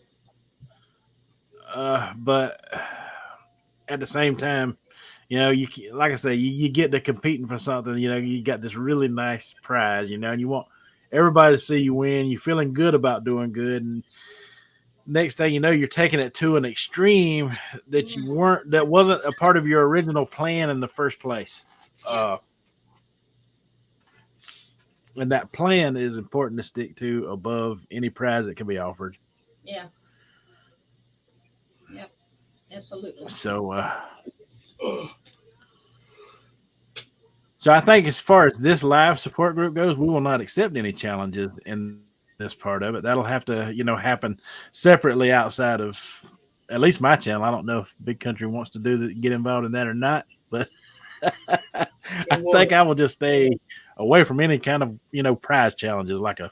But at the same time, you like I say, you get to competing for something. You got this really nice prize. And you want everybody to see you win. You're feeling good about doing good, and next thing you know, you're taking it to an extreme that wasn't a part of your original plan in the first place. And that plan is important to stick to above any prize that can be offered. Yeah. Yep. Absolutely. So I think as far as this live support group goes, we will not accept any challenges in this part of it. That'll have to, happen separately outside of at least my channel. I don't know if Big Country wants to get involved in that or not, but I think I will just stay away from any kind of, prize challenges like a.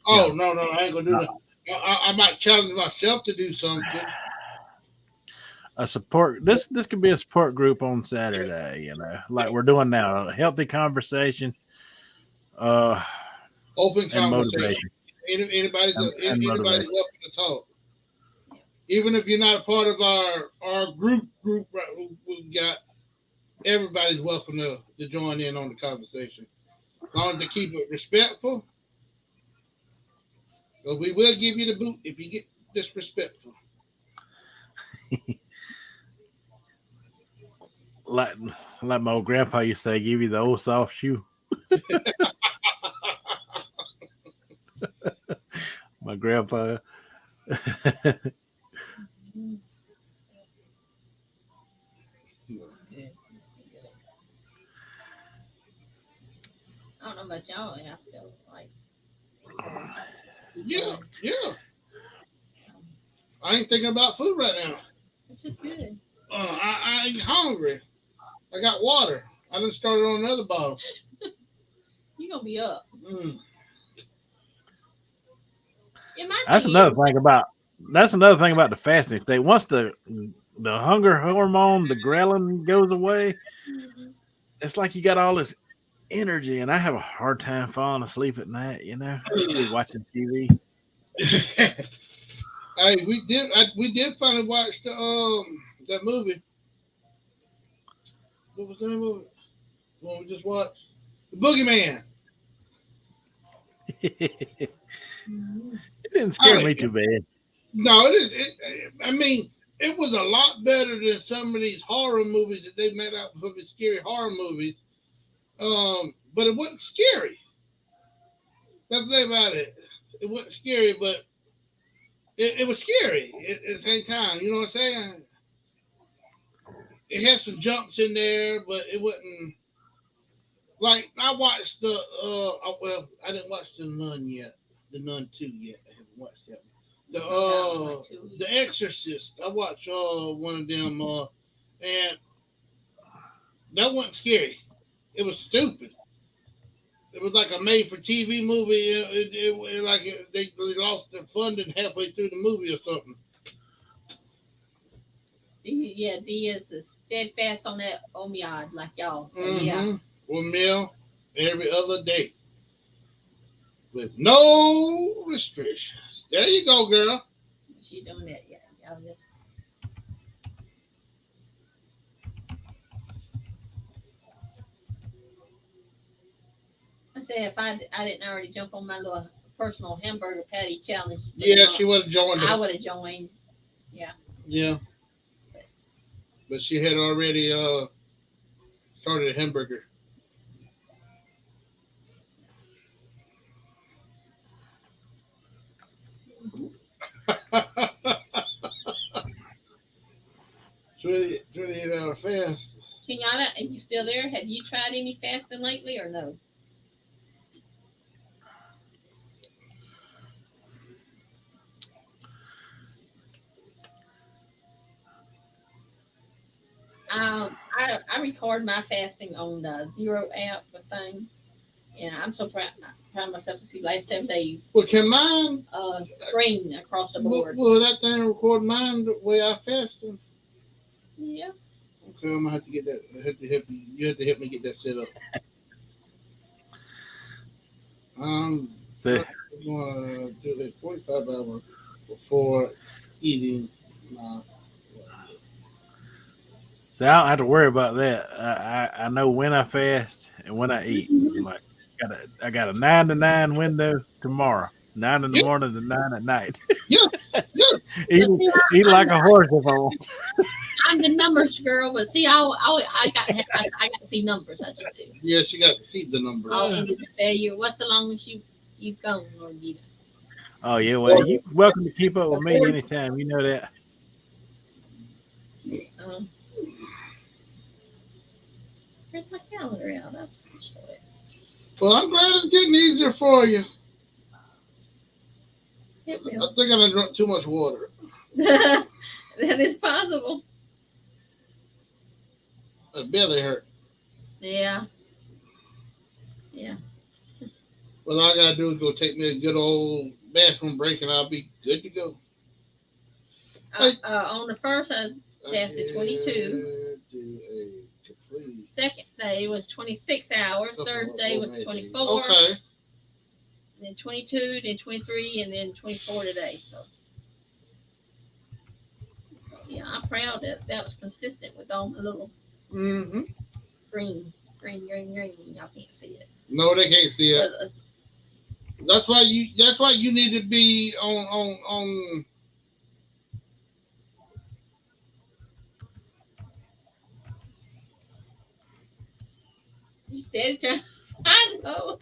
Oh, no, I ain't gonna do that. I might challenge myself to do something. A support. This could be a support group on Saturday, like we're doing now. A healthy conversation, open and conversation. Motivation. Anybody's welcome to talk. Even if you're not a part of our group, right, we got everybody's welcome to join in on the conversation. As long as they keep it respectful. But we will give you the boot if you get disrespectful. Like my old grandpa used to say, give you the old soft shoe. My grandpa. I don't know about y'all. I feel like. Yeah. I ain't thinking about food right now. It's just good. I ain't hungry. I got water. I done started on another bottle. You're gonna be up. That's another thing about the fasting state. Once the hunger hormone, the ghrelin goes away, it's like you got all this energy, and I have a hard time falling asleep at night. Watching TV. Hey, we did finally watch that movie. What was the name of it? What we just watched? The Boogeyman. It didn't scare me too bad. No, it is. I mean, it was a lot better than some of these horror movies that they made out of scary horror movies. But it wasn't scary. That's the thing about it. It wasn't scary, but it was scary at the same time. You know what I'm saying? It had some jumps in there, but it wasn't like I watched I didn't watch The Nun yet. The Nun 2 yet. I haven't watched that one. The Exorcist. I watched one of them and that wasn't scary. It was stupid. It was like a made-for-TV movie. They lost their funding halfway through the movie or something. Yeah, D is steadfast on that omiyad like y'all. So, yeah. 1 meal every other day with no restrictions. There you go, girl. She doing that, yeah. Y'all just. I said if I didn't already jump on my little personal hamburger patty challenge. Yeah, she would have joined us. I would have joined. Yeah. Yeah. But she had already started a hamburger. It's 28-hour fast. Kenyatta, are you still there? Have you tried any fasting lately or no? I record my fasting on the Zero app thing, and I'm so proud of myself to see last 7 days. Well, can mine green across the board? Will that thing record mine the way I fasted? Yeah. Okay, I'm gonna have to get that. You have to help me get that set up. I'm going to do it 45 hours before eating. So I don't have to worry about that. I know when I fast and when I eat. Like I got a 9 to 9 window tomorrow. 9 in the morning to 9 at night. Yeah. Eat like a horse if I want. I'm the numbers girl, but see, I got to see numbers. I just do. Yeah, she got to see the numbers. All ended in failure. What's the longest you've gone, Lorgita? Oh yeah, well you welcome to keep up with me anytime. You know that. Um, Where's my calendar out? I'll show it. Well, I'm glad it's getting easier for you. It I will. think I drunk too much water. That is possible. My belly hurt. Yeah. Yeah. Well, all I gotta do is go take me a good old bathroom break, and I'll be good to go. On the first, I tested 22. Second day was 26 hours. Third day was 24. Okay. Then 22, then 23, and then 24 today. So, yeah, I'm proud that was consistent with all my little green. Y'all can't see it. No, they can't see it. That's why you need to be on. You steady trying. I know.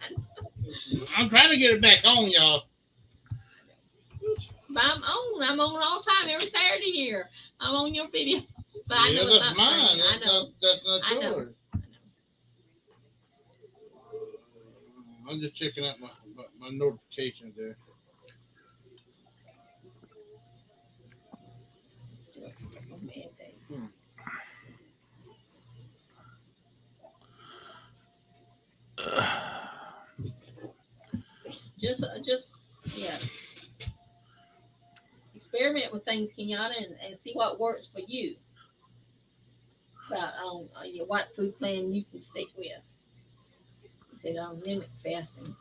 I'm trying to get it back on, y'all. But I'm on all the time, every Saturday here. I'm on your videos. But I Yeah, know it's that's not mine. I know. That's not I know. yours. I'm just checking out my notifications there. Just yeah. Experiment with things, Kenyatta, and see what works for you. About what food plan you can stick with. You said mimic fasting.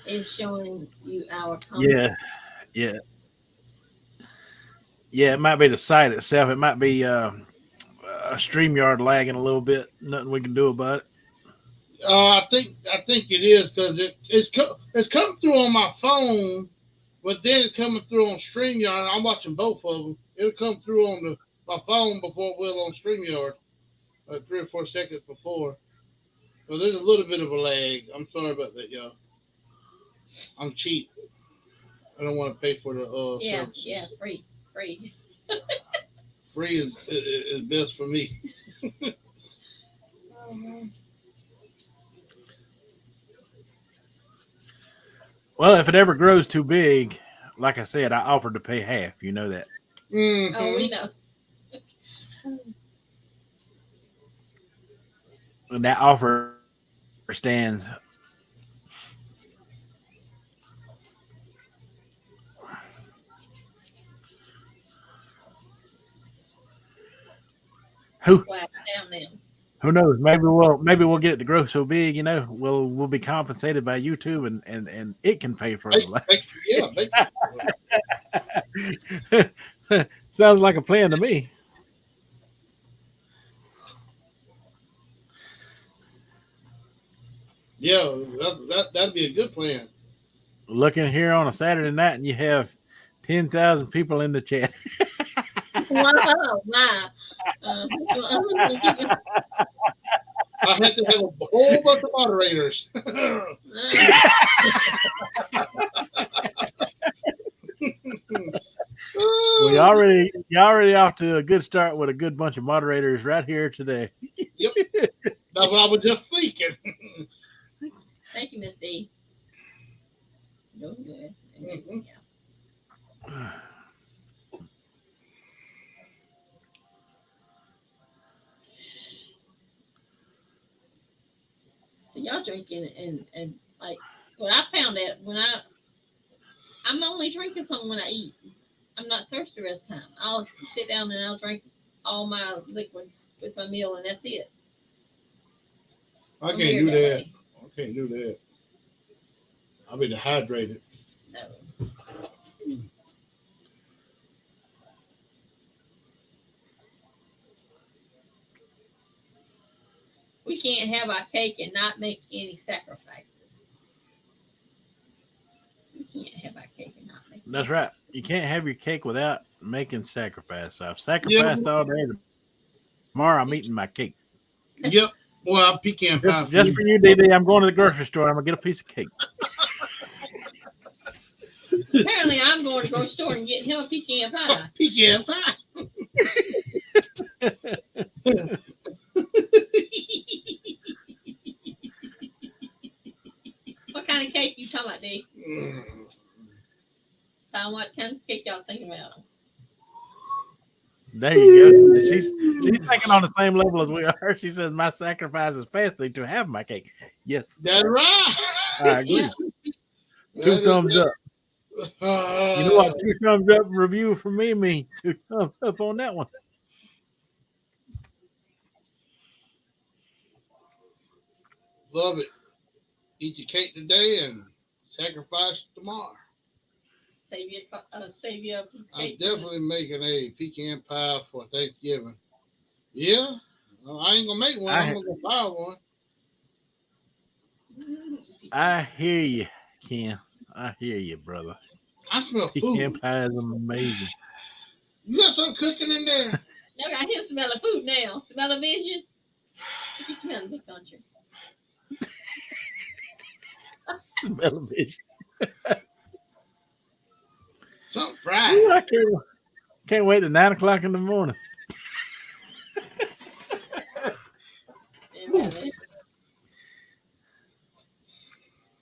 It's showing you our Yeah. It might be the site itself. It might be a StreamYard lagging a little bit. Nothing we can do about it. I think it is because it's come through on my phone, but then it's coming through on StreamYard. I'm watching both of them. It'll come through on my phone before it will on StreamYard, 3 or 4 seconds before. So there's a little bit of a lag. I'm sorry about that, y'all. I'm cheap. I don't want to pay for the services. Yeah, free. Free is best for me. Well, if it ever grows too big, like I said, I offered to pay half. You know that. Mm-hmm. Oh, we know. And that offer stands. Who knows? Maybe we'll get it to grow so big, we'll be compensated by YouTube and it can pay for it. Sounds like a plan to me. Yeah, that'd be a good plan. Looking here on a Saturday night and you have 10,000 people in the chat. Wow. I had to have a whole bunch of moderators. Well, you already off to a good start with a good bunch of moderators right here today. Yep. That's what I was just thinking. Thank you, Miss D. Doing good. Mm-hmm. Yeah. So y'all drinking and like what I found that I'm only drinking something when I eat. I'm not thirsty the rest of the time. I'll sit down and I'll drink all my liquids with my meal and that's it. I can't do that. I can't do that. I'll be dehydrated. No. We can't have our cake and not make any sacrifices. We can't have our cake and not make. That's right. you can't have your cake without making sacrifice. So I've Yeah. sacrificed all day. Tomorrow I'm eating my cake. Yep. Well, pecan pie for Just me. for you, DD. I'm going to the grocery store. I'm gonna get a piece of cake. Apparently, I'm going to the grocery store and get him a pecan pie. Pecan pie. What kind of cake you talking about, D? Mm. What kind of cake y'all thinking about? There you go. She's thinking on the same level as we are. She says my sacrifice is fasting to have my cake. Yes, That's right. I agree. That Two is thumbs it. up. You know what? 2 thumbs up review from me. 2 thumbs up on that one. Love it. Eat your cake today and sacrifice tomorrow. Save you a piece of I'm cake. definitely making a pecan pie for Thanksgiving. Yeah. Well, I ain't gonna make one. I'm gonna go buy one. I hear you, Ken. I hear you, brother. I smell Pecan food. pie is amazing. You got something cooking in there? Look, I hear smelling food now. Smell a vision. What you smelling, big country? Smell of it. Something fried. Ooh, I can't wait till 9 o'clock in the morning.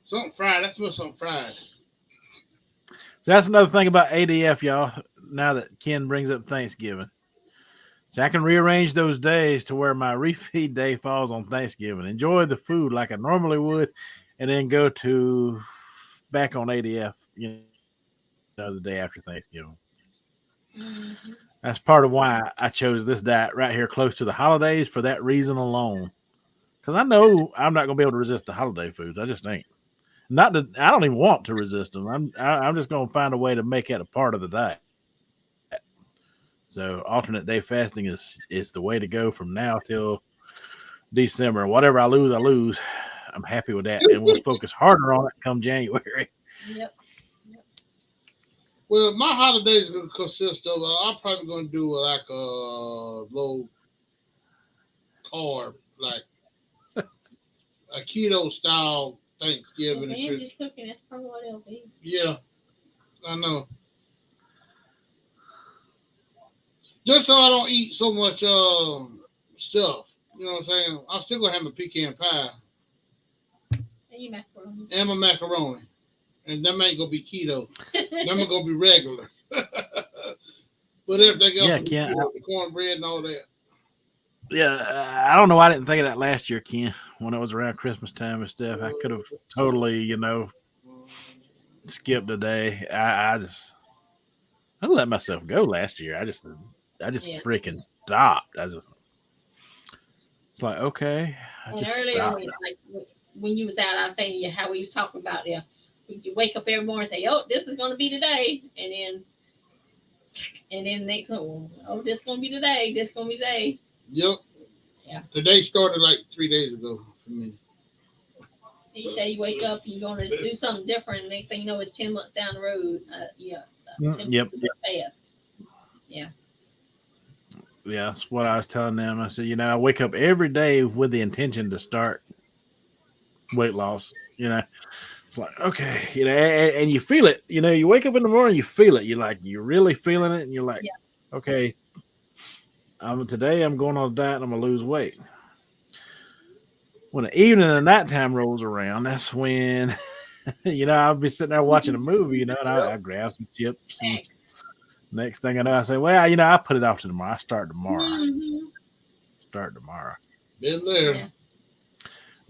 Something fried. I smell something fried. So that's another thing about ADF, y'all. Now that Ken brings up Thanksgiving, so I can rearrange those days to where my refeed day falls on Thanksgiving. Enjoy the food like I normally would, and then go to back on ADF, the day after Thanksgiving. Mm-hmm. That's part of why I chose this diet right here close to the holidays for that reason alone. Because I know I'm not going to be able to resist the holiday foods. I just ain't. Not that I don't even want to resist them. I'm just going to find a way to make it a part of the diet. So alternate day fasting is the way to go from now till December. Whatever I lose, I lose. I'm happy with that, and we'll focus harder on it come January. Yep. Well, my holidays are going to consist of, I'm probably going to do like a low carb, like a keto style Thanksgiving. If Angie's cooking, that's probably what it'll be. Yeah, I know. Just so I don't eat so much stuff. You know what I'm saying? I'm still going to have a pecan pie And macaroni. and my macaroni. And them ain't going to be keto. Them are going to be regular. But everything else, Yeah, Ken. the cornbread and all that. Yeah, I don't know why I didn't think of that last year, Ken, when it was around Christmas time and stuff. I could have totally, skipped a day. I let myself go last year. I just freaking stopped. It's like, okay. And earlier, like when you was out, I was saying how we was talking about you wake up every morning and say, "Oh, this is going to be today," and then next one, "Oh, this is going to be today. This is going to be today." Yep. Yeah. Today started like 3 days ago for me. You say you wake up, you're going to do something different, and next thing you know, it's 10 months down the road. Yep. Fast. Yeah. Yeah, that's what I was telling them. I said, I wake up every day with the intention to start weight loss. It's like, okay, and you feel it. You wake up in the morning, you feel it. You're really feeling it, and you're like, okay, today I'm going on a diet and I'm gonna lose weight. When the evening and nighttime rolls around, that's when I'll be sitting there watching a movie, and I grab some chips. And next thing I know, I say, well, I put it off to tomorrow. I start tomorrow. Mm-hmm. Been there. Yeah.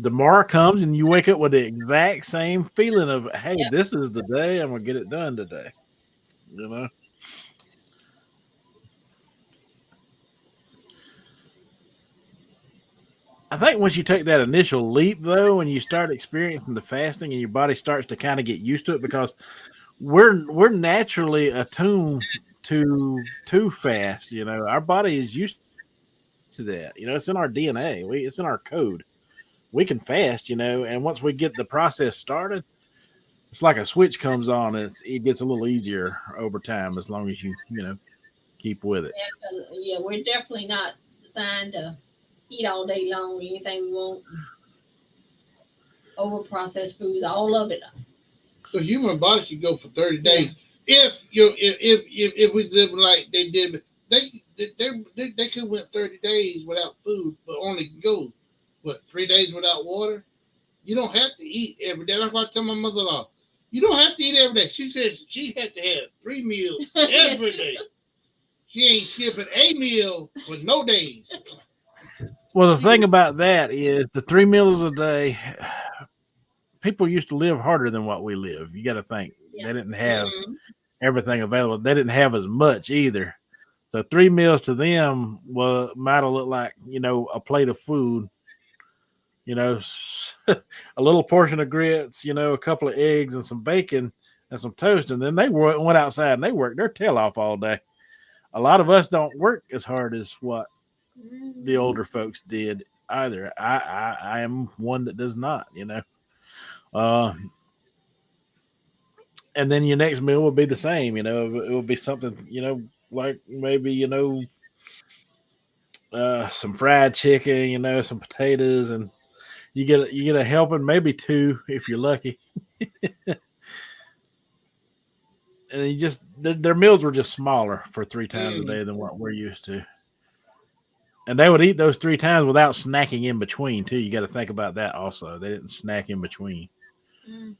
Tomorrow comes and you wake up with the exact same feeling of, hey, this is the day I'm gonna get it done today. I think once you take that initial leap, though, and you start experiencing the fasting, and your body starts to kind of get used to it, because we're naturally attuned to fast. Our body is used to that. It's in our DNA. It's in our code. We can fast, and once we get the process started, It's like a switch comes on, and it gets a little easier over time as long as keep with it. Yeah, 'cause, yeah, we're definitely not designed to eat all day long. Anything we want, over processed foods, all of it. The human body can go for 30 days if we live like they did. They could went 30 days without food, but only go 3 days without water. You don't have to eat every day. That's like I tell my mother-in-law. You don't have to eat every day. She says she had to have 3 meals every day. She ain't skipping a meal for no days. Well, the thing about that is the 3 meals a day. People used to live harder than what we live. You got to think Yeah. they didn't have Mhm. everything available. They didn't have as much either. So 3 meals to them might have looked like a plate of food. A little portion of grits, a couple of eggs and some bacon and some toast, and then they went outside and they worked their tail off all day. A lot of us don't work as hard as what the Mhm. older folks did either. I am one that does not. Uh, and then your next meal will be the same. It will be something. Like maybe some fried chicken. Some potatoes, and you get a helping, maybe two if you're lucky. And you just their meals were just smaller for 3 times a Mm. day than what we're used to. And they would eat those 3 times without snacking in between too. You got to think about that also. They didn't snack in between. Mhm.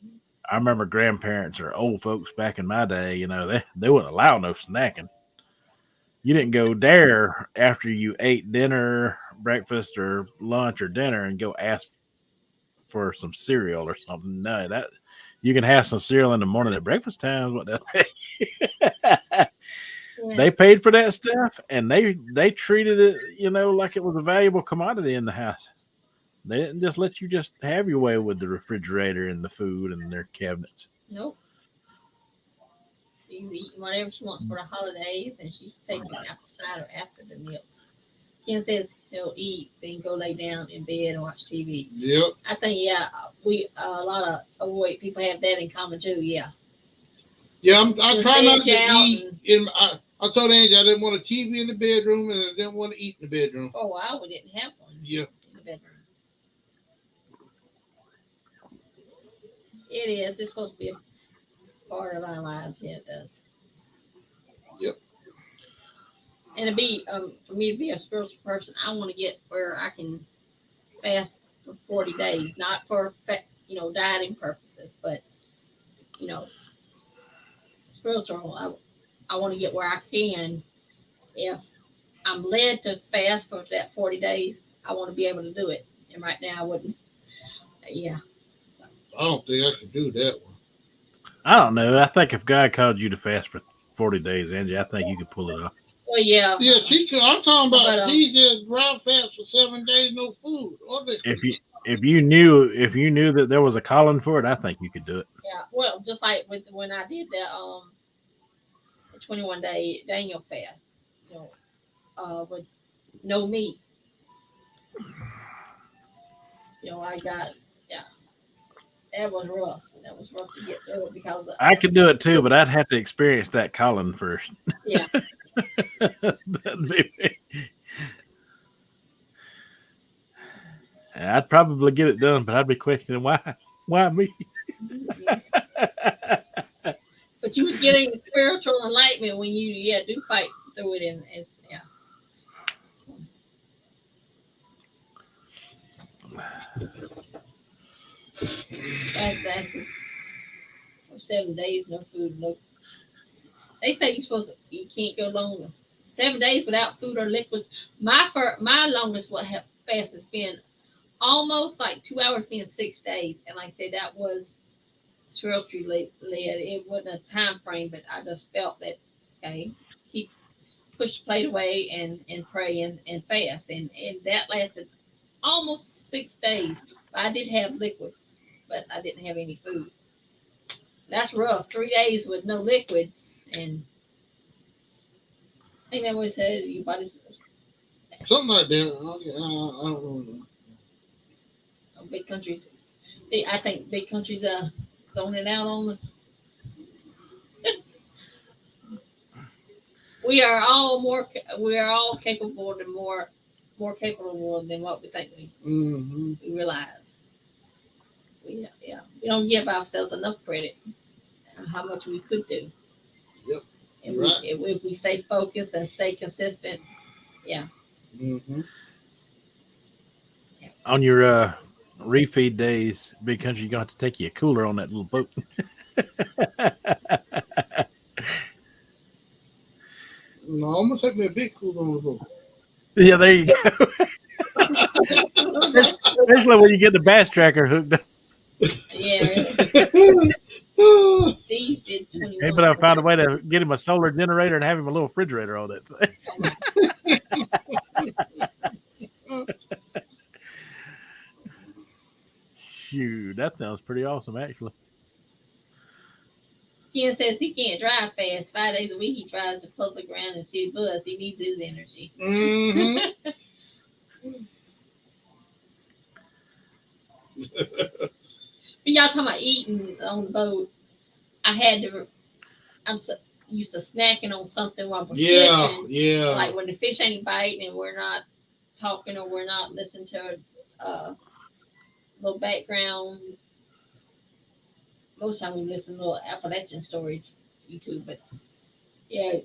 I remember grandparents or old folks back in my day, they wouldn't allow no snacking. You didn't go there after you ate dinner, breakfast, or lunch or dinner and go ask for some cereal or something. No, that you can have some cereal in the morning at breakfast time. What that Yeah. they paid for that stuff and they treated it, like it was a valuable commodity in the house. They didn't just let you just have your way with the refrigerator and the food and their cabinets. Nope. She's eating whatever she wants for the holidays, and she's taking apple cider after the meals. Ken says he'll eat, then go lay down in bed and watch TV. Yep. I think we a lot of overweight people have that in common too. Yeah. Yeah, I try not to Veg out eat. I told Angie I didn't want a TV in the bedroom and I didn't want to eat in the bedroom. For a while, we didn't have one Yeah. in the bedroom. It is. It's supposed to be a part of our lives. Yeah, it does. Yep. And to be for me to be a spiritual person, I want to get where I can fast for 40 days, not for dieting purposes, but you know spiritual. I want to get where I can. If I'm led to fast for that 40 days, I want to be able to do it. And right now, I wouldn't. Yeah. I don't think I can do that one. I don't know. I think if God called you to fast for 40 days, Angie, I think you could pull it off. Well, yeah. Yeah, she could. I'm talking about But, these that dry fast for 7 days, no food. If you knew that there was a calling for it, I think you could do it. Yeah. Well, just like when I did the 21-day Daniel fast, with no meat. I got that was rough. That was rough to get through it because I could do it too, but I'd have to experience that calling first. Yeah. I'd probably get it done, but I'd be questioning why me? But you would getting spiritual enlightenment when you do fight through it and yeah. That's for 7 days, no food, no. They say you can't go longer. 7 days without food or liquids. My longest fast has been almost like 2 hours, being 6 days, and like I said, that was spiritually led. It wasn't a time frame, but I just felt that keep push the plate away and pray and fast, and that lasted almost 6 days. I did have liquids, but I didn't have any food. That's rough. 3 days with no liquids, and I think that always said your body's something like that. I don't know. big countries. I think big countries throwing it out on us. We are all capable and more capable than what we think we realize. We don't give ourselves enough credit on how much we could do. Yep. And Right. if we stay focused and stay consistent, yeah. Mm-hmm. On your refeed days, Big Country, you're going to have to take you a cooler on that little boat. No, I'm gonna take me a big cooler on the boat. Yeah, there you go. Especially when you get the bass tracker hooked up. Yeah. These did 21. Hey, but I found a way to get him a solar generator and have him a little refrigerator on that thing. Shoot, that sounds pretty awesome, actually. Ken says he can't drive fast. 5 days a week he drives the public ground and city bus. He needs his energy. Mm-hmm. But y'all talking about eating on the boat. I'm so used to snacking on something while we're fishing. Yeah. Like when the fish ain't biting and we're not talking or we're not listening to a little background. Most time we listen to little Appalachian stories, YouTube. But yeah,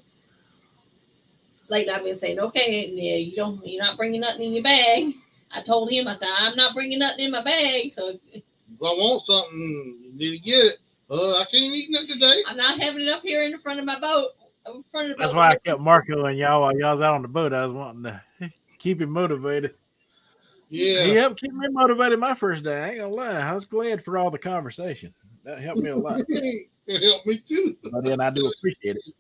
lately I've been saying, okay, yeah, you're not bringing nothing in your bag. I told him, I said, I'm not bringing nothing in my bag. So if I want something, you need to get it. I can't eat nothing today. I'm not having it up here in the front of my boat. That's why I kept Marco and y'all while y'all's out on the boat. I was wanting to keep him motivated. Yeah. He helped keep me motivated my first day. I ain't gonna lie. I was glad for all the conversation. That helped me a lot. It helped me too. But then I do appreciate it.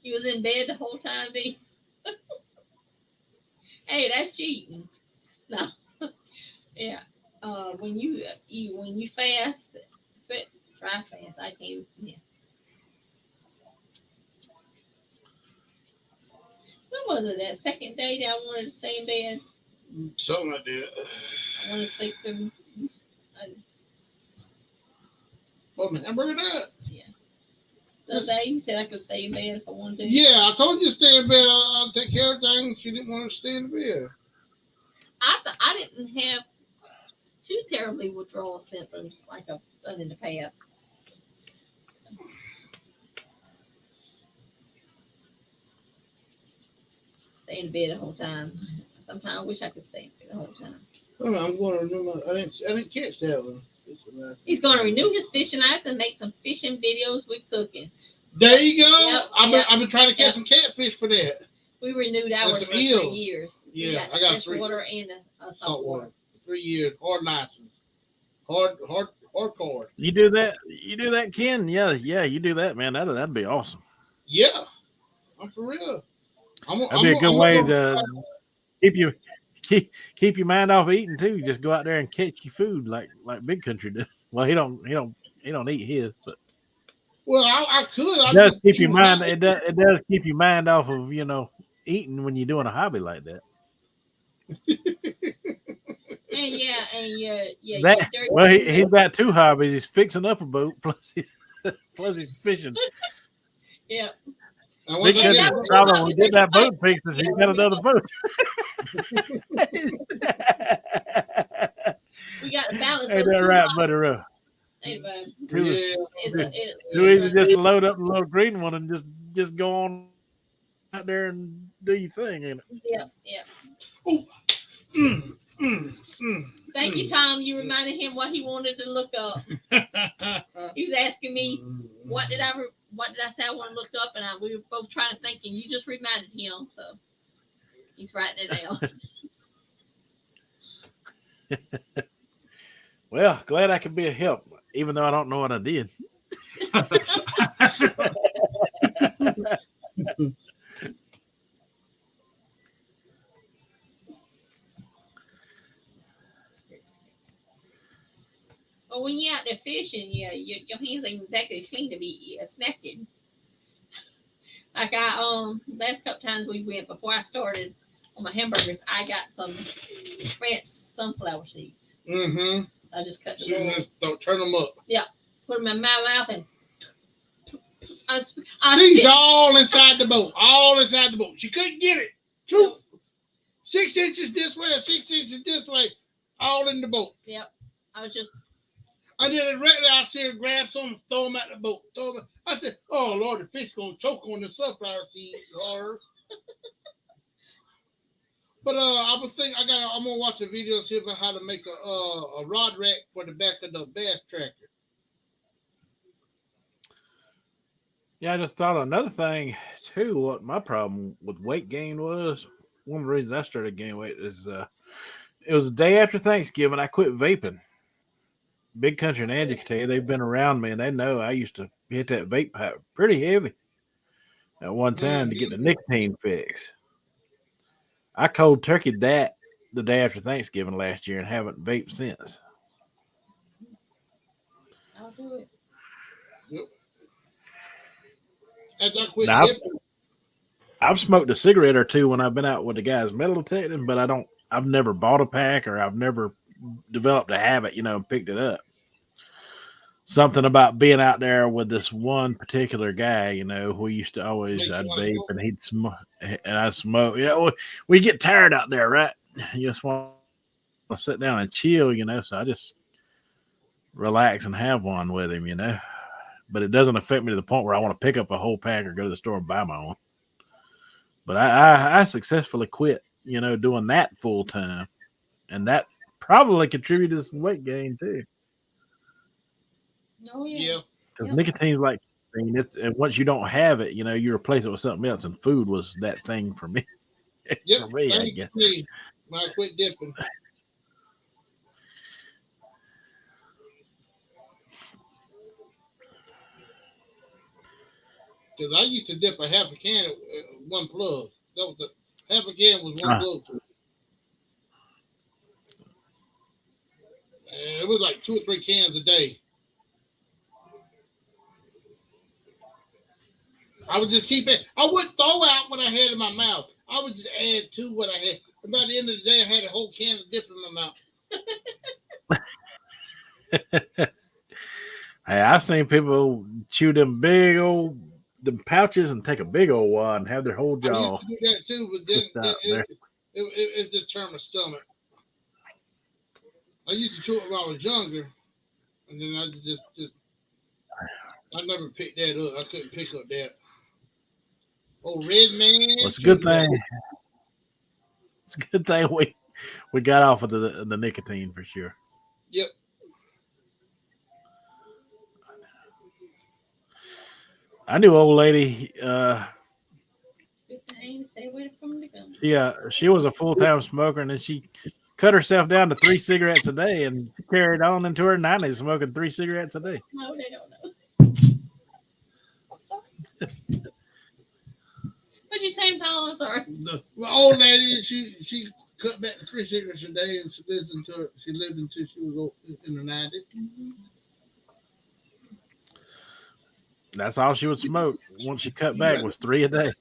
He was in bed the whole time, D. Hey, that's cheating. No. Yeah. When you fast, try fast. I can't. Yeah. When was it? That second day that I wanted to stay in bed. Something like that. I want to sleep through. What the hamburger that? Yeah. The other day you said I could stay in bed if I wanted to. Yeah, I told you to stay in bed. I'll take care of things. You didn't want to stay in bed. I didn't have too terribly withdrawal symptoms like I've done in the past. Stay in bed the whole time. Sometimes I wish I could stay in bed the whole time. I'm going to renew I didn't catch that one. He's going to renew his fishing license and make some fishing videos with cooking. There you go. Yep, I've been trying to catch some catfish for that. We renewed ours for 3 years. Yeah, I got 3. Water and salt water. 3 years, hard license, hard card. You do that, Ken? Yeah, you do that, man. That'd be awesome. Yeah, I'm for real. That'd be a good way to keep your mind off of eating too. Just go out there and catch your food like Big Country does. Well, he don't eat his, but well, I could. It does keep your mind. It does keep your mind off of eating when you're doing a hobby like that. Well, he's got 2 hobbies. He's fixing up a boat, plus he's fishing. Yeah. Big Country's problem. We did that boat fixes. He's got another boat. We got to balance. Ain't that right, buddy? Too easy just to load up a little green one and just go on out there and do your thing, ain't it? Yeah. Thank you, Tom. You reminded him what he wanted to look up. He was asking me, what did I say I want to look up, and we were both trying to think, and you just reminded him, so he's writing it down. Well, glad I could be a help, even though I don't know what I did. But when you're out there fishing, your hands ain't exactly clean to be snacking. Like I last couple times we went before I started on my hamburgers, I got some French sunflower seeds. Mm-hmm. I just cut the So little, just don't turn them up. put them in my mouth, and Seeds spit. all inside the boat. All inside the boat. She couldn't get it. 6 inches this way or 6 inches this way. All in the boat. Yep. I was just. And then directly I see her grab some, throw them at the boat. I said, "Oh Lord, the fish gonna choke on the sunflower seeds." Or, but I was thinking I'm gonna watch a video and see about how to make a rod rack for the back of the bass tractor. Yeah, I just thought another thing too. What my problem with weight gain was, one of the reasons I started gaining weight is it was the day after Thanksgiving. I quit vaping. Big Country and Angie can tell you they've been around me and they know I used to hit that vape pipe pretty heavy at one time to get the nicotine fix. I cold turkeyed that the day after Thanksgiving last year and haven't vaped since. I'll do it. Yep. As I quit Now, dipping. I've smoked a cigarette or two when I've been out with the guys metal detecting, but I've never bought a pack or I've never developed a habit, and picked it up. Something about being out there with this one particular guy, we used to always, I'd vape and he'd smoke and I'd smoke. Yeah, we get tired out there, right? You just want to sit down and chill, so I just relax and have one with him, but it doesn't affect me to the point where I want to pick up a whole pack or go to the store and buy my own. But I successfully quit, doing that full time. And that probably contributed to some weight gain too. Oh yeah. Yeah. Because nicotine's like, and once you don't have it, you replace it with something else. And food was that thing for me. Yep. For me, I guess. When I quit dipping. Because I used to dip a half a can at one plug. That was half a can was one plug. And it was like 2 or 3 cans a day. I would just keep it. I wouldn't throw out what I had in my mouth. I would just add to what I had. And by the end of the day, I had a whole can of dip in my mouth. Hey, I've seen people chew them big old pouches and take a big old wad and have their whole jaw. I used to do that too, but then it just turned my stomach. I used to chew it when I was younger, and then I never picked that up. I couldn't pick up that. Oh, red man. Well, it's a good thing. It's a good thing we got off of the nicotine for sure. Yep. I knew an old lady. Yeah, she was a full-time smoker, and then she cut herself down to 3 cigarettes a day and carried on into her 90s smoking 3 cigarettes a day. No, they don't know. What'd you say, Paul? I'm sorry. The old lady, she cut back to 3 cigarettes a day, and she lived until she was in her 90s. Mm-hmm. That's all she would smoke. Once she cut back was 3 a day,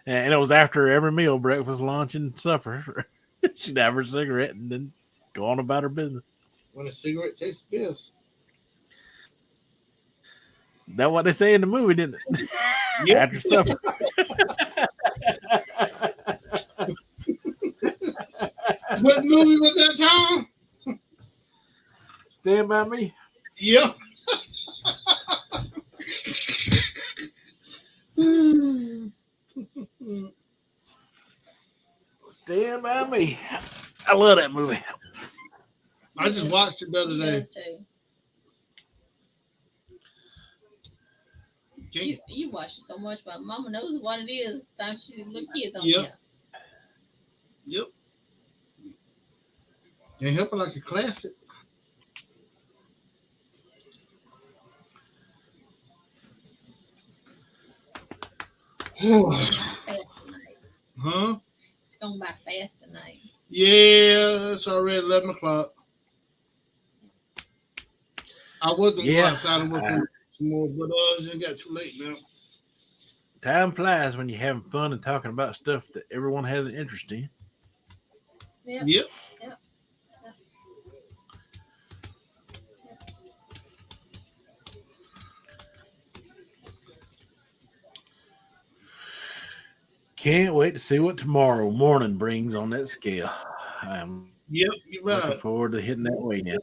and it was after every meal, breakfast, lunch, and supper. She'd have her cigarette and then go on about her business. When a cigarette tastes best. That's what they say in the movie, didn't it? Yep. After supper. What movie was that, Tom? Stand By Me? Yep. Stand By Me. I love that movie. I just watched it the other day. You watch it so much, but Mama knows what it is. Time she little kids on Yep. Yep. Can't help it like a classic. Huh? It's going by fast tonight. Yeah, it's already 11 o'clock. I was going to go outside and work some more, but it got too late now. Time flies when you're having fun and talking about stuff that everyone has an interest in. Yep. Yep. Yep. Yep. Can't wait to see what tomorrow morning brings on that scale. I'm Yep. You're looking right. forward to hitting that weigh in.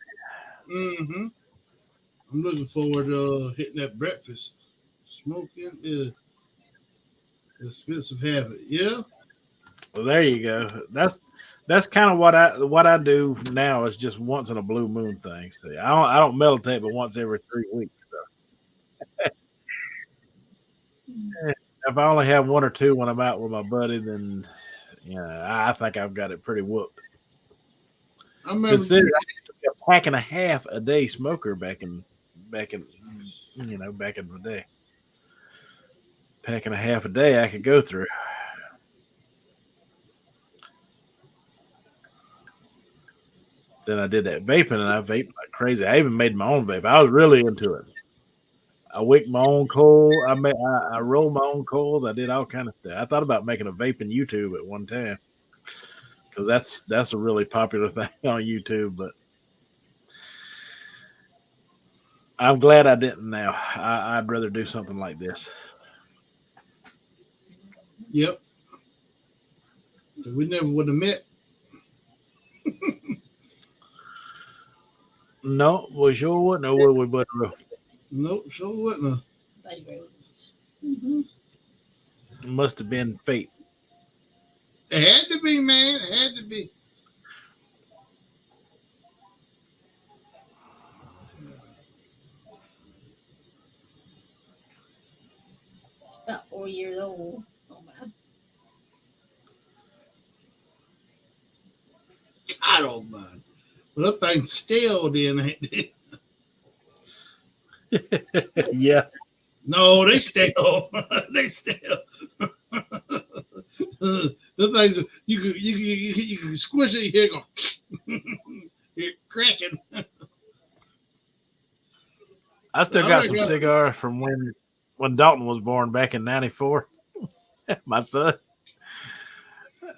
Mm-hmm. I'm looking forward to hitting that breakfast. Smoking is an expensive habit. Yeah. Well, there you go. That's kind of what I do now is just once in a blue moon thing. See, I don't meditate but once every 3 weeks. Eh, If I only have one or two when I'm out with my buddy, then I think I've got it pretty whooped. I remember. Consider I used to be a pack and a half a day smoker back in back in the day. Pack and a half a day I could go through. Then I did that vaping and I vaped like crazy. I even made my own vape. I was really into it. I wick my own coal. I roll my own coals. I did all kind of stuff. I thought about making a vaping YouTube at one time because that's a really popular thing on YouTube. But I'm glad I didn't. Now I'd rather do something like this. Yep. We never would have met. No, we sure wouldn't know where we but Nope, sure wouldn't have. Buddy roads. Mm-hmm. it must have been fate. It had to be, man. It had to be. It's about 4 years old. Oh my. I don't mind. But that thing's stale then, ain't they? Yeah. No, they stale. They stale. The things you can squish it here, go. You're cracking. I still I got some reckon- cigars from when Dalton was born back in '94. My son.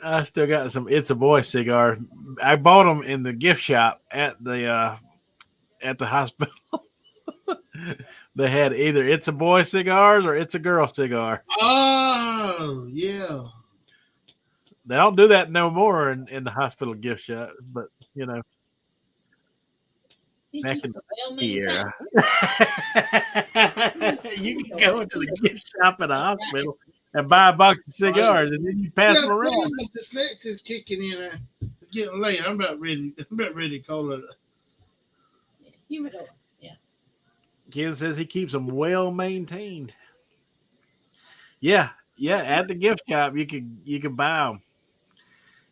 I still got some It's a Boy cigar. I bought them in the gift shop at the hospital. They had either It's a Boy cigars or It's a Girl cigar. Oh, yeah. They don't do that no more in the hospital gift shop, but back in the era. You can go into the gift shop at a hospital and buy a box of cigars, and then you pass them around. This next is kicking in. It's getting late. I'm about ready. To call it. Humidor. Ken says he keeps them well maintained. Yeah. At the gift shop, you can buy them.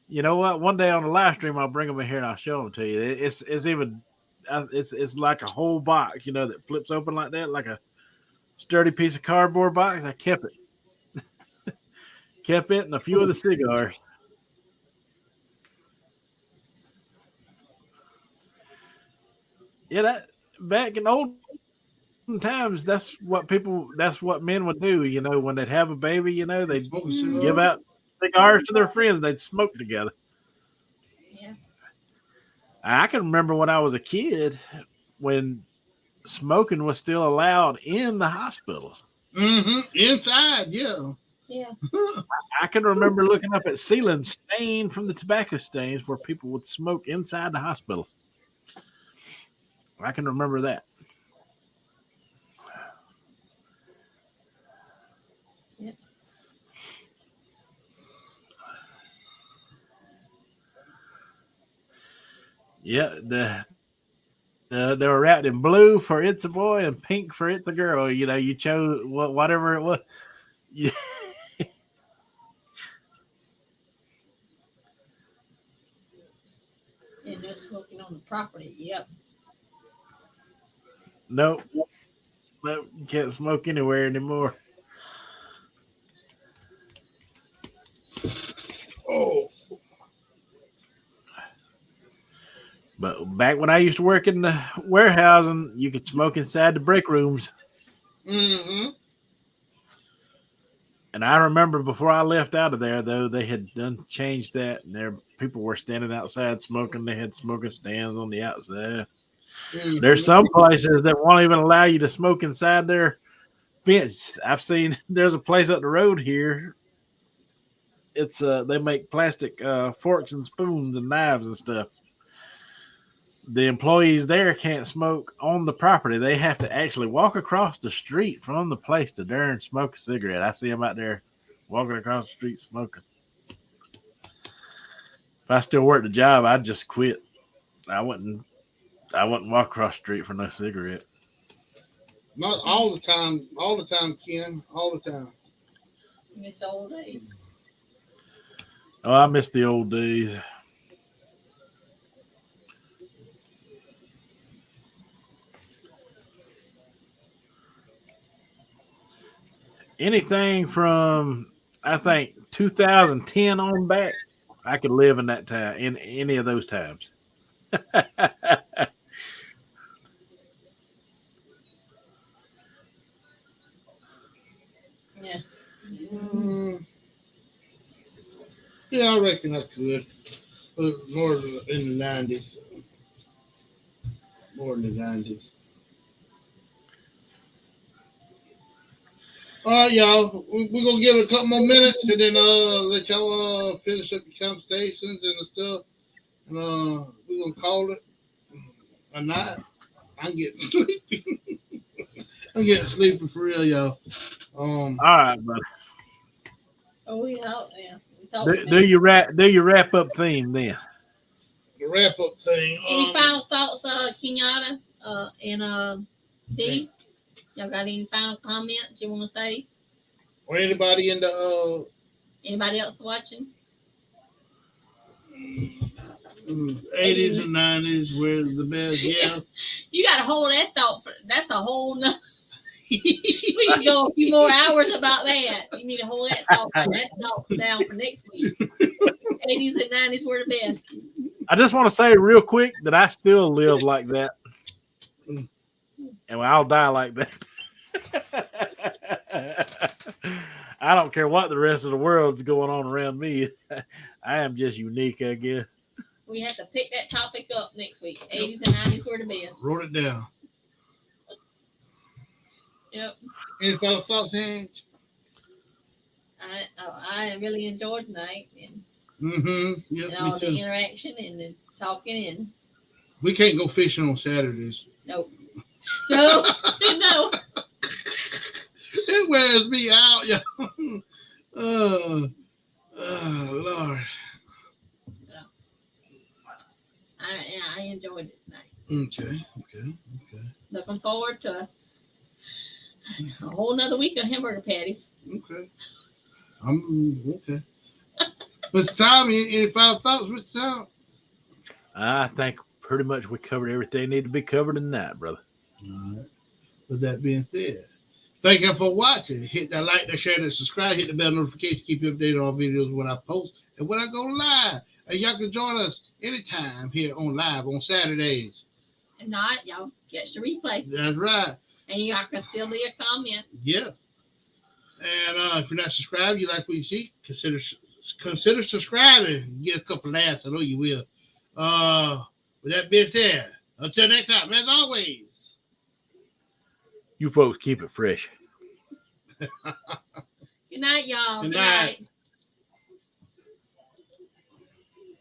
You know what? One day on the live stream, I'll bring them in here and I'll show them to you. It's even it's like a whole box, that flips open like that, like a sturdy piece of cardboard box. I kept it and a few of the cigars. Yeah, that back in old times, that's what men would do. When they'd have a baby, they'd give out cigars to their friends. They'd smoke together. Yeah. I can remember when I was a kid when smoking was still allowed in the hospitals. Mm-hmm. Inside, yeah. Yeah. I can remember looking up at ceilings stained from the tobacco stains where people would smoke inside the hospitals. I can remember that. Yep. Yeah, they were wrapped in blue for It's a Boy and pink for It's a Girl. You chose whatever it was. Yeah. And no smoking on the property. Yep. Nope. You can't smoke anywhere anymore. Oh. But back when I used to work in the warehousing, you could smoke inside the break rooms. Mm-hmm. And I remember before I left out of there, though, they had done changed that, and there people were standing outside smoking. They had smoking stands on the outside. Mhm. There's some places that won't even allow you to smoke inside their fence. I've seen there's a place up the road here. It's they make plastic forks and spoons and knives and stuff. The employees there can't smoke on the property. They have to actually walk across the street from the place to darn smoke a cigarette. I see them out there walking across the street smoking. If I still worked the job, I'd just quit. I wouldn't walk across the street for no cigarette. Not all the time, Ken. All the time. Miss the old days. Oh, I miss the old days. Anything from I think 2010 on back, I could live in that time in any of those times. Yeah. Mm, yeah, I reckon I could. But more in the 90s. More in the 90s. All right, y'all. We're going to give it a couple more minutes and then let y'all finish up your conversations and the stuff. And we're going to call it a night. I'm getting sleepy. I'm getting sleepy for real, y'all. All right, brother. Oh, yeah. Do your wrap up theme then. The wrap up thing. Any final thoughts, Kenyatta and Dee? Y'all got any final comments you want to say? Or anybody in the Anybody else watching? 80s and 90s were the best. Yeah. You got to hold that thought. That's a whole nother. We can go a few more hours about that. You need to hold that thought down for next week. 80s and 90s were the best. I just want to say real quick that I still live like that. And I'll die like that. I don't care what the rest of the world's going on around me. I am just unique, I guess. We have to pick that topic up next week. 80s and 90s were the best. Wrote it down. Yep. Any final thoughts, Hank? I really enjoyed tonight and, Yep, and all me too. the interaction and the talking and We can't go fishing on Saturdays. nope. No. It wears me out, y'all. Oh, Lord. I enjoyed it tonight. Okay. Looking forward to a whole nother week of hamburger patties. Okay. Okay. Mr. Tom, any final thoughts, Mr. Tom? I think pretty much we covered everything need to be covered tonight, brother. All right. With that being said, thank you for watching. Hit that like, that share, that subscribe, hit the bell notification, keep you updated on videos when I post and when I go live. And y'all can join us anytime here on live on Saturdays. If not, y'all catch the replay. That's right. And y'all can still leave a comment. Yeah. And if you're not subscribed, you like what you see, consider subscribing. Get a couple laughs. I know you will. With that being said, until next time, as always. You folks keep it fresh. Good night, y'all. Good night.